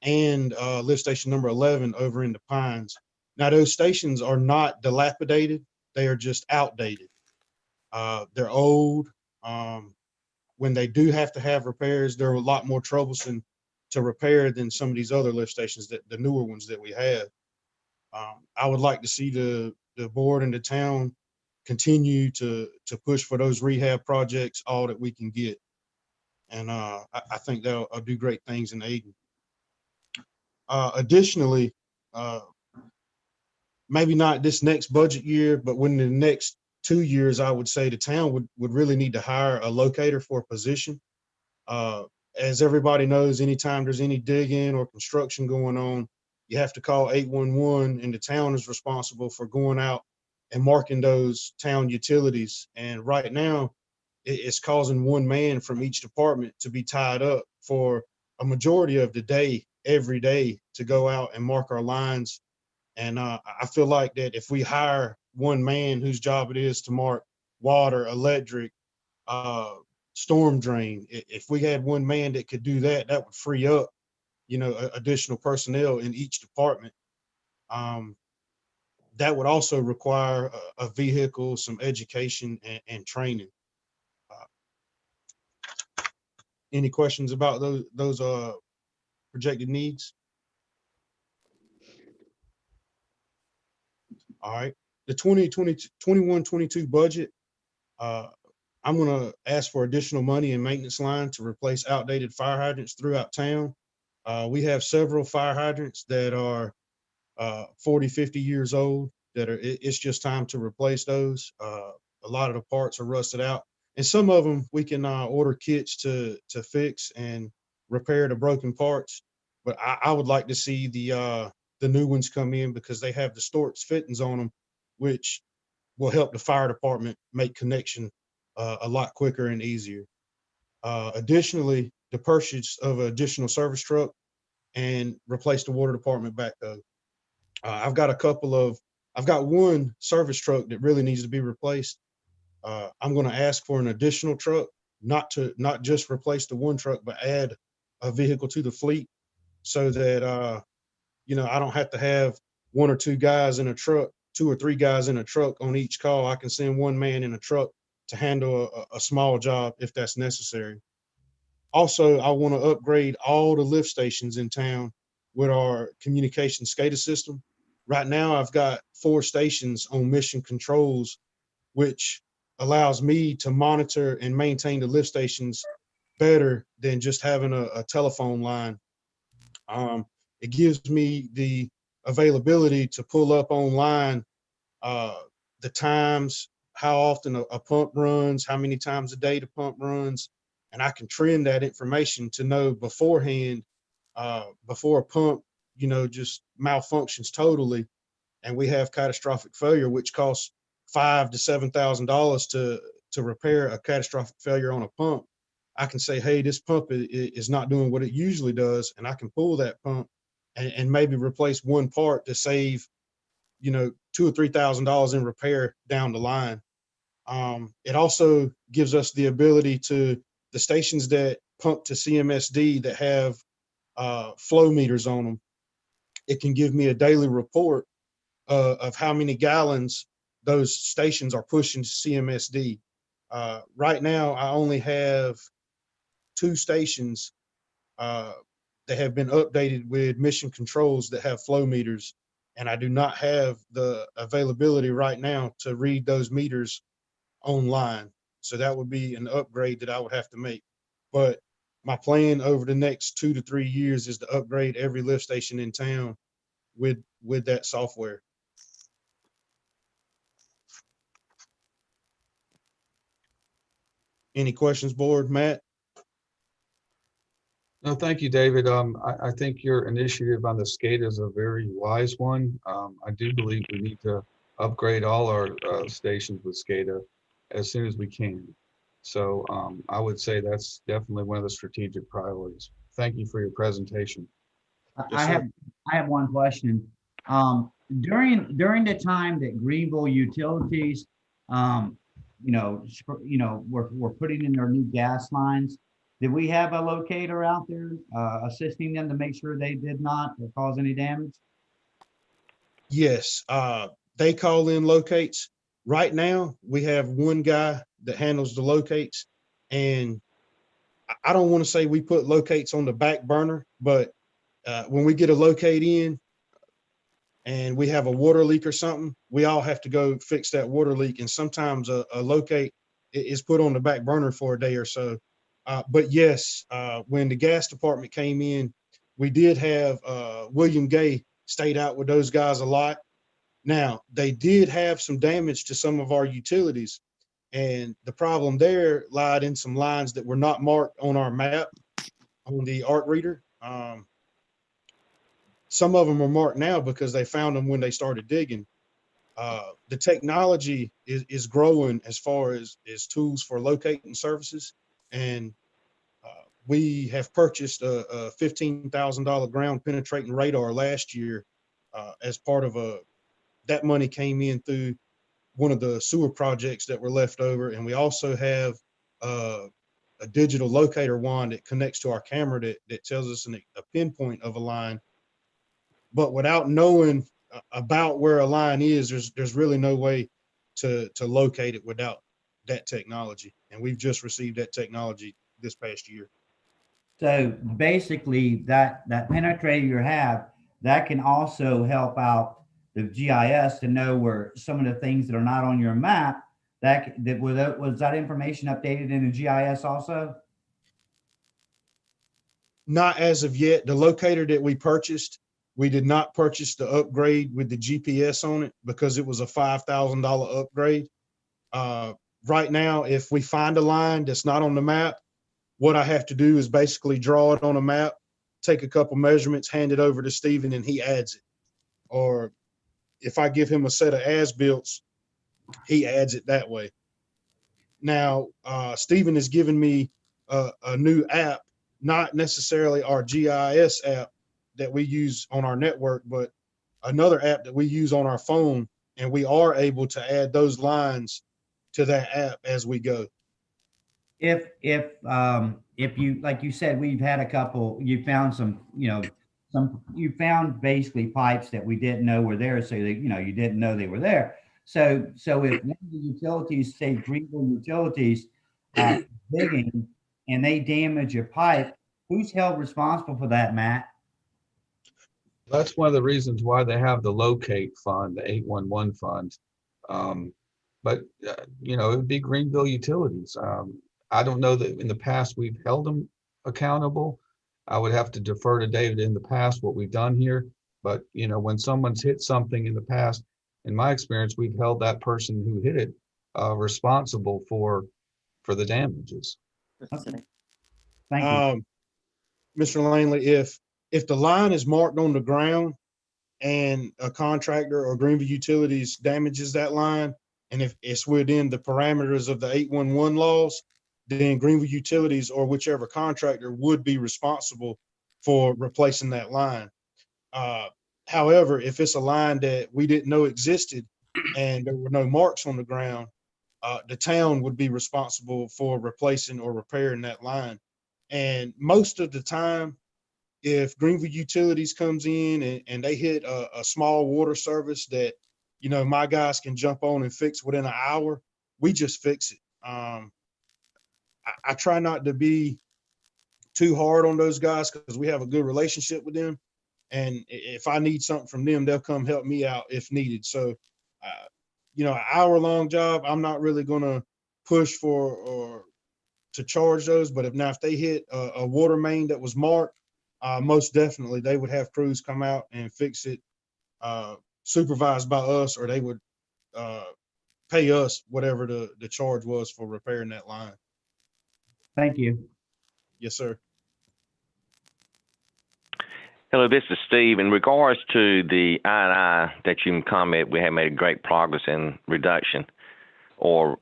and lift station number 11 over in the Pines. Now, those stations are not dilapidated. They are just outdated. They're old. When they do have to have repairs, they're a lot more troublesome to repair than some of these other lift stations, the newer ones that we have. I would like to see the board and the town continue to push for those rehab projects all that we can get. And I think that'll do great things in Ayden. Additionally, maybe not this next budget year, but within the next 2 years, I would say the town would really need to hire a locator for a position. As everybody knows, anytime there's any digging or construction going on, you have to call 811, and the town is responsible for going out and marking those town utilities. And right now, it's causing 1 man from each department to be tied up for a majority of the day, every day, to go out and mark our lines. And I feel like that if we hire 1 man whose job it is to mark water, electric, storm drain, if we had 1 man that could do that, that would free up, additional personnel in each department. That would also require a vehicle, some education, and training. Any questions about those projected needs? All right, the 21-22 budget, I'm going to ask for additional money in maintenance line to replace outdated fire hydrants throughout town. We have several fire hydrants that are 40, 50 years old it's just time to replace those. A lot of the parts are rusted out, and some of them we can order kits to fix and repair the broken parts. But I would like to see the new ones come in because they have the Storz fittings on them, which will help the fire department make connection a lot quicker and easier. Additionally, the purchase of an additional service truck and replace the water department backhoe. I've got 1 service truck that really needs to be replaced. I'm going to ask for an additional truck not just replace the one truck, but add a vehicle to the fleet so that, I don't have to have one or two guys in a truck, 2 or 3 guys in a truck on each call. I can send one man in a truck to handle a small job if that's necessary. Also, I want to upgrade all the lift stations in town with our communication SCADA system. Right now, I've got 4 stations on mission controls, which allows me to monitor and maintain the lift stations better than just having a telephone line. It gives me the availability to pull up online the times, how often a pump runs, how many times a day the pump runs, and I can trend that information to know beforehand, before a pump, just malfunctions totally, and we have catastrophic failure, which costs $5,000 to $7,000 to repair a catastrophic failure on a pump. I can say, hey, this pump is not doing what it usually does, and I can pull that pump and maybe replace one part to save, $2,000 or $3,000 in repair down the line. It also gives us the ability to the stations that pump to CMSD that have flow meters on them. It can give me a daily report of how many gallons those stations are pushing to CMSD. Right now, I only have 2 stations that have been updated with mission controls that have flow meters, and I do not have the availability right now to read those meters online. So that would be an upgrade that I would have to make. But my plan over the next 2 to 3 years is to upgrade every lift station in town with that software. Any questions, board? Matt? No, thank you, David. I think your initiative on the SCADA is a very wise one. I do believe we need to upgrade all our stations with SCADA as soon as we can. So I would say that's definitely one of the strategic priorities. Thank you for your presentation. I have one question. During the time that Greenville Utilities, we're putting in their new gas lines, did we have a locator out there assisting them to make sure they did not cause any damage? Yes, they call in locates. Right now, we have one guy that handles the locates, and I don't want to say we put locates on the back burner, but when we get a locate in and we have a water leak or something, we all have to go fix that water leak, and sometimes a locate is put on the back burner for a day or so. But yes, when the gas department came in, we did have William Gay stayed out with those guys a lot. Now, they did have some damage to some of our utilities, and the problem there lied in some lines that were not marked on our map on the ARC reader. Some of them are marked now because they found them when they started digging. The technology is growing as far as tools for locating services. And we have purchased a $15,000 ground penetrating radar last year as part of that money came in through one of the sewer projects that were left over. And we also have a digital locator wand that connects to our camera that tells us a pinpoint of a line. But without knowing about where a line is, there's really no way to locate it without that technology. And we've just received that technology this past year. So basically that penetrator you have, that can also help out the GIS to know where some of the things that are not on your map, was that information updated in the GIS also? Not as of yet. The locator that we purchased, we did not purchase the upgrade with the GPS on it because it was a $5,000 upgrade. Right now, if we find a line that's not on the map, what I have to do is basically draw it on a map, take a couple measurements, hand it over to Stephen, and he adds it. Or if I give him a set of as-builts, he adds it that way. Now, Stephen has given me a new app, not necessarily our GIS app that we use on our network, but another app that we use on our phone, and we are able to add those lines to that app as we go. if you, like you said, we've had a couple, you found some, you found basically pipes that we didn't know were there. So that, you didn't know they were there. So if one of the utilities, say Greenville Utilities, digging and they damage your pipe, who's held responsible for that, Matt? That's one of the reasons why they have the locate fund, the 811 fund. But it would be Greenville Utilities. I don't know that in the past we've held them accountable. I would have to defer to David in the past what we've done here. But when someone's hit something in the past, in my experience, we've held that person who hit it responsible for the damages. Thank you. Mr. Langley, if the line is marked on the ground and a contractor or Greenville Utilities damages that line, and if it's within the parameters of the 811 laws, then Greenville Utilities or whichever contractor would be responsible for replacing that line. However, if it's a line that we didn't know existed and there were no marks on the ground, the town would be responsible for replacing or repairing that line. And most of the time, if Greenville Utilities comes in and they hit a small water service that, my guys can jump on and fix within an hour, we just fix it. I try not to be too hard on those guys because we have a good relationship with them. And if I need something from them, they'll come help me out if needed. So, an hour-long job, I'm not really going to push for or to charge those. But if they hit a water main that was marked, most definitely they would have crews come out and fix it, supervised by us, or they would pay us whatever the charge was for repairing that line. Thank you. Yes, sir. Hello, this is Steve. In regards to the I&I that you can comment, we have made great progress in reduction or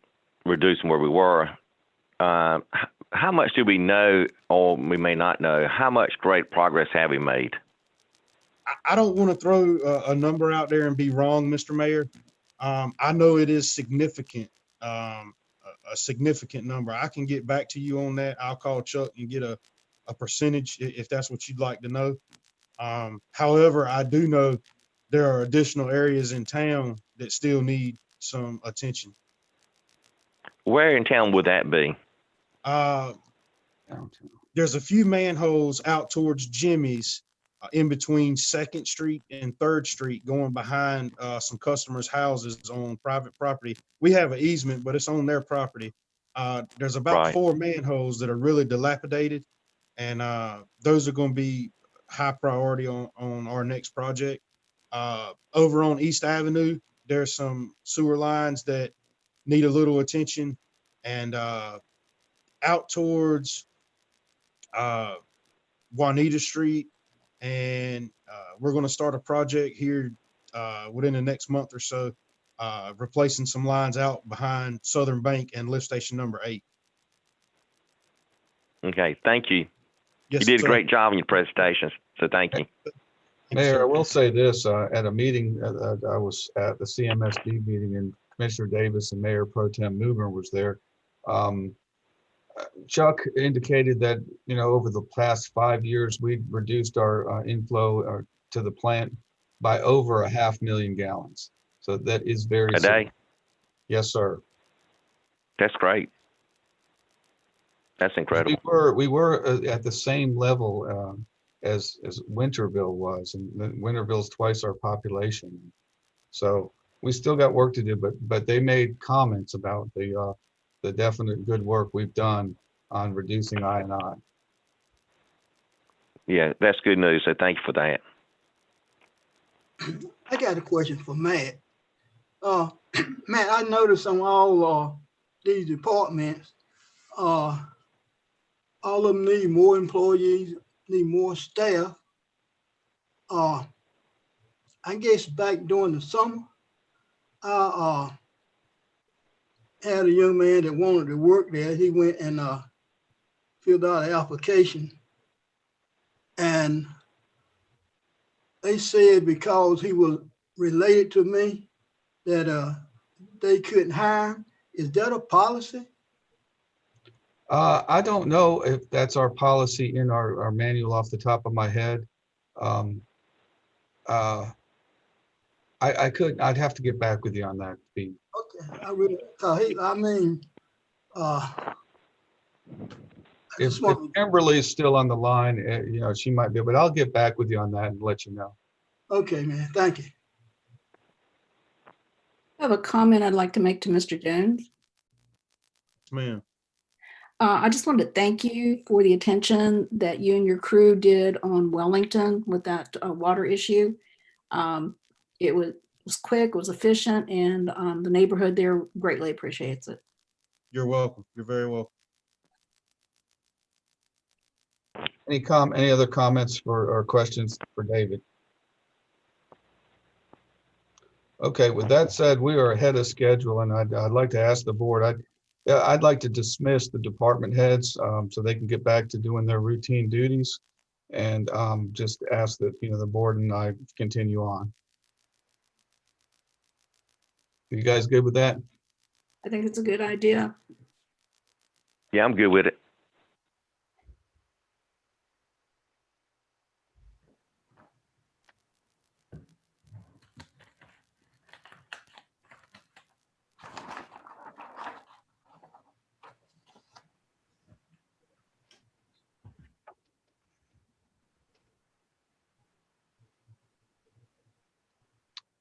reducing where we were. How much do we know, or we may not know, how much great progress have we made? I don't want to throw a number out there and be wrong, Mr. Mayor. I know it is significant, a significant number. I can get back to you on that. I'll call Chuck and get a percentage if that's what you'd like to know. However, I do know there are additional areas in town that still need some attention. Where in town would that be? There's a few manholes out towards Jimmy's in between 2nd Street and 3rd Street going behind some customers' houses on private property. We have an easement, but it's on their property. There's about 4 manholes that are really dilapidated, and those are going to be high priority on our next project. Over on East Avenue, there's some sewer lines that need a little attention, and out towards Juanita Street, and we're going to start a project here within the next month or so, replacing some lines out behind Southern Bank and lift station number 8. Okay, thank you. Yes, you did sir. a great job in your presentations, so thank you. Mayor, I will say this, at a meeting, I was at the CMSD meeting, and Commissioner Davis and Mayor Pro Tem Mover was there. Chuck indicated that, over the past 5 years, we've reduced our inflow to the plant by over 500,000 gallons. So that is very a day. Yes, sir. That's great. That's incredible. We were at the same level as Winterville was, and Winterville's twice our population. So we still got work to do, but they made comments about the definite good work we've done on reducing I&I. Yeah, that's good news. So thank you for that. I got a question for Matt. Matt, I noticed on all these departments, all of them need more employees, need more staff. I guess back during the summer, I had a young man that wanted to work there. He went and filled out an application, and they said because he was related to me that they couldn't hire him. Is that a policy? I don't know if that's our policy in our manual off the top of my head. I'd have to get back with you on that, Pete. Okay, I really, I mean, If Kimberly's still on the line, you know, she might be, but I'll get back with you on that and let you know. okay, man, thank you. I have a comment I'd like to make to Mr. Jones. Ma'am. I just wanted to thank you for the attention that you and your crew did on Wellington with that water issue. It was quick, it was efficient, and the neighborhood there greatly appreciates it. You're welcome. You're very welcome. Any other comments or questions for David? Okay, with that said, we are ahead of schedule, and I'd like to ask the board, I'd like to dismiss the department heads so they can get back to doing their routine duties, and just ask that, you know, the board and I continue on. You guys good with that? I think it's a good idea. Yeah, I'm good with it.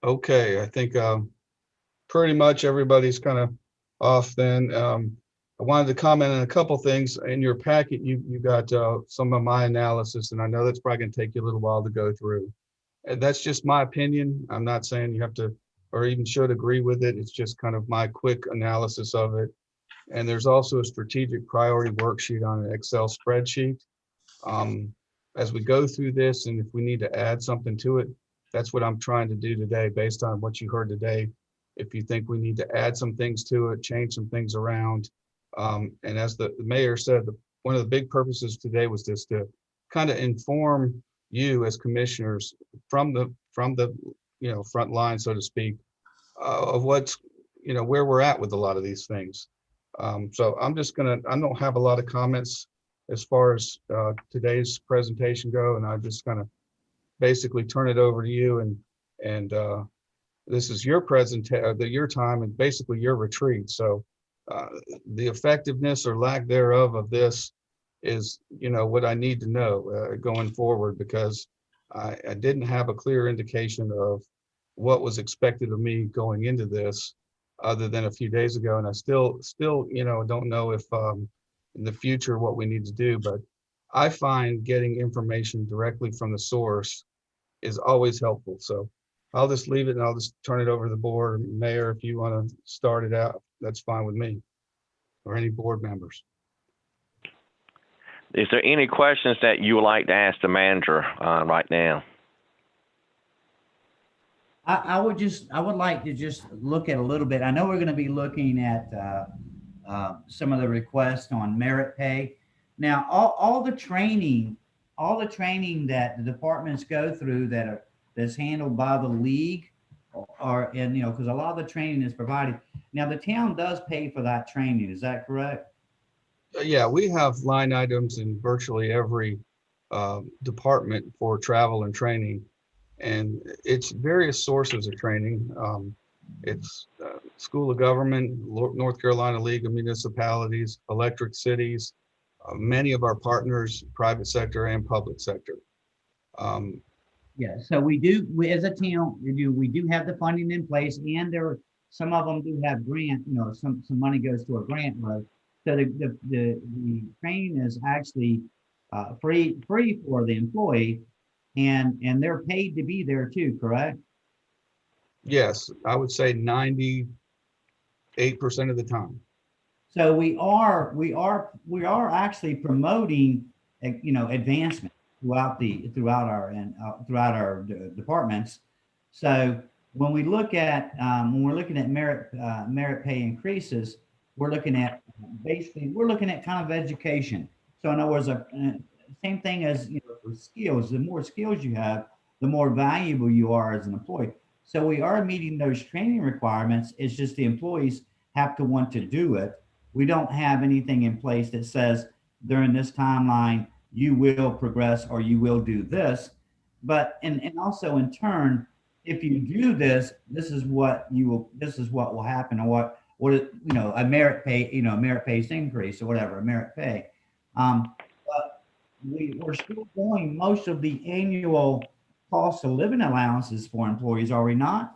Okay, I think pretty much everybody's kind of off then. I wanted to comment on a couple things. In your packet, you got some of my analysis, and I know that's probably going to take you a little while to go through. And that's just my opinion. I'm not saying you have to or even should agree with it. It's just kind of my quick analysis of it. And there's also a strategic priority worksheet on an Excel spreadsheet. As we go through this, and if we need to add something to it, that's what I'm trying to do today based on what you heard today. If you think we need to add some things to it, change some things around. And as the mayor said, one of the big purposes today was just to kind of inform you as commissioners from the you know, front line, so to speak, of what's, you know, where we're at with a lot of these things. So I don't have a lot of comments as far as today's presentation go, and I just kind of basically turn it over to you, and this is your your time and basically your retreat. So the effectiveness or lack thereof of this is, you know, what I need to know going forward, because I didn't have a clear indication of what was expected of me going into this other than a few days ago. And I still, you know, don't know if in the future what we need to do, but I find getting information directly from the source is always helpful. So I'll just leave it and I'll just turn it over to the board. Mayor, if you want to start it out, that's fine with me, or any board members. Is there any questions that you would like to ask the manager right now? I would like to just look at a little bit. I know we're going to be looking at some of the requests on merit pay. Now, all the training that the departments go through that's handled by the league, and you know, because a lot of the training is provided. Now, the town does pay for that training. Is that correct? Yeah, we have line items in virtually every department for travel and training, and it's various sources of training. It's School of Government, North Carolina League of Municipalities, Electric Cities, many of our partners, private sector and public sector. Yeah, so we as a town, we do have the funding in place, and some of them do have grant, you know, some money goes to a grant load. So the training is actually free for the employee, and they're paid to be there too, correct? Yes, I would say 98% of the time. So we are actually promoting, you know, advancement throughout our departments. So when we're looking at merit pay increases, we're looking at kind of education. So in other words, same thing as, you know, for skills. The more skills you have, the more valuable you are as an employee. So we are meeting those training requirements. It's just the employees have to want to do it. we don't have anything in place that says during this timeline, you will progress or you will do this. But, and also in turn, if you do this, this is what will happen, or what, you know, a merit pay, you know, merit based increase or whatever, a merit pay. But we're still going most of the annual cost of living allowances for employees, are we not?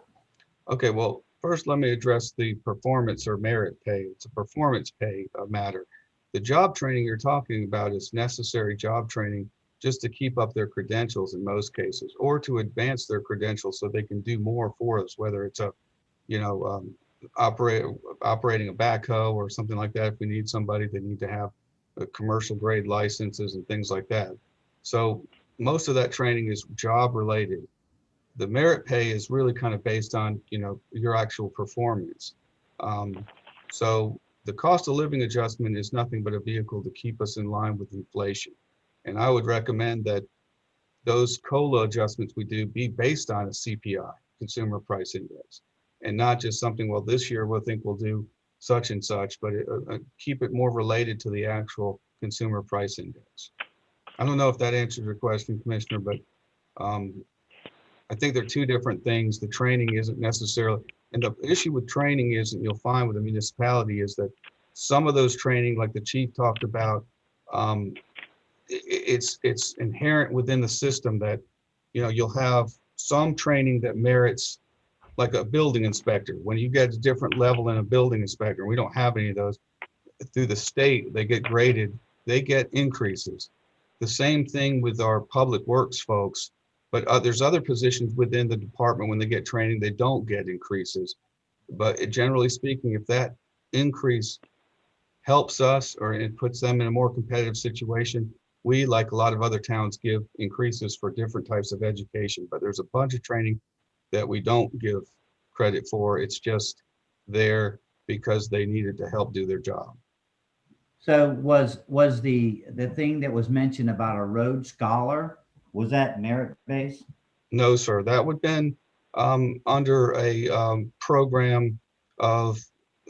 Okay, well, first let me address the performance or merit pay. It's a performance pay matter. The job training you're talking about is necessary job training just to keep up their credentials in most cases, or to advance their credentials so they can do more for us, whether it's a, you know, operating a backhoe or something like that. If we need somebody, they need to have commercial grade licenses and things like that. So most of that training is job related. The merit pay is really kind of based on, you know, your actual performance. So the cost of living adjustment is nothing but a vehicle to keep us in line with inflation. And I would recommend that those COLA adjustments we do be based on a CPI, Consumer Price Index, and not just something, well, this year we'll think we'll do such and such, but keep it more related to the actual Consumer Price Index. I don't know if that answers your question, Commissioner, but I think they're two different things. The training isn't necessarily, and the issue with training is, and you'll find with the municipality, is that some of those training, like the chief talked about, it's inherent within the system that, you know, you'll have some training that merits, like a building inspector. When you get a different level in a building inspector, we don't have any of those. Through the state, they get graded, they get increases. The same thing with our public works folks, but there's other positions within the department, when they get training, they don't get increases. But generally speaking, if that increase helps us or it puts them in a more competitive situation, we, like a lot of other towns, give increases for different types of education. But there's a bunch of training that we don't give credit for. It's just there because they needed to help do their job. So was the thing that was mentioned about a Rhodes Scholar, was that merit based? No, sir. That would have been under a program of,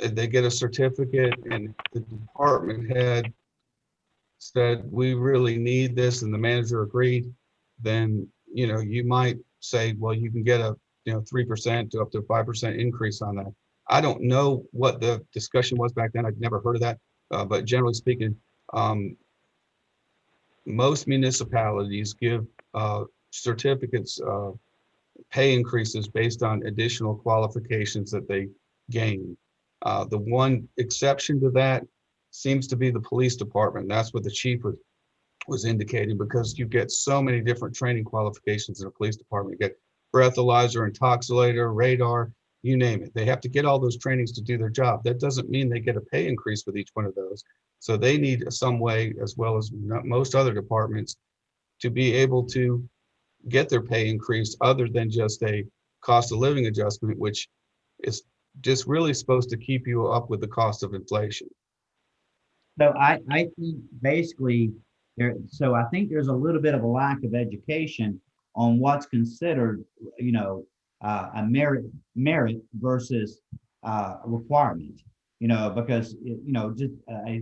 they get a certificate, and the department head said, we really need this, and the manager agreed. Then, you know, you might say, well, you can get a, you know, 3% to up to 5% increase on that. I don't know what the discussion was back then. I'd never heard of that. But generally speaking, most municipalities give certificates, pay increases based on additional qualifications that they gain. The one exception to that seems to be the police department. That's what the chief was indicating, because you get so many different training qualifications in the police department. You get breathalyzer, intoxicator, radar, you name it. They have to get all those trainings to do their job. That doesn't mean they get a pay increase with each one of those. So they need some way, as well as most other departments, to be able to get their pay increase other than just a cost of living adjustment, which is just really supposed to keep you up with the cost of inflation. So I think basically so I think there's a little bit of a lack of education on what's considered, you know, a merit versus a requirement, you know, because, you know, just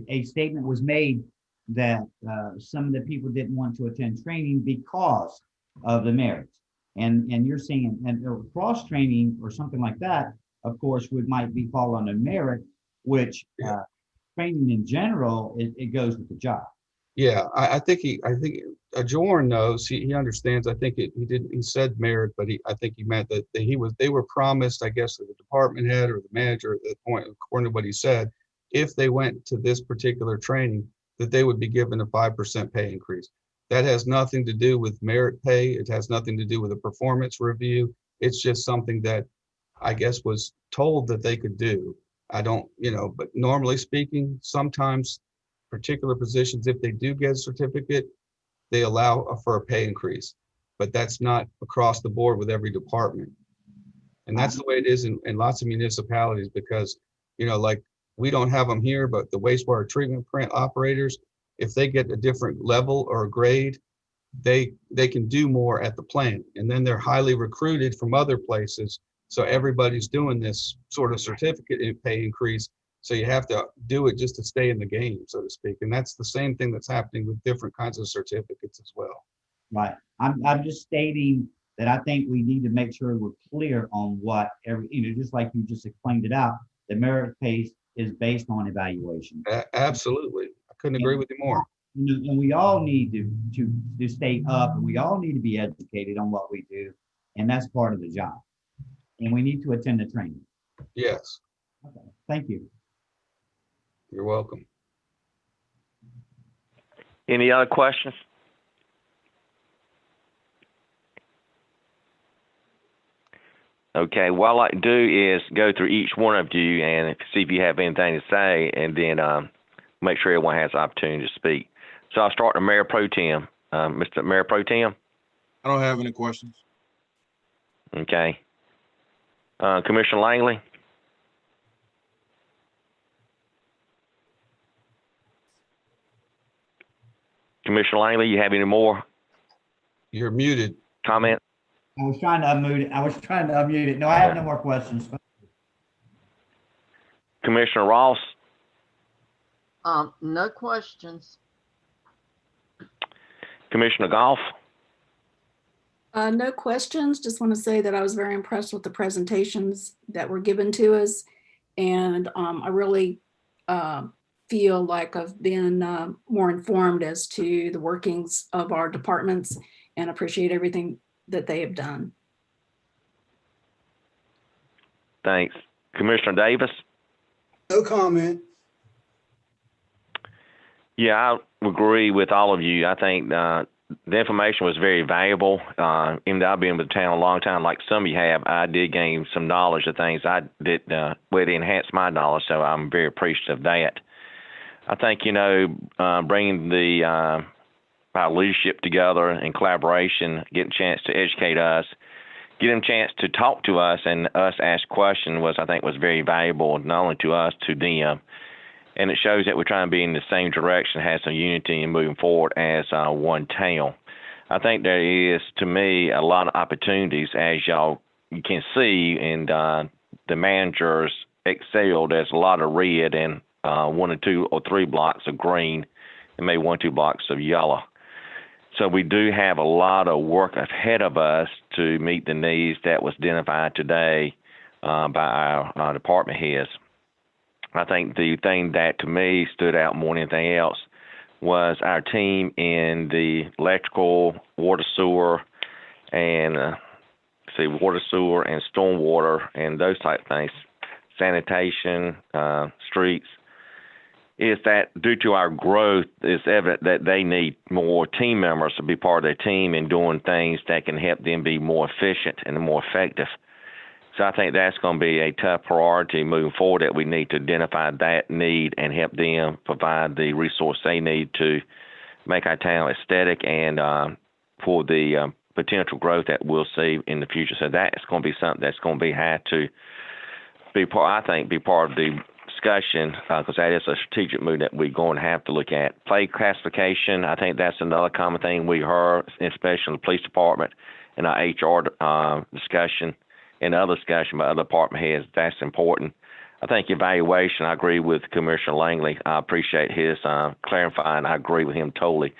a statement was made that some of the people didn't want to attend training because of the merit. And you're saying, and cross training or something like that, of course, might be fall under merit, which training in general, it goes with the job. Yeah, I think Jorn knows, he understands. I think he said merit, but I think he meant that they were promised, I guess, to the department head or the manager at that point, according to what he said, if they went to this particular training, that they would be given a 5% pay increase. That has nothing to do with merit pay. It has nothing to do with a performance review. It's just something that I guess was told that they could do. I don't, you know, but normally speaking, sometimes particular positions, if they do get a certificate, they allow for a pay increase, but that's not across the board with every department. And that's the way it is in lots of municipalities, because, you know, like we don't have them here, but the wastewater treatment plant operators, if they get a different level or a grade, they can do more at the plant, and then they're highly recruited from other places. So everybody's doing this sort of certificate pay increase. So you have to do it just to stay in the game, so to speak. And that's the same thing that's happening with different kinds of certificates as well. Right. I'm just stating that I think we need to make sure we're clear on what just like you just explained it out, the merit pay is based on evaluation. Absolutely. I couldn't agree with you more. And we all need to stay up, and we all need to be educated on what we do. And that's part of the job. And we need to attend the training. Yes. Okay. Thank you. You're welcome. Any other questions? Okay, what I'd like to do is go through each one of you and see if you have anything to say, and then make sure everyone has the opportunity to speak. So I'll start with Mayor Pro Tem. Mr. Mayor Pro Tem? I don't have any questions. Okay. Commissioner Langley? Commissioner Langley, you have any more? You're muted. Comment? I was trying to unmute it. No, I have no more questions. Commissioner Ross? No questions. Commissioner Goff? No questions. Just want to say that I was very impressed with the presentations that were given to us. And I really feel like I've been more informed as to the workings of our departments, and appreciate everything that they have done. Thanks. Commissioner Davis? No comment. Yeah, I agree with all of you. I think the information was very valuable. Even though I've been with the town a long time, like some of you have, I did gain some knowledge of things I did, would enhance my knowledge, so I'm very appreciative of that. I think, bringing the our leadership together in collaboration, getting a chance to educate us, getting a chance to talk to us and us ask questions I think was very valuable, not only to us, to them. And it shows that we're trying to be in the same direction, have some unity and moving forward as one town. I think there is, to me, a lot of opportunities, as you can see, and the managers excel. There's a lot of red and 1 or 2 or 3 blocks of green, and maybe 1 or 2 blocks of yellow. So we do have a lot of work ahead of us to meet the needs that was identified today by our department heads. I think the thing that to me stood out more than anything else was our team in the electrical, water, sewer, and water, sewer, and stormwater, and those type of things, sanitation, streets. Is that due to our growth, it's evident that they need more team members to be part of their team and doing things that can help them be more efficient and more effective. So I think that's going to be a tough priority moving forward, that we need to identify that need and help them provide the resource they need to make our town aesthetic and for the potential growth that we'll see in the future. So that's going to be something that's going to have to be part of the discussion, because that is a strategic move that we're going to have to look at. Play classification, I think that's another common thing we heard, especially in the police department and our HR discussion and other discussion by other department heads. That's important. I think evaluation, I agree with Commissioner Langley. I appreciate his clarifying. I agree with him totally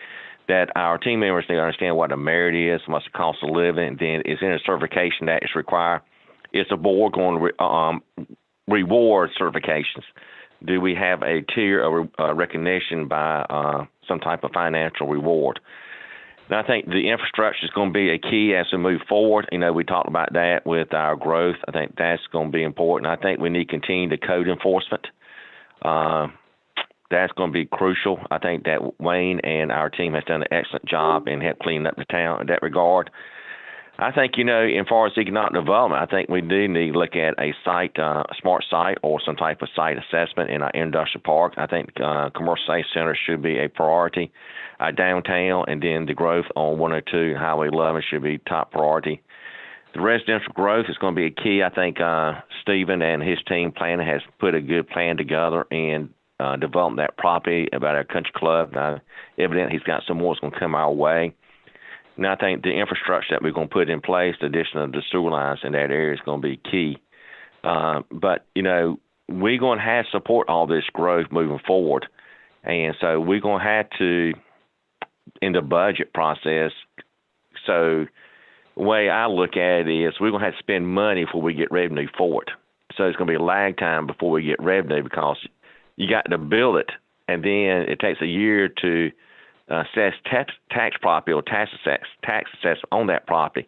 that our team members need to understand what the merit is, what's the cost of living, and then is there a certification that is required? Is the board going to reward certifications? Do we have a tier of recognition by some type of financial reward? And I think the infrastructure is going to be a key as we move forward. We talked about that with our growth. I think that's going to be important. I think we need to continue the code enforcement. That's going to be crucial. I think that Wayne and our team has done an excellent job and helped clean up the town in that regard. I think, as far as economic development, I think we do need to look at a site, a smart site, or some type of site assessment in our industrial park. I think commercial site center should be a priority. Downtown, and then the growth on 102 Highway 11 should be top priority. The residential growth is going to be a key. I think Stephen and his team planning has put a good plan together and developed that property about our country club. Evidently, he's got some more that's going to come our way. And I think the infrastructure that we're going to put in place, the addition of the sewer lines in that area, is going to be key. But, we're going to have to support all this growth moving forward. And so we're going to have to, in the budget process, so the way I look at it is we're going to have to spend money before we get revenue for it. So it's going to be a lag time before we get revenue because you got to build it, and then it takes a year to assess tax property or tax assessment on that property.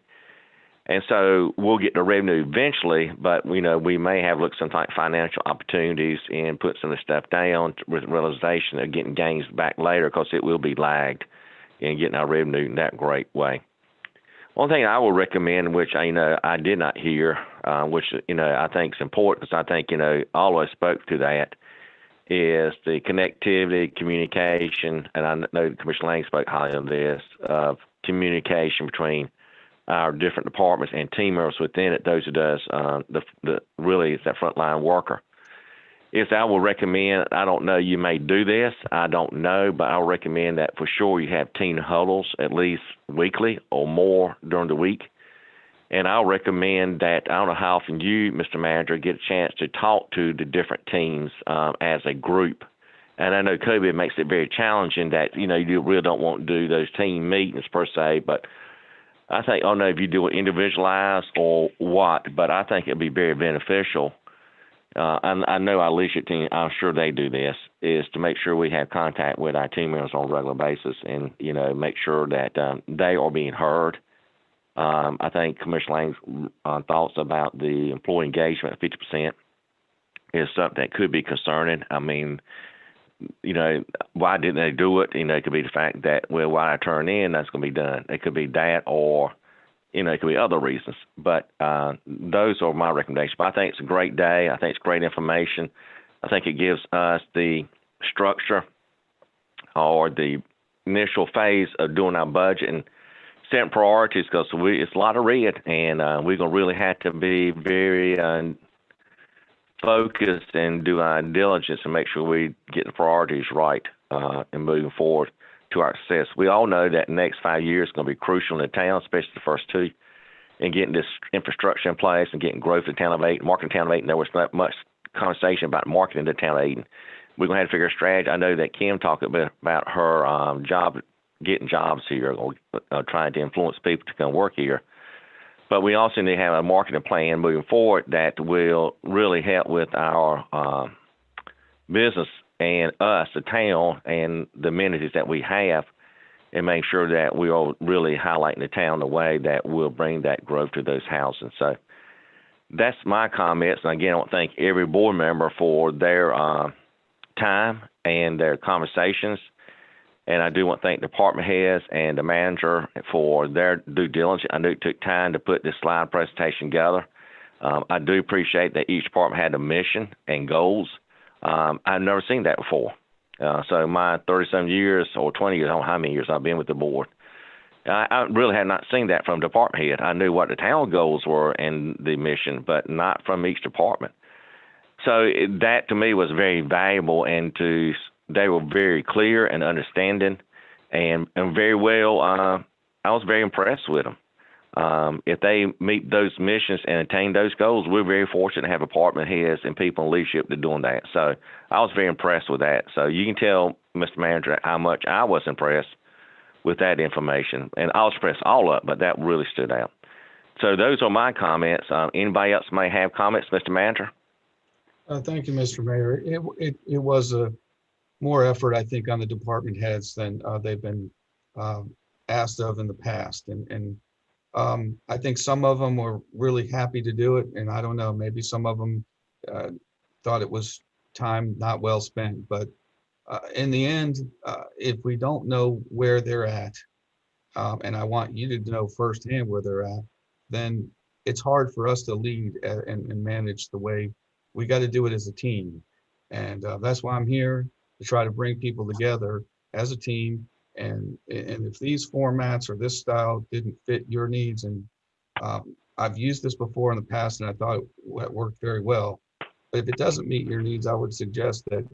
And so we'll get the revenue eventually, but we may have looked some like financial opportunities and put some of the stuff down with realization of getting gains back later because it will be lagged in getting our revenue in that great way. One thing I will recommend, which I did not hear, which I think is important, because I think all of us spoke to that, is the connectivity, communication, and I know Commissioner Lang spoke highly of this, of communication between our different departments and team members within it, those who does really is that frontline worker. Is I will recommend, I don't know, you may do this, I don't know, but I'll recommend that for sure you have team huddles at least weekly or more during the week. And I'll recommend that, I don't know how often you, Mr. Manager, get a chance to talk to the different teams as a group. And I know COVID makes it very challenging that, you really don't want to do those team meetings per se, but I think, I don't know if you do it individualized or what, but I think it'd be very beneficial. I know our leadership team, I'm sure they do this, is to make sure we have contact with our team members on a regular basis and, make sure that they are being heard. I think Commissioner Lang's thoughts about the employee engagement at 50% is something that could be concerning. I mean, why didn't they do it? It could be the fact that, well, why I turn in, that's going to be done. It could be that, or, it could be other reasons. But those are my recommendations. But I think it's a great day. I think it's great information. I think it gives us the structure or the initial phase of doing our budget and setting priorities, because it's a lot of red, and we're going to really have to be very focused and do our diligence and make sure we get the priorities right and moving forward to our success. We all know that the next 5 years is going to be crucial in the town, especially the first two, and getting this infrastructure in place and getting growth in the town of Ayden, marketing the town of Ayden. There was not much conversation about marketing the town of Ayden. We're going to have to figure a strategy. I know that Kim talked a bit about her getting jobs here, or trying to influence people to come work here. But we also need to have a marketing plan moving forward that will really help with our business and us, the town, and the amenities that we have, and make sure that we are really highlighting the town the way that will bring that growth to those houses. So that's my comments. And again, I want to thank every board member for their time and their conversations. And I do want to thank department heads and the manager for their due diligence. I knew it took time to put this slide presentation together. I do appreciate that each department had a mission and goals. I've never seen that before. So my 37 years or 20 years, I don't know how many years I've been with the board, I really had not seen that from department head. I knew what the town goals were and the mission, but not from each department. So that to me was very valuable, and they were very clear and understanding, and very well. I was very impressed with them. If they meet those missions and attain those goals, we're very fortunate to have department heads and people in leadership that are doing that. So I was very impressed with that. So you can tell, Mr. Manager, how much I was impressed with that information. And I was impressed all up, but that really stood out. So those are my comments. Anybody else may have comments, Mr. Manager? Thank you, Mr. Mayor. It was a more effort, I think, on the department heads than they've been asked of in the past. And I think some of them were really happy to do it. And I don't know, maybe some of them thought it was time not well spent. But in the end, if we don't know where they're at, and I want you to know firsthand where they're at, then it's hard for us to lead and manage the way we got to do it as a team. And that's why I'm here, to try to bring people together as a team. And if these formats or this style didn't fit your needs, and I've used this before in the past and I thought it worked very well, but if it doesn't meet your needs, I would suggest that,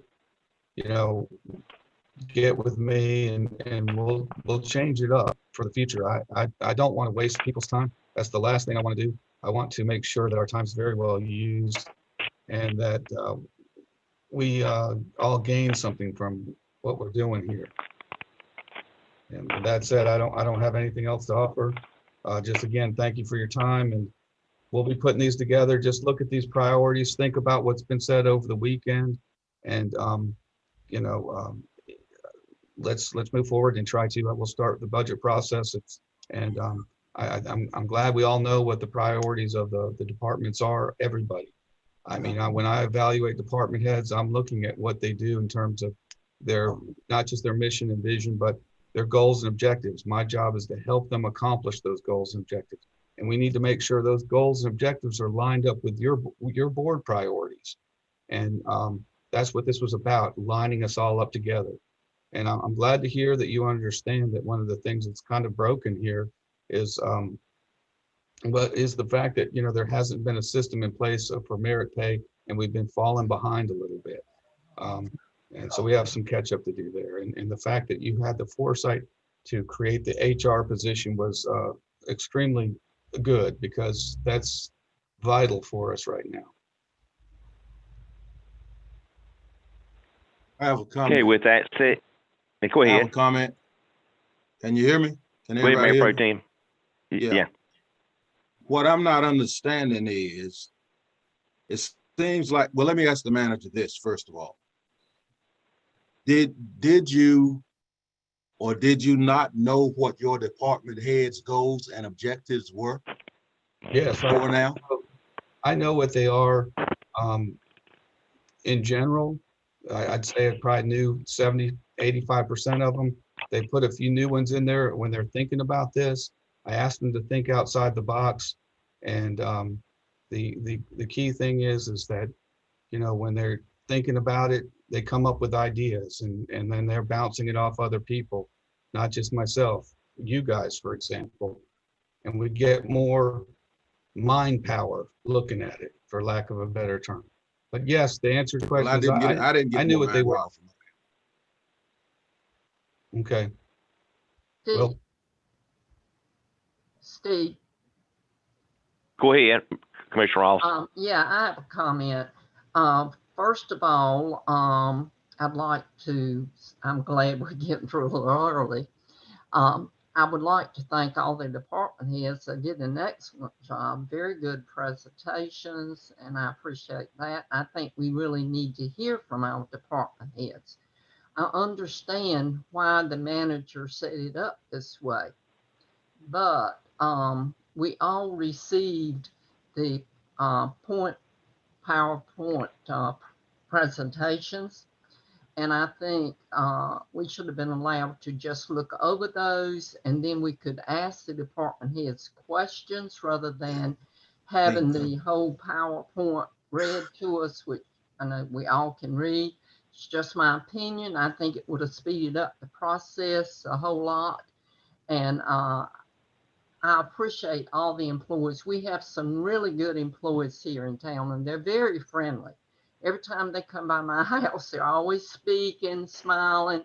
get with me and we'll change it up for the future. I don't want to waste people's time. That's the last thing I want to do. I want to make sure that our time is very well used and that we all gain something from what we're doing here. And with that said, I don't have anything else to offer. Just again, thank you for your time, and we'll be putting these together. Just look at these priorities, think about what's been said over the weekend, and you know, let's move forward and try to. We'll start the budget process. I'm glad we all know what the priorities of the departments are. Everybody. I mean, when I evaluate department heads, I'm looking at what they do in terms of their, not just their mission and vision, but their goals and objectives. My job is to help them accomplish those goals and objectives. And we need to make sure those goals and objectives are lined up with your board priorities. And that's what this was about, lining us all up together. And I'm glad to hear that you understand that one of the things that's kind of broken here is the fact that, you know, there hasn't been a system in place for merit pay, and we've been falling behind a little bit. And so we have some catch up to do there. And the fact that you had the foresight to create the HR position was extremely good, because that's vital for us right now. I have a comment. Okay, with that said, go I have ahead. a comment. Can you hear me? Can Go ahead, everybody Mayor hear Pro me? Tem. Yeah. What I'm not understanding is, it seems like, well, let me ask the manager this, first of all. Did you or did you not know what your department heads' goals and objectives were? Yes. For now? I know what they are. In general, I'd say I probably knew 70, 85% of them. They put a few new ones in there when they're thinking about this. I asked them to think outside the box. And the key thing is that, you know, when they're thinking about it, they come up with ideas, and then they're bouncing it off other people, not just myself, you guys, for example. And we get more mind power looking at it, for lack of a better term. But yes, the answer to the question is I knew what they were. Okay. Well, Steve. Go ahead, Commissioner Ross. Yeah, I have a comment. First of all, I'd like to, I'm glad we're getting through a little early. I would like to thank all the department heads. They did an excellent job, very good presentations, and I appreciate that. I think we really need to hear from our department heads. I understand why the manager set it up this way, but we all received the PowerPoint presentations, and I think we should have been allowed to just look over those, and then we could ask the department heads questions rather than having the whole PowerPoint read to us, which I know we all can read. It's just my opinion. I think it would have speeded up the process a whole lot. And I appreciate all the employees. We have some really good employees here in town, and they're very friendly. Every time they come by my house, they're always speaking, smiling,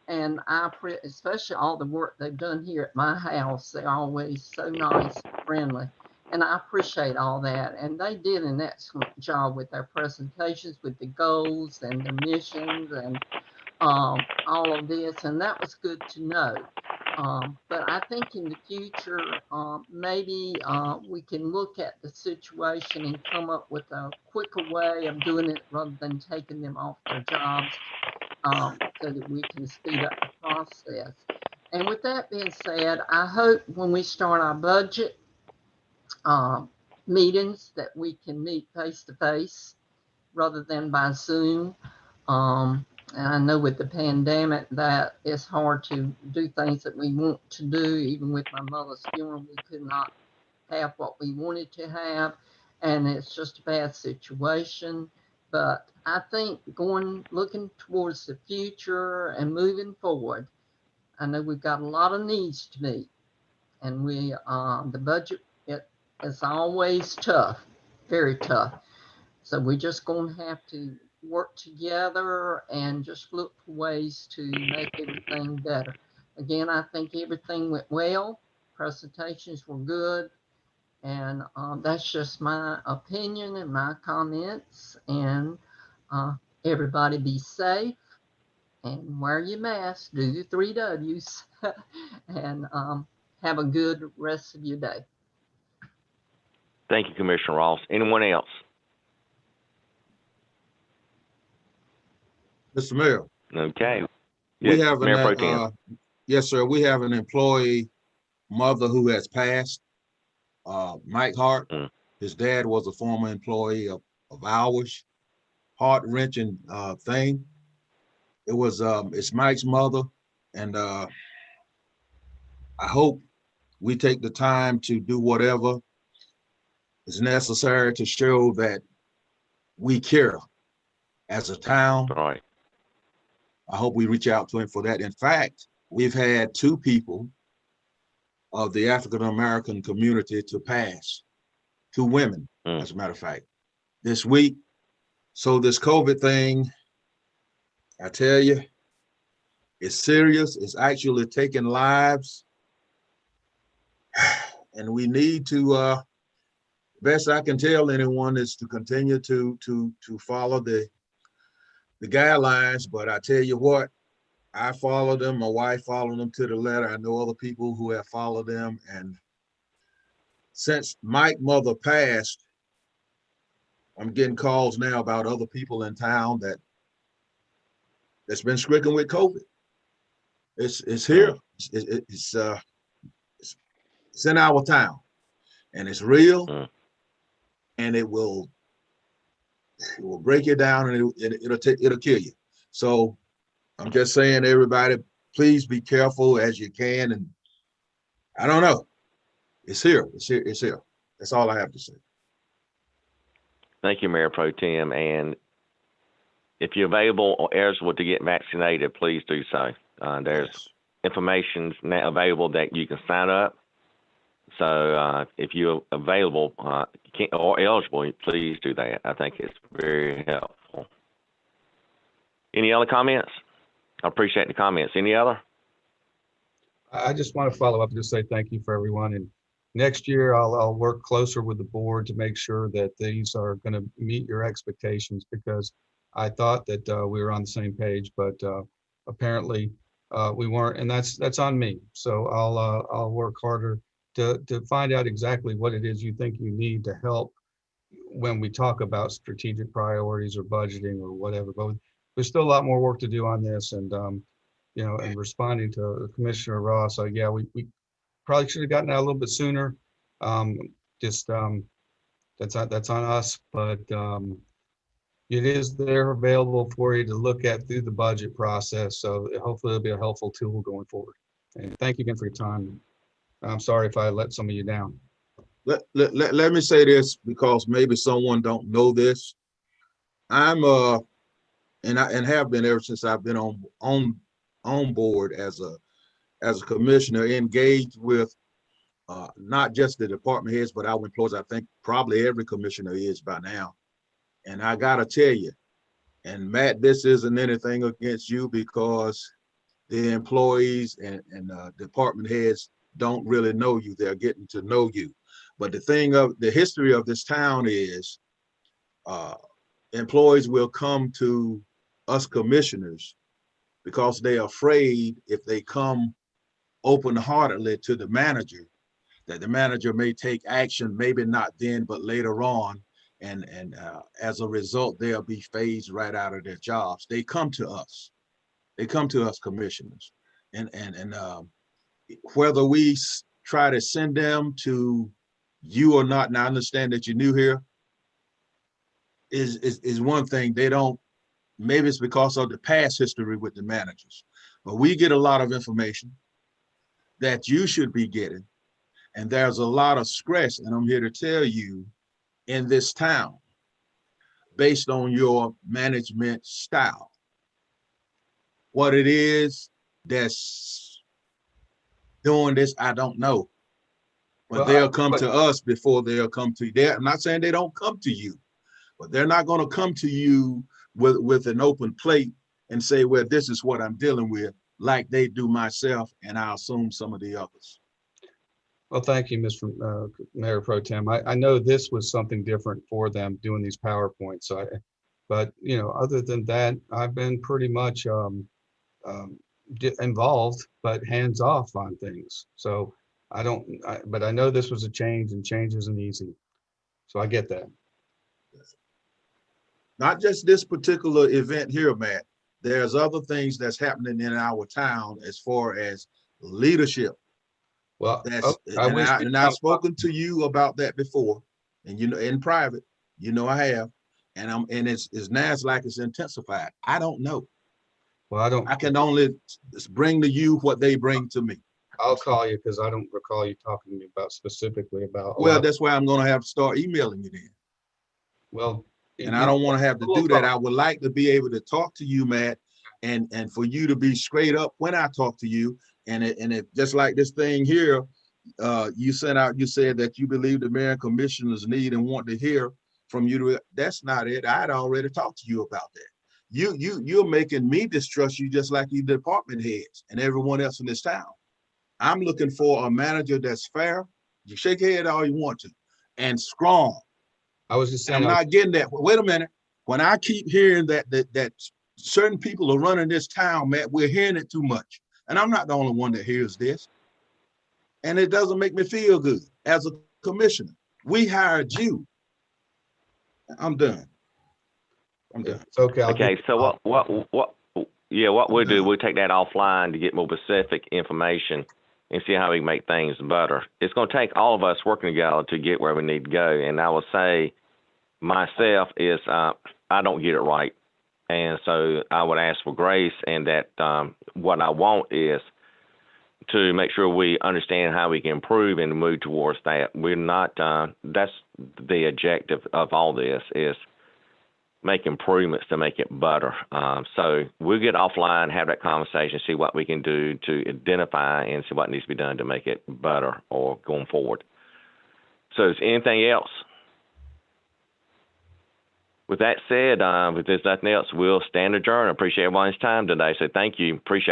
and I appreciate, especially all the work they've done here at my house. They're always so nice, friendly, and I appreciate all that. And they did an excellent job with their presentations, with the goals and the missions and all of this, and that was good to know. But I think in the future, maybe we can look at the situation and come up with a quicker way of doing it rather than taking them off their jobs, so that we can speed up the process. And with that being said, I hope when we start our budget meetings that we can meet face to face rather than by Zoom. And I know with the pandemic that it's hard to do things that we want to do. Even with my mother's funeral, we could not have what we wanted to have. And it's just a bad situation. But I think looking towards the future and moving forward, I know we've got a lot of needs to meet. And the budget is always tough, very tough. So we're just going to have to work together and just look for ways to make everything better. Again, I think everything went well. Presentations were good. And that's just my opinion and my comments. And everybody be safe and wear your mask, do your 3 W's, and have a good rest of your day. Thank you, Commissioner Ross. Anyone else? Mr. Mayor, Okay. we Yes, have Mayor Pro Tem. yes, sir. We have an employee mother who has passed, Mike Hart. His dad was a former employee of ours. Heart-wrenching thing. It was, it's Mike's mother, and I hope we take the time to do whatever is necessary to show that we care as a town. Right. I hope we reach out to him for that. In fact, we've had 2 people of the African-American community to pass, 2 women, as a matter of fact, this week. So this COVID thing, I tell you, it's serious. It's actually taking lives. And we need to, best I can tell anyone is to continue to follow the guidelines. But I tell you what, I follow them. My wife followed them to the letter. I know other people who have followed them. And since Mike's mother passed, I'm getting calls now about other people in town that's been stricken with COVID. It's here. It's in our town, and it's real, and it will break you down, and it'll kill you. So I'm just saying, everybody, please be careful as you can. And I don't know, it's here. It's here. It's here. That's all I have to say. Thank you, Mayor Pro Tem. And if you're available or eligible to get vaccinated, please do so. There's information now available that you can sign up. So if you're available or eligible, please do that. I think it's very helpful. Any other comments? I appreciate the comments. Any other? I just want to follow up and just say thank you for everyone. And next year, I'll work closer with the board to make sure that these are going to meet your expectations, because I thought that we were on the same page, but apparently we weren't, and that's on me. So I'll work harder to find out exactly what it is you think you need to help when we talk about strategic priorities or budgeting or whatever. But there's still a lot more work to do on this, and you know, and responding to Commissioner Ross. So yeah, we probably should have gotten out a little bit sooner. That's on us, but it is there available for you to look at through the budget process. So hopefully it'll be a helpful tool going forward. And thank you again for your time. I'm sorry if I let some of you down. Let me say this, because maybe someone don't know this. I'm and have been ever since I've been on board as a commissioner, engaged with not just the department heads, but our employees. I think probably every commissioner is by now. And I gotta tell you, and Matt, this isn't anything against you, because the employees and department heads don't really know you. They're getting to know you. But the thing of the history of this town is employees will come to us commissioners because they're afraid if they come open-heartedly to the manager, that the manager may take action, maybe not then, but later on. And as a result, they'll be phased right out of their jobs. They come to us. They come to us commissioners. And whether we try to send them to you or not, and I understand that you're new here, is one thing. They don't, maybe it's because of the past history with the managers, but we get a lot of information that you should be getting. And there's a lot of stress, and I'm here to tell you, in this town, based on your management style. What it is that's doing this, I don't know. But well, they'll come to us before they'll come to you. I'm not saying they don't come to you, but they're not going to come to you with an open plate and say, well, this is what I'm dealing with, like they do myself, and I assume some of the others. Well, thank you, Mr. Mayor Pro Tem. I know this was something different for them doing these PowerPoints. But you know, other than that, I've been pretty much involved, but hands off on things. So but I know this was a change, and change isn't easy. So I get that. Not just this particular event here, Matt. There's other things that's happening in our town as far as leadership. Well, and I've spoken to you about that before, and you know, in private, you know, I have, and it's now it's like it's intensified. I don't know. Well, I can only bring to you what they bring to me. I'll call you because I don't recall you talking to me specifically about. Well, that's why I'm going to have to start emailing you then. Well, and I don't want to have to do that. I would like to be able to talk to you, Matt, and for you to be straight up when I talk to you. And it just like this thing here, you said that you believe the mayor and commissioners need and want to hear from you. That's not it. I'd already talked to you about that. You're making me distrust you just like you department heads and everyone else in this town. I'm looking for a manager that's fair. You shake your head all you want to, and strong. I was just saying, I'm not getting that. Wait a minute. When I keep hearing that certain people are running this town, Matt, we're hearing it too much. And I'm not the only one that hears this. And it doesn't make me feel good as a commissioner. We hired you. I'm done. Okay. Okay. So what we'll do, we'll take that offline to get more specific information and see how we can make things better. It's going to take all of us working together to get where we need to go. And I will say myself is, I don't get it right. And so I would ask for grace, and that what I want is to make sure we understand how we can improve and move towards that. We're not, that's the objective of all this, is make improvements to make it better. So we'll get offline, have that conversation, see what we can do to identify and see what needs to be done to make it better or going forward. So is anything else? With that said, if there's nothing else, we'll stand adjourned. I appreciate everyone's time today. So thank you. Appreciate